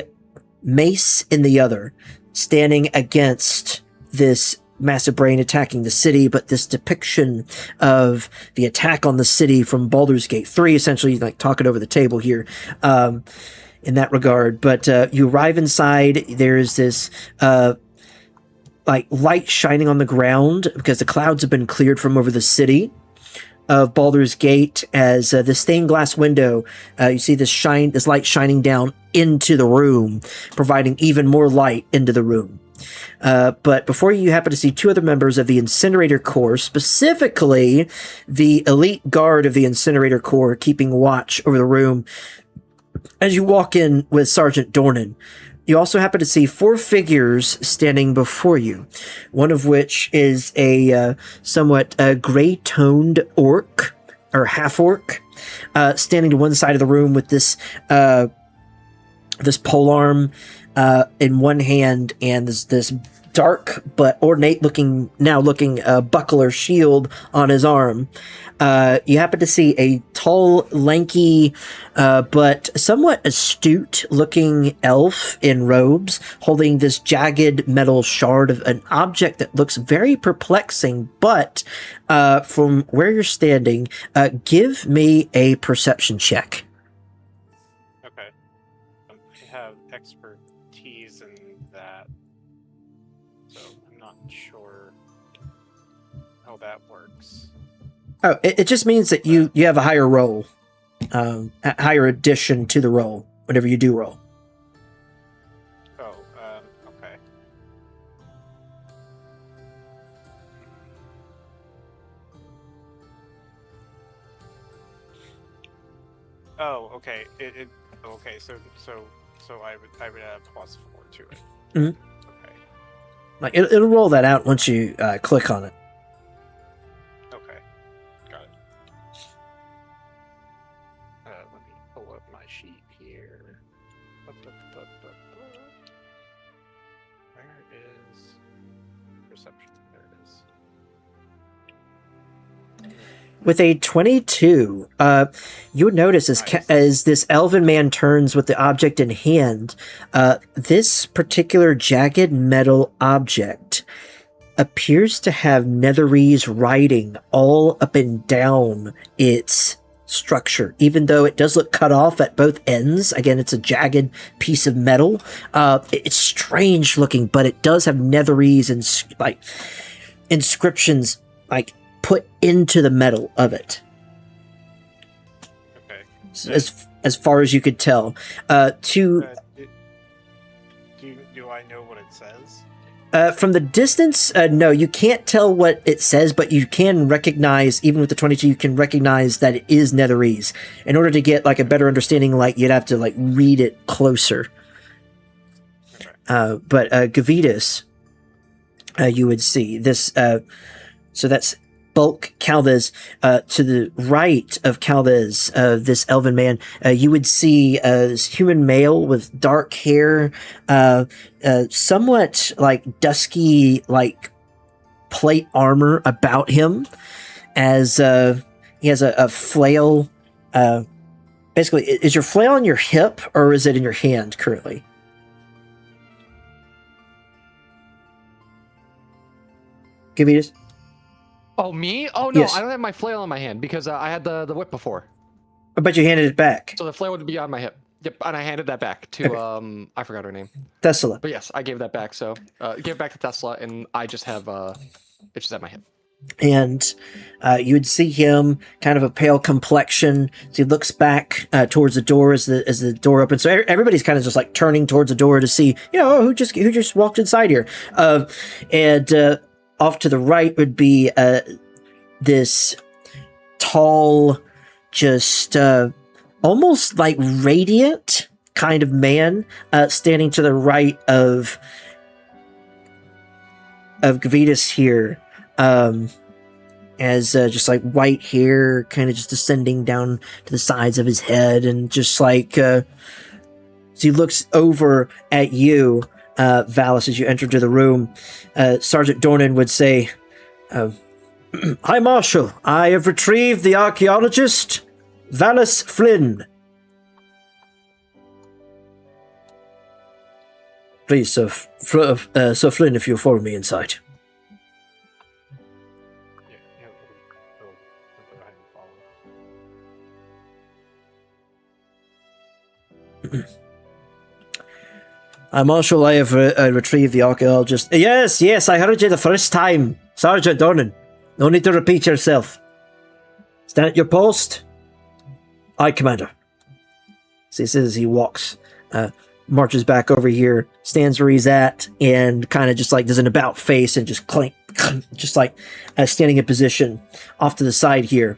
mace in the other, standing against this massive brain attacking the city. But this depiction of the attack on the city from Baldur's Gate 3, essentially like talking over the table here in that regard. But you arrive inside, there's this like light shining on the ground because the clouds have been cleared from over the city of Baldur's Gate, as the stained glass window, you see this light shining down into the room, providing even more light into the room. But before you happen to see two other members of the Incinerator Corps, specifically the elite guard of the Incinerator Corps, keeping watch over the room. As you walk in with Sergeant Dornan, you also happen to see four figures standing before you, one of which is a somewhat gray-toned orc, or half-orc, standing to one side of the room with this polearm in one hand, and this dark but ornate looking buckler shield on his arm. You happen to see a tall, lanky, but somewhat astute looking elf in robes holding this jagged metal shard of an object that looks very perplexing. But from where you're standing, give me a perception check. Okay. I have expertise in that, so I'm not sure how that works. Oh, it just means that you have a higher roll, a higher addition to the roll whenever you do roll. Oh, okay. Oh, okay. Okay. So I would add +4 to it. Mhm. Okay. Like it'll roll that out once you click on it. Okay. Got it. Let me pull up my sheet here. Where is perception? There it is. With a 22, you would notice as, Nice. as this elven man turns with the object in hand, this particular jagged metal object appears to have netherese writing all up and down its structure, even though it does look cut off at both ends. Again, it's a jagged piece of metal. It's strange looking, but it does have netherese and like inscriptions like put into the metal of it. Okay. As far as you could tell, Do I know what it says? from the distance, no, you can't tell what it says, but you can recognize, even with the 22, you can recognize that it is netherese. In order to get like a better understanding, like you'd have to like read it closer. Okay. But Gavitas, you would see this. So that's Bulk Calvez. To the right of Calvez, this elven man, you would see this human male with dark hair, somewhat like dusky, like plate armor about him, as he has a flail. Basically, is your flail on your hip or is it in your hand currently? Gavitas? Oh, me? Oh, no, Yes. I don't have my flail in my hand because I had the whip before. But you handed it back. So the flail would be on my hip. Yep, and I handed that back to, I forgot her name. Thessala. But yes, I gave that back. So, gave it back to Tesla, and I just have, it's just at my hip. And you would see him kind of a pale complexion. So he looks back towards the door as the door opens. So everybody's kind of just like turning towards the door to see, who just walked inside here. And off to the right would be this tall, just almost like radiant kind of man standing to the right of Gavitas here. As just like white hair kind of just descending down to the sides of his head, and just like as he looks over at you, Valis, as you enter into the room, Sergeant Dornan would say, "Hi, Marshal. I have retrieved the archaeologist, Valis Flynn. Please, Sir Flynn, if you'll follow me inside." Yeah, we'll go ahead and follow. Marshal, I have retrieved the archaeologist. Yes, I heard you the first time, Sergeant Dornan. No need to repeat yourself. Stand at your post. Aye, Commander. So he says he walks, marches back over here, stands where he's at, and kind of just like does an about face and just clink, just like standing in position off to the side here,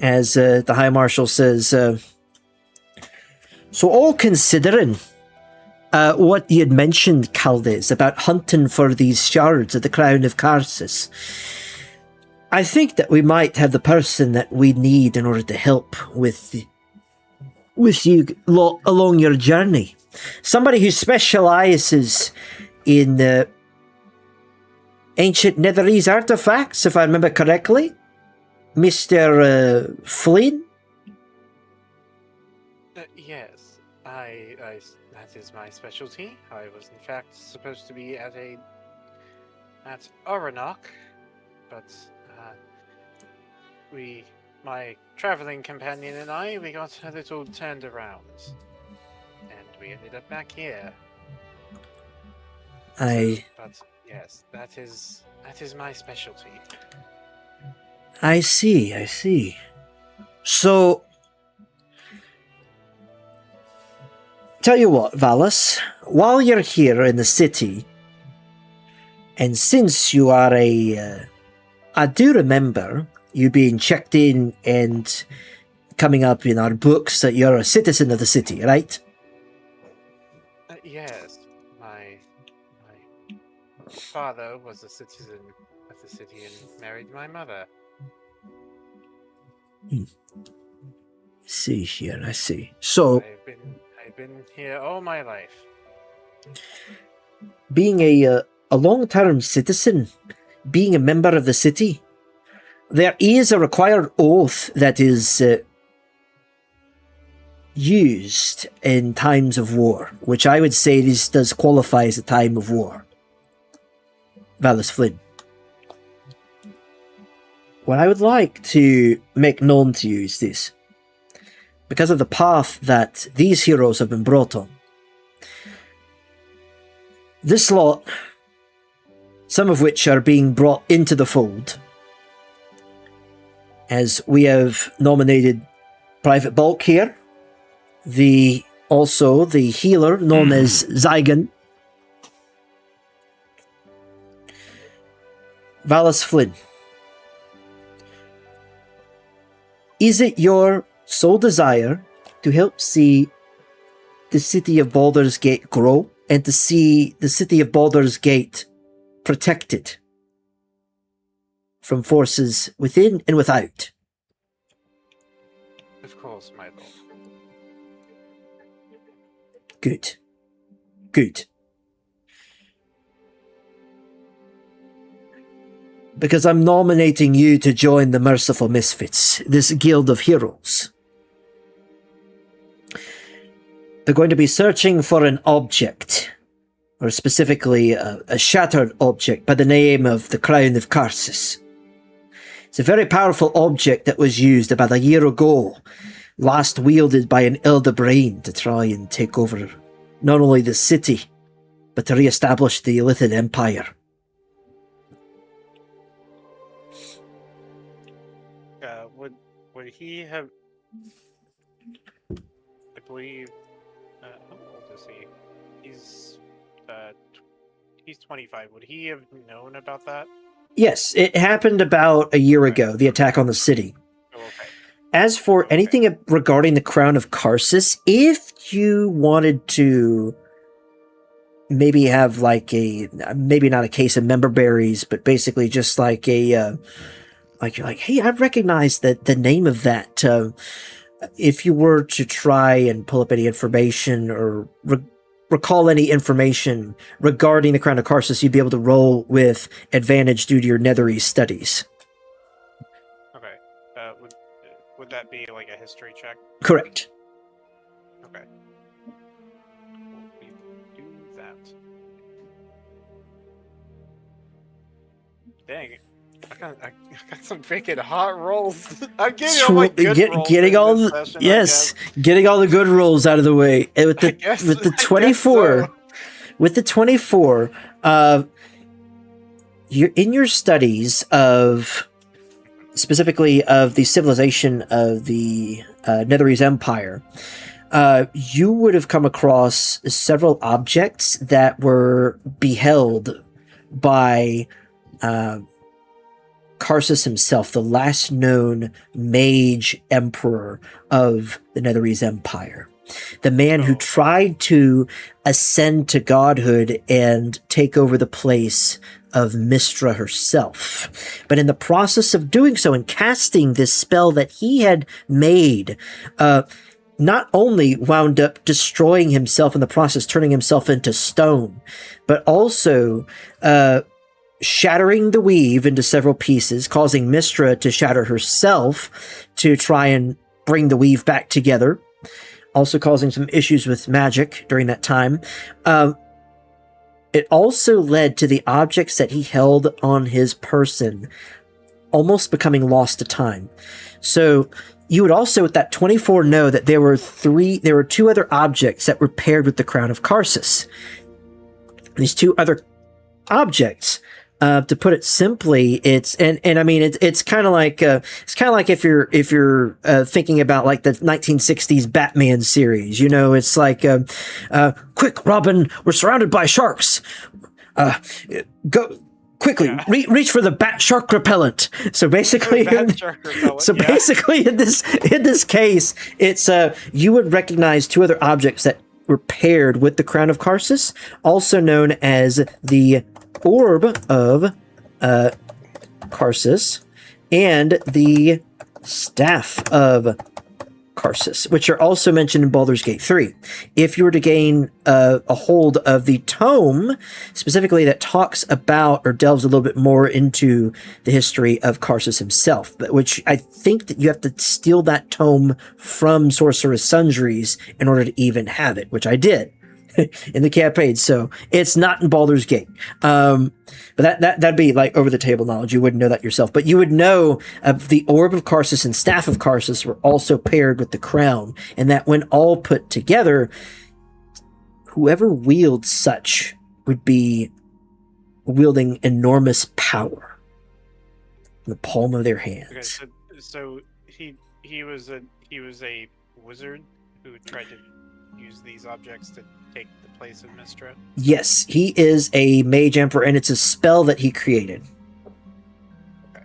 as the High Marshal says, so all considering what you had mentioned, Caldes, about hunting for these shards of the Crown of Karsus, I think that we might have the person that we need in order to help with you along your journey. Somebody who specializes in ancient Netherese artifacts, if I remember correctly. Mr. Flynn? Yes, I that is my specialty. I was in fact supposed to be at Aranok, but my traveling companion and we got a little turned around, and we ended up back here. But yes, that is my specialty. I see. So, tell you what, Valis, while you're here in the city, and since you are I do remember you being checked in and coming up in our books that you're a citizen of the city, right? Yes, my father was a citizen of the city and married my mother. I see. So, I've been here all my life. being a long-term citizen, being a member of the city, there is a required oath that is used in times of war, which I would say this does qualify as a time of war. Valus Flynn. What I would like to make known to you is this. Because of the path that these heroes have been brought on, this lot, some of which are being brought into the fold, as we have nominated Private Bulk here, also the healer known as Zygon, Valus Flynn. Is it your sole desire to help see the city of Baldur's Gate grow and to see the city of Baldur's Gate protected from forces within and without? Of course, my lord. Good. Good. Because I'm nominating you to join the Merciful Misfits, this guild of heroes. They're going to be searching for an object, or specifically a shattered object by the name of the Crown of Karsus. It's a very powerful object that was used about a year ago, last wielded by an Elder Brain to try and take over not only the city, but to re-establish the Illithid Empire. Would he have? I believe. How old is he? He's 25. Would he have known about that? Yes, it happened about a year ago, the attack on the city. Oh, okay. As for anything regarding the Crown of Karsus, if you wanted to maybe have like maybe not a case of member berries, but basically just like you're like, hey, I recognize that the name of that. If you were to try and pull up any information or recall any information regarding the Crown of Karsus, you'd be able to roll with advantage due to your Nethery studies. Okay. Would that be like a history check? Correct. Okay. We do that. Dang. I got some freaking hot rolls. I'm getting all my good rolls. Getting all the session, yes, getting all the good rolls out of the way. And with the 24, with the 24, you're in your studies of specifically of the civilization of the Netherese Empire. You would have come across several objects that were beheld by Karsus himself, the last known mage emperor of the Netherese Empire. The man who tried to ascend to godhood and take over the place of Mystra herself. But in the process of doing so and casting this spell that he had made, not only wound up destroying himself in the process, turning himself into stone, but also shattering the weave into several pieces, causing Mystra to shatter herself to try and bring the weave back together, also causing some issues with magic during that time. It also led to the objects that he held on his person almost becoming lost to time. So you would also, with that 24, know that there were two other objects that were paired with the Crown of Karsus. These two other objects, to put it simply, it's kind of like if you're thinking about like the 1960s Batman series, you know, it's like quick, Robin, we're surrounded by sharks. Go quickly, reach for the bat shark repellent. So basically, basically in this case, it's you would recognize two other objects that were paired with the Crown of Karsus, also known as the Orb of Karsus and the Staff of Karsus, which are also mentioned in Baldur's Gate 3. If you were to gain a hold of the tome, specifically that talks about or delves a little bit more into the history of Karsus himself, but which I think that you have to steal that tome from Sorcerer's Sundries in order to even have it, which I did in the campaign, so it's not in Baldur's Gate. But that'd be like over the table knowledge. You wouldn't know that yourself, but you would know the Orb of Karsus and Staff of Karsus were also paired with the crown, and that when all put together, whoever wields such would be wielding enormous power in the palm of their hands. Okay, so he was a wizard who tried to use these objects to take the place of Mistra? Yes, he is a mage emperor, and it's a spell that he created. Okay.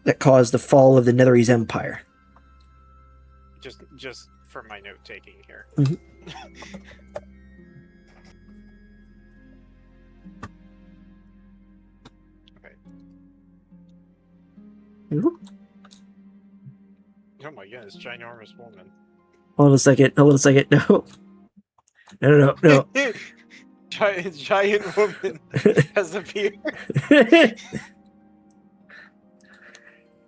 That caused the fall of the Netherese Empire. Just for my note taking here. Mhm. Okay. Mhm. Oh my goodness, ginormous woman. Hold on a second. No. No. Giant woman has appeared.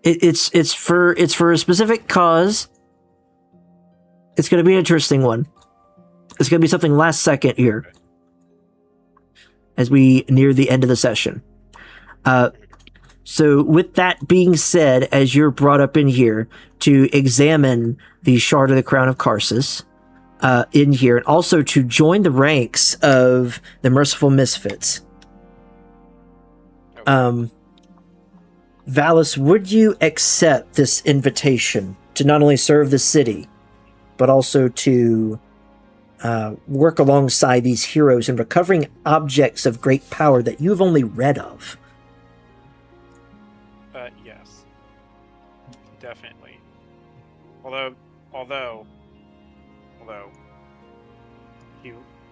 It's for a specific cause. It's going to be an interesting one. It's going to be something last second here, as we near the end of the session. So with that being said, as you're brought up in here to examine the Shard of the Crown of Karsus in here, and also to join the ranks of the Merciful Misfits, Valis, would you accept this invitation to not only serve the city, but also to work alongside these heroes in recovering objects of great power that you've only read of? Yes, definitely. Although,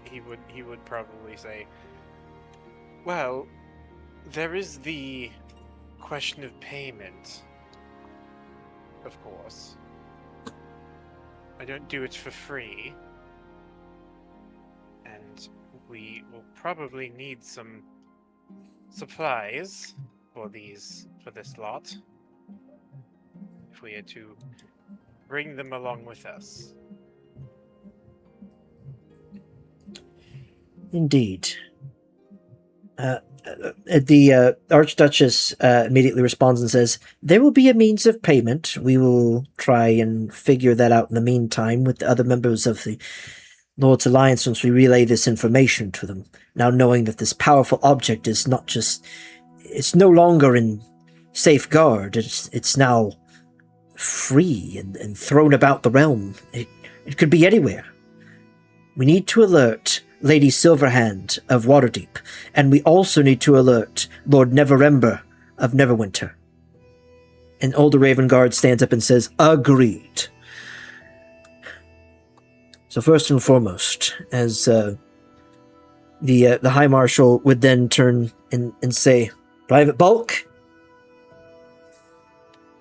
he would probably say, well, there is the question of payment, of course. I don't do it for free, and we will probably need some supplies for this lot, if we are to bring them along with us. Indeed. The Archduchess immediately responds and says, there will be a means of payment. We will try and figure that out in the meantime with the other members of the Lord's Alliance once we relay this information to them. Now knowing that this powerful object is not just... It's no longer in safeguard. It's now free and thrown about the realm. It could be anywhere. We need to alert Lady Silverhand of Waterdeep, and we also need to alert Lord Neverember of Neverwinter. And Older Ravenguard stands up and says, agreed. So first and foremost, as the High Marshal would then turn and say, Private Bulk,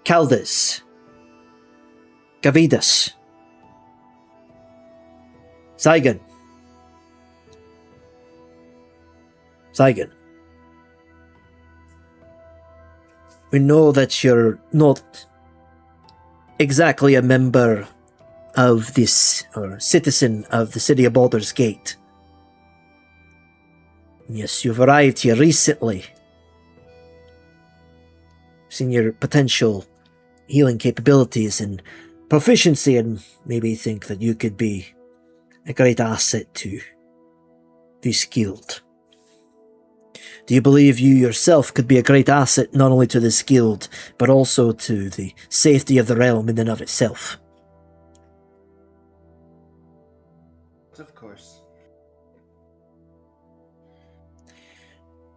Caldas, Gavidas, Zygon. We know that you're not exactly a member of this, or citizen of the city of Baldur's Gate. Yes, you've arrived here recently. Seen your potential healing capabilities and proficiency, and maybe think that you could be a great asset to this guild. Do you believe you yourself could be a great asset not only to this guild, but also to the safety of the realm in and of itself? Of course.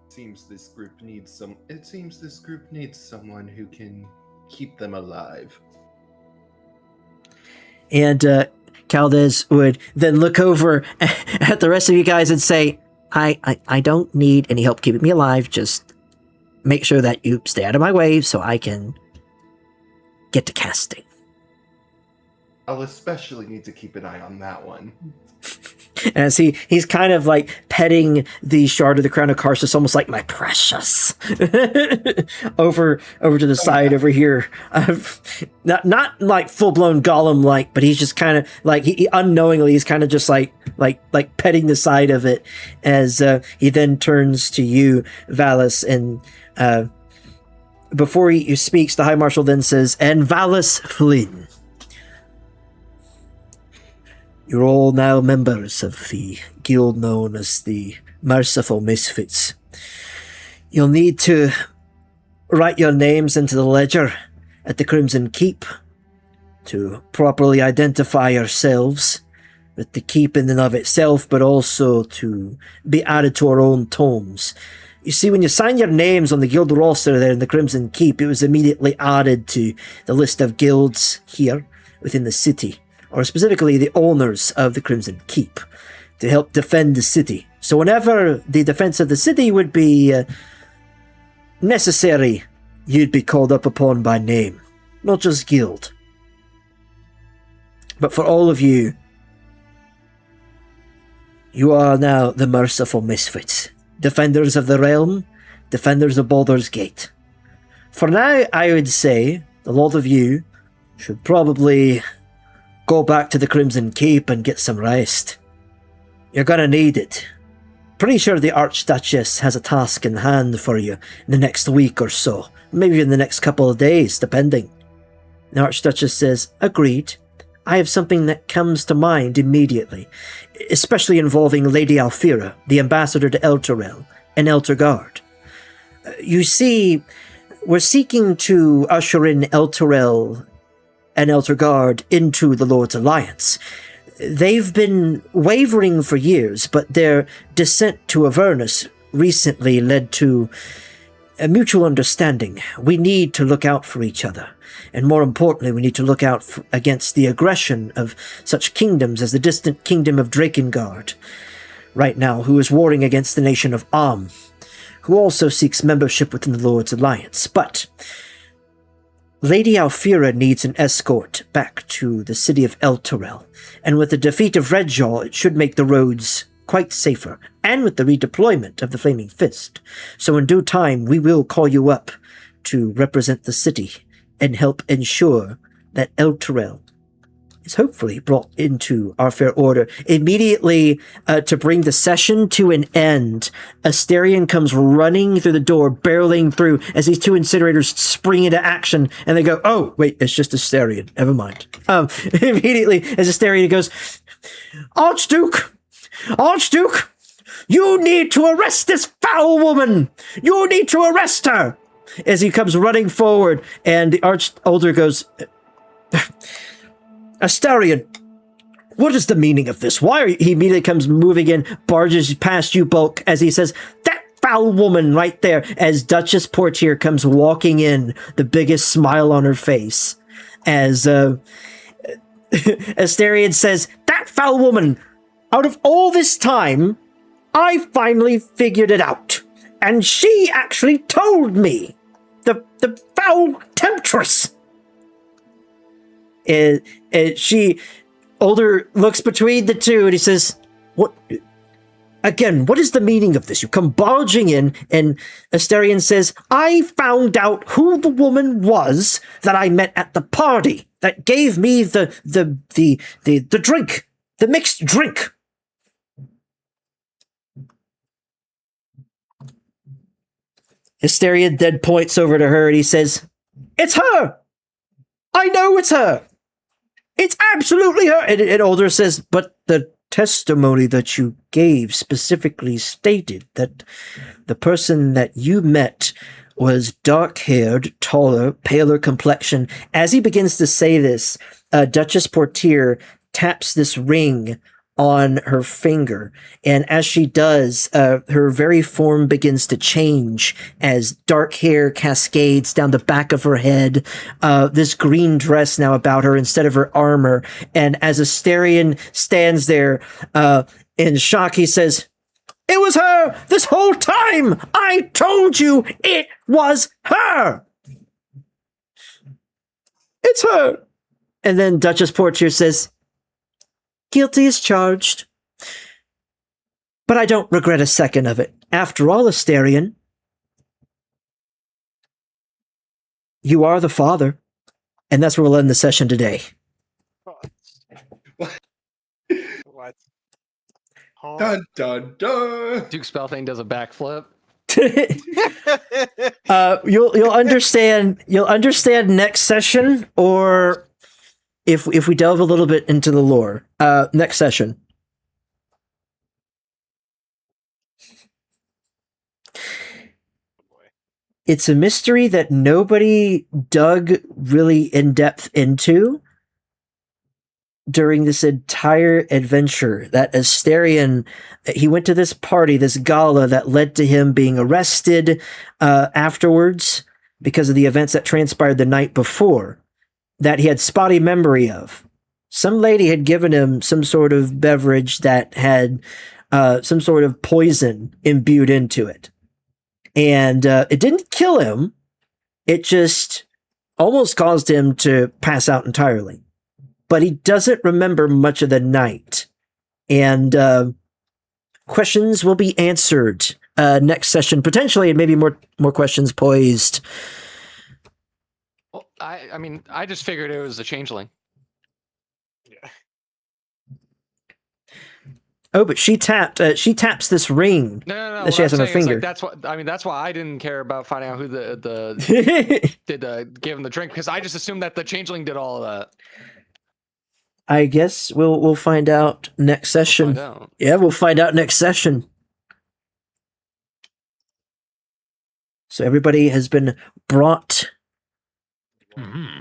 It seems this group needs someone who can keep them alive. And Caldas would then look over at the rest of you guys and say, I don't need any help keeping me alive. Just make sure that you stay out of my way so I can get to casting. I'll especially need to keep an eye on that one. As he's kind of like petting the shard of the crown of Karsus, almost like my precious, over to the side over here. Not like full blown Gollum like, but he's just kind of like he unknowingly he's kind of just like petting the side of it as he then turns to you, Valus, and before he speaks, the High Marshal then says, "And Valus Flynn. You're all now members of the guild known as the Merciful Misfits. You'll need to write your names into the ledger at the Crimson Keep to properly identify yourselves with the keep in and of itself, but also to be added to our own tomes. You see, when you sign your names on the guild roster there in the Crimson Keep, it was immediately added to the list of guilds here within the city, or specifically the owners of the Crimson Keep, to help defend the city. So whenever the defense of the city would be necessary, you'd be called up upon by name, not just guild. But for all of you, you are now the Merciful Misfits, defenders of the realm, defenders of Baldur's Gate. For now, I would say the lot of you should probably go back to the Crimson Keep and get some rest. You're gonna need it. Pretty sure the Archduchess has a task in hand for you in the next week or so, maybe in the next couple of days, depending." The Archduchess says, "Agreed. I have something that comes to mind immediately, especially involving Lady Alfira, the ambassador to Elturel and Elturgard. You see, we're seeking to usher in Elturel and Elturgard into the Lord's Alliance. They've been wavering for years, but their descent to Avernus recently led to a mutual understanding. We need to look out for each other, and more importantly, we need to look out against the aggression of such kingdoms as the distant kingdom of Drakengard right now, who is warring against the nation of Am, who also seeks membership within the Lord's Alliance. But Lady Alfira needs an escort back to the city of Elturel, and with the defeat of Redjaw, it should make the roads quite safer, and with the redeployment of the Flaming Fist. So in due time, we will call you up to represent the city and help ensure that Elturel is hopefully brought into our fair order." Immediately, to bring the session to an end, Asterion comes running through the door, barreling through as these two incinerators spring into action, and they go, "Oh, wait, it's just Asterion. Never mind." Immediately, as Asterion goes, Archduke, you need to arrest this foul woman! You need to arrest her!" As he comes running forward, and the Arch-Elder goes, "Asterion, what is the meaning of this? Why are you—" He immediately comes moving in, barges past you, Bulk, as he says, "That foul woman right there," as Duchess Portier comes walking in, the biggest smile on her face, as Asterion says, "That foul woman, out of all this time, I finally figured it out. And she actually told me. The foul temptress." Older looks between the two and he says, "What is the meaning of this? You come barging in," and Asterion says, "I found out who the woman was that I met at the party that gave me the drink, the mixed drink." Asterion then points over to her and he says, "It's her! I know it's her! It's absolutely her!" And Older says, "But the testimony that you gave specifically stated that the person that you met was dark-haired, taller, paler complexion." As he begins to say this, Duchess Portier taps this ring on her finger, and as she does, her very form begins to change as dark hair cascades down the back of her head, this green dress now about her instead of her armor, and as Asterion stands there in shock, he says, "It was her this whole time! I told you it was her! It's her! And then Duchess Portier says, guilty as charged. But I don't regret a second of it. After all, Asterion, you are the father. And that's where we'll end the session today. What? Huh? Dun dun dun. Duke Spellthane does a backflip. You'll understand next session, or if we delve a little bit into the lore, next session. It's a mystery that nobody dug really in depth into during this entire adventure. That Asterion, he went to this party, this gala that led to him being arrested afterwards because of the events that transpired the night before, that he had spotty memory of. Some lady had given him some sort of beverage that had some sort of poison imbued into it. And it didn't kill him. It just almost caused him to pass out entirely. But he doesn't remember much of the night. And questions will be answered next session, potentially, and maybe more questions poised. Well, I mean, I just figured it was a changeling. Yeah. Oh, but she taps this ring No. that she has on her finger. That's why I didn't care about finding out who the gave him the drink, because I just assumed that the changeling did all of that. I guess we'll find out next session. Yeah, we'll find out next session. So everybody has been brought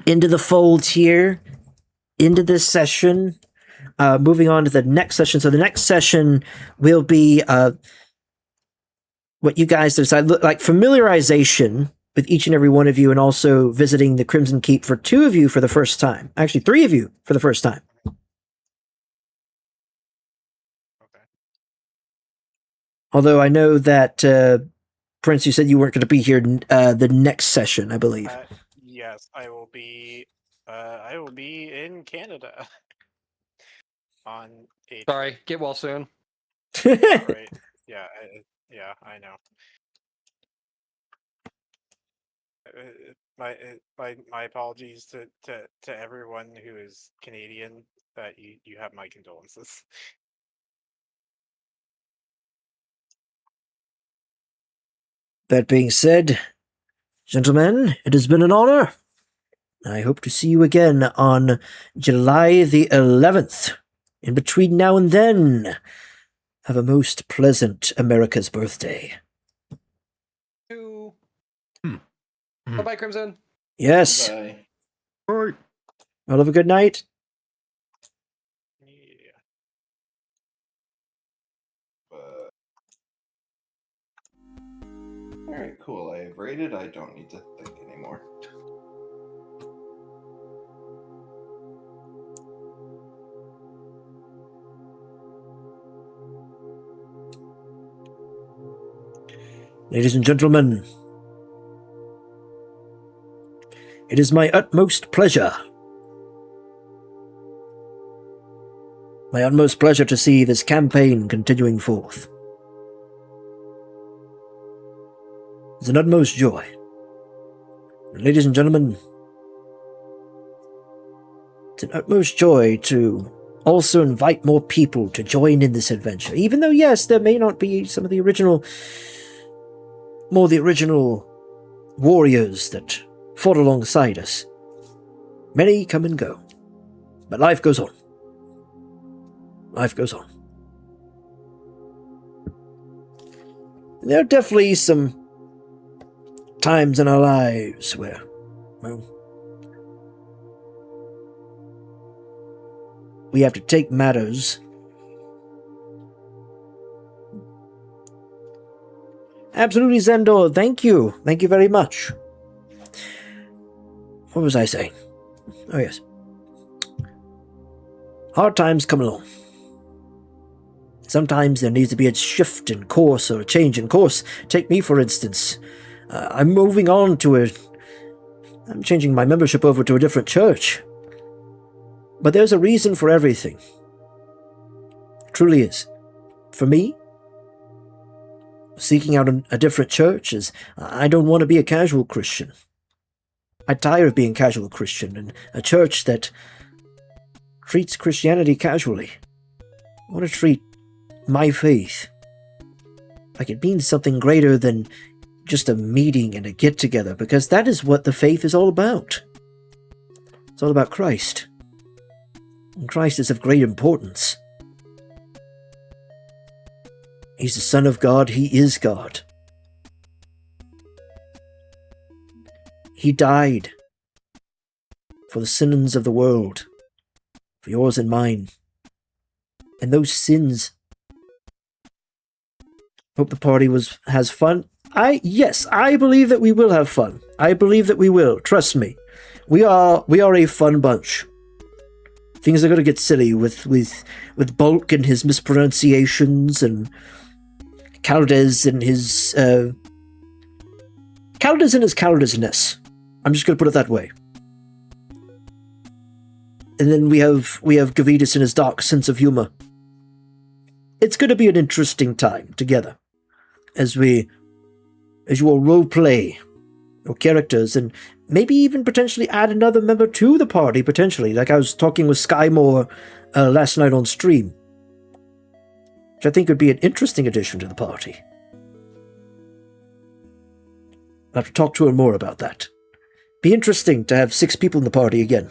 into the fold here, into this session. Moving on to the next session. So the next session will be what you guys decide, like familiarization with each and every one of you, and also visiting the Crimson Keep for 2 of you for the first time. Actually, 3 of you for the first time. Okay. Although I know that, Prince, you said you weren't going to be here the next session, I believe. Yes, I will be in Canada on a Sorry, get well soon. right. Yeah, I know. My apologies to everyone who is Canadian, that you have my condolences. That being said, gentlemen, it has been an honor. I hope to see you again on July the 11th. In between now and then, have a most pleasant America's birthday. Bye-bye, Crimson. Yes. Bye. Well, have a good night. Yeah. All right, cool. I have rated. I don't need to think anymore. Ladies and gentlemen, it is my utmost pleasure. My utmost pleasure to see this campaign continuing forth. It's an utmost joy. Ladies and gentlemen, it's an utmost joy to also invite more people to join in this adventure. Even though, yes, there may not be some of the original warriors that fought alongside us. Many come and go. But life goes on. Life goes on. There are definitely some times in our lives where, well, we have to take matters. Absolutely, Zendor. Thank you. Thank you very much. What was I saying? Oh, yes. Hard times come along. Sometimes there needs to be a shift in course or a change in course. Take me, for instance. I'm moving on to I'm changing my membership over to a different church. But there's a reason for everything. Truly is. For me, seeking out a different church is I don't want to be a casual Christian. I'm tired of being a casual Christian and a church that treats Christianity casually. I want to treat my faith like it means something greater than just a meeting and a get-together, because that is what the faith is all about. It's all about Christ. And Christ is of great importance. He's the Son of God. He is God. He died for the sins of the world, for yours and mine. And those sins. Hope the party has fun. Yes, I believe that we will have fun. I believe that we will. Trust me. We are a fun bunch. Things are going to get silly with Bulk and his mispronunciations, and Caldes and his Caldesness. I'm just going to put it that way. And then we have Gavitas and his dark sense of humor. It's going to be an interesting time together as you all role play your characters, and maybe even potentially add another member to the party, potentially. Like I was talking with Skymore last night on stream, which I think would be an interesting addition to the party. I'll have to talk to her more about that. Be interesting to have 6 people in the party again.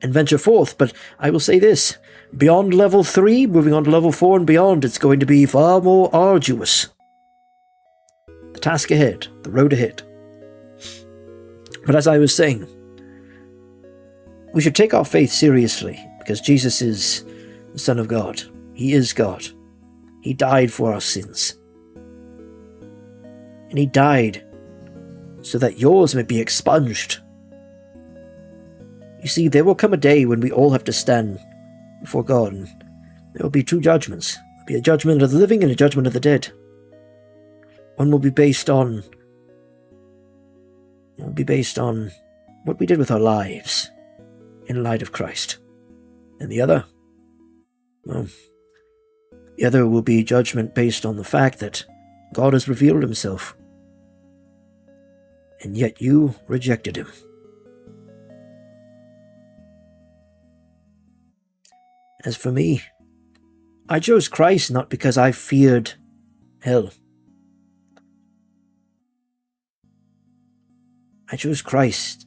And venture forth, but I will say this. Beyond level 3, moving on to level 4 and beyond, it's going to be far more arduous. The task ahead, the road ahead. But as I was saying, we should take our faith seriously, because Jesus is the Son of God. He is God. He died for our sins. And he died so that yours may be expunged. You see, there will come a day when we all have to stand before God, and there will be 2 judgments. There will be a judgment of the living and a judgment of the dead. One will be based on what we did with our lives in light of Christ. And the other, well, the other will be judgment based on the fact that God has revealed himself, and yet you rejected him. As for me, I chose Christ not because I feared hell. I chose Christ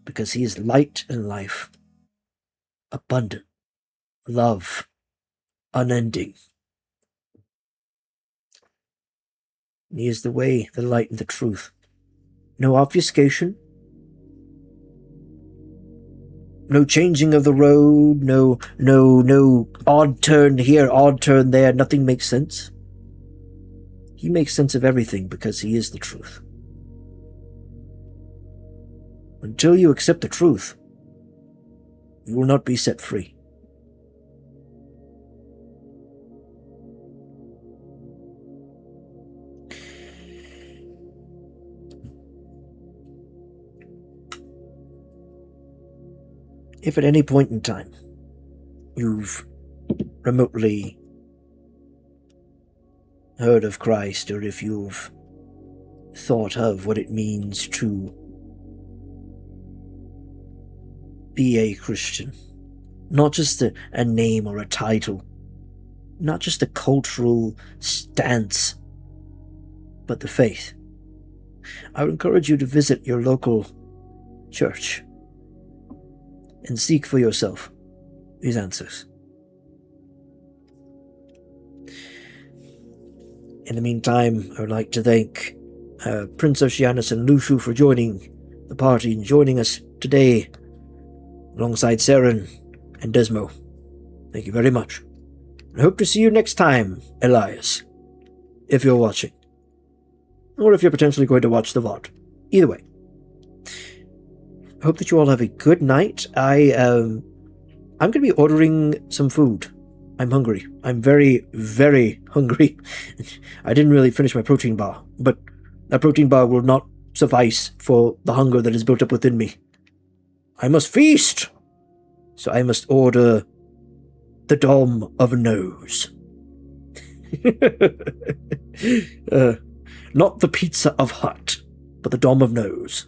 because he is light and life, abundant, love, unending. He is the way, the light, and the truth. No obfuscation. No changing of the road. No odd turn here, odd turn there. Nothing makes sense. He makes sense of everything because he is the truth. Until you accept the truth, you will not be set free. If at any point in time you've remotely heard of Christ, or if you've thought of what it means to be a Christian, not just a name or a title, not just a cultural stance, but the faith, I would encourage you to visit your local church and seek for yourself these answers. In the meantime, I would like to thank Prince Oceanus and Lushu for joining the party and joining us today alongside Saren and Desmo. Thank you very much. I hope to see you next time, Elias, if you're watching. Or if you're potentially going to watch the VOD. Either way. I hope that you all have a good night. I'm going to be ordering some food. I'm hungry. I'm very, very hungry. I didn't really finish my protein bar, but that protein bar will not suffice for the hunger that is built up within me. I must feast. So I must order the Dom of Nose. Not the Pizza of Hut, but the Dom of Nose.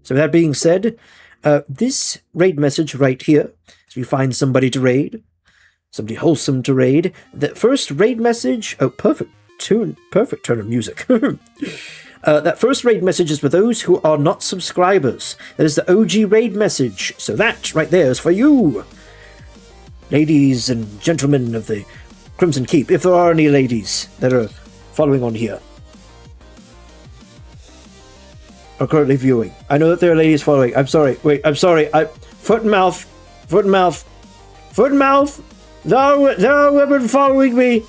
So that being said, this raid message right here, so you find somebody to raid, somebody wholesome to raid. The first raid message, perfect turn of music. That first raid message is for those who are not subscribers. That is the OG raid message. So that right there is for you, ladies and gentlemen of the Crimson Keep, if there are any ladies that are following on here, are currently viewing. I know that there are ladies following. I'm sorry. Wait, I'm sorry. Foot and mouth. There are women following me.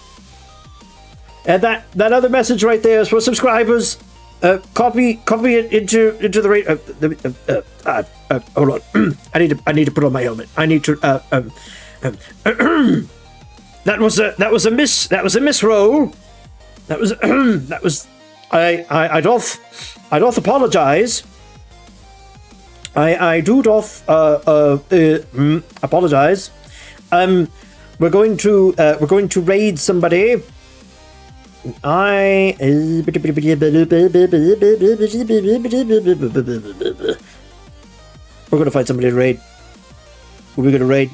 And that other message right there is for subscribers. Copy it into the rate. Hold on. I need to put on my helmet. I need to. That was a misroll. That was. I doth apologize. I do doth apologize. We're going to raid somebody. We're gonna find somebody to raid. Who are we gonna raid?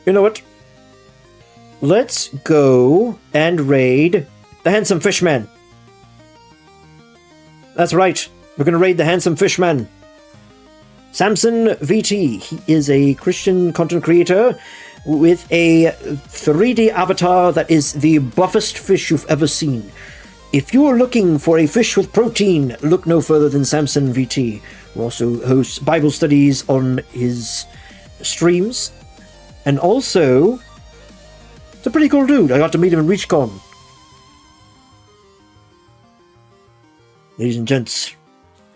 You know what? Let's go and raid the Handsome Fishman. That's right. We're gonna raid the Handsome Fishman. Samson VT. He is a Christian content creator with a 3D avatar that is the buffest fish you've ever seen. If you're looking for a fish with protein, look no further than Samson VT, who also hosts Bible studies on his streams. And also, it's a pretty cool dude. I got to meet him in ReachCon. Ladies and gents,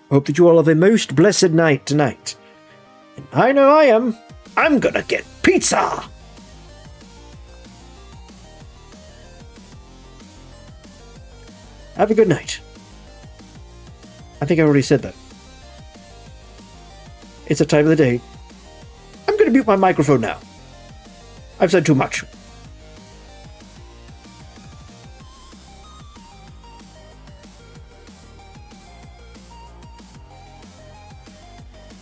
hope that you all have a most blessed night tonight. And I know I am. I'm gonna get pizza! Have a good night. I think I already said that. It's the time of the day. I'm gonna mute my microphone now. I've said too much.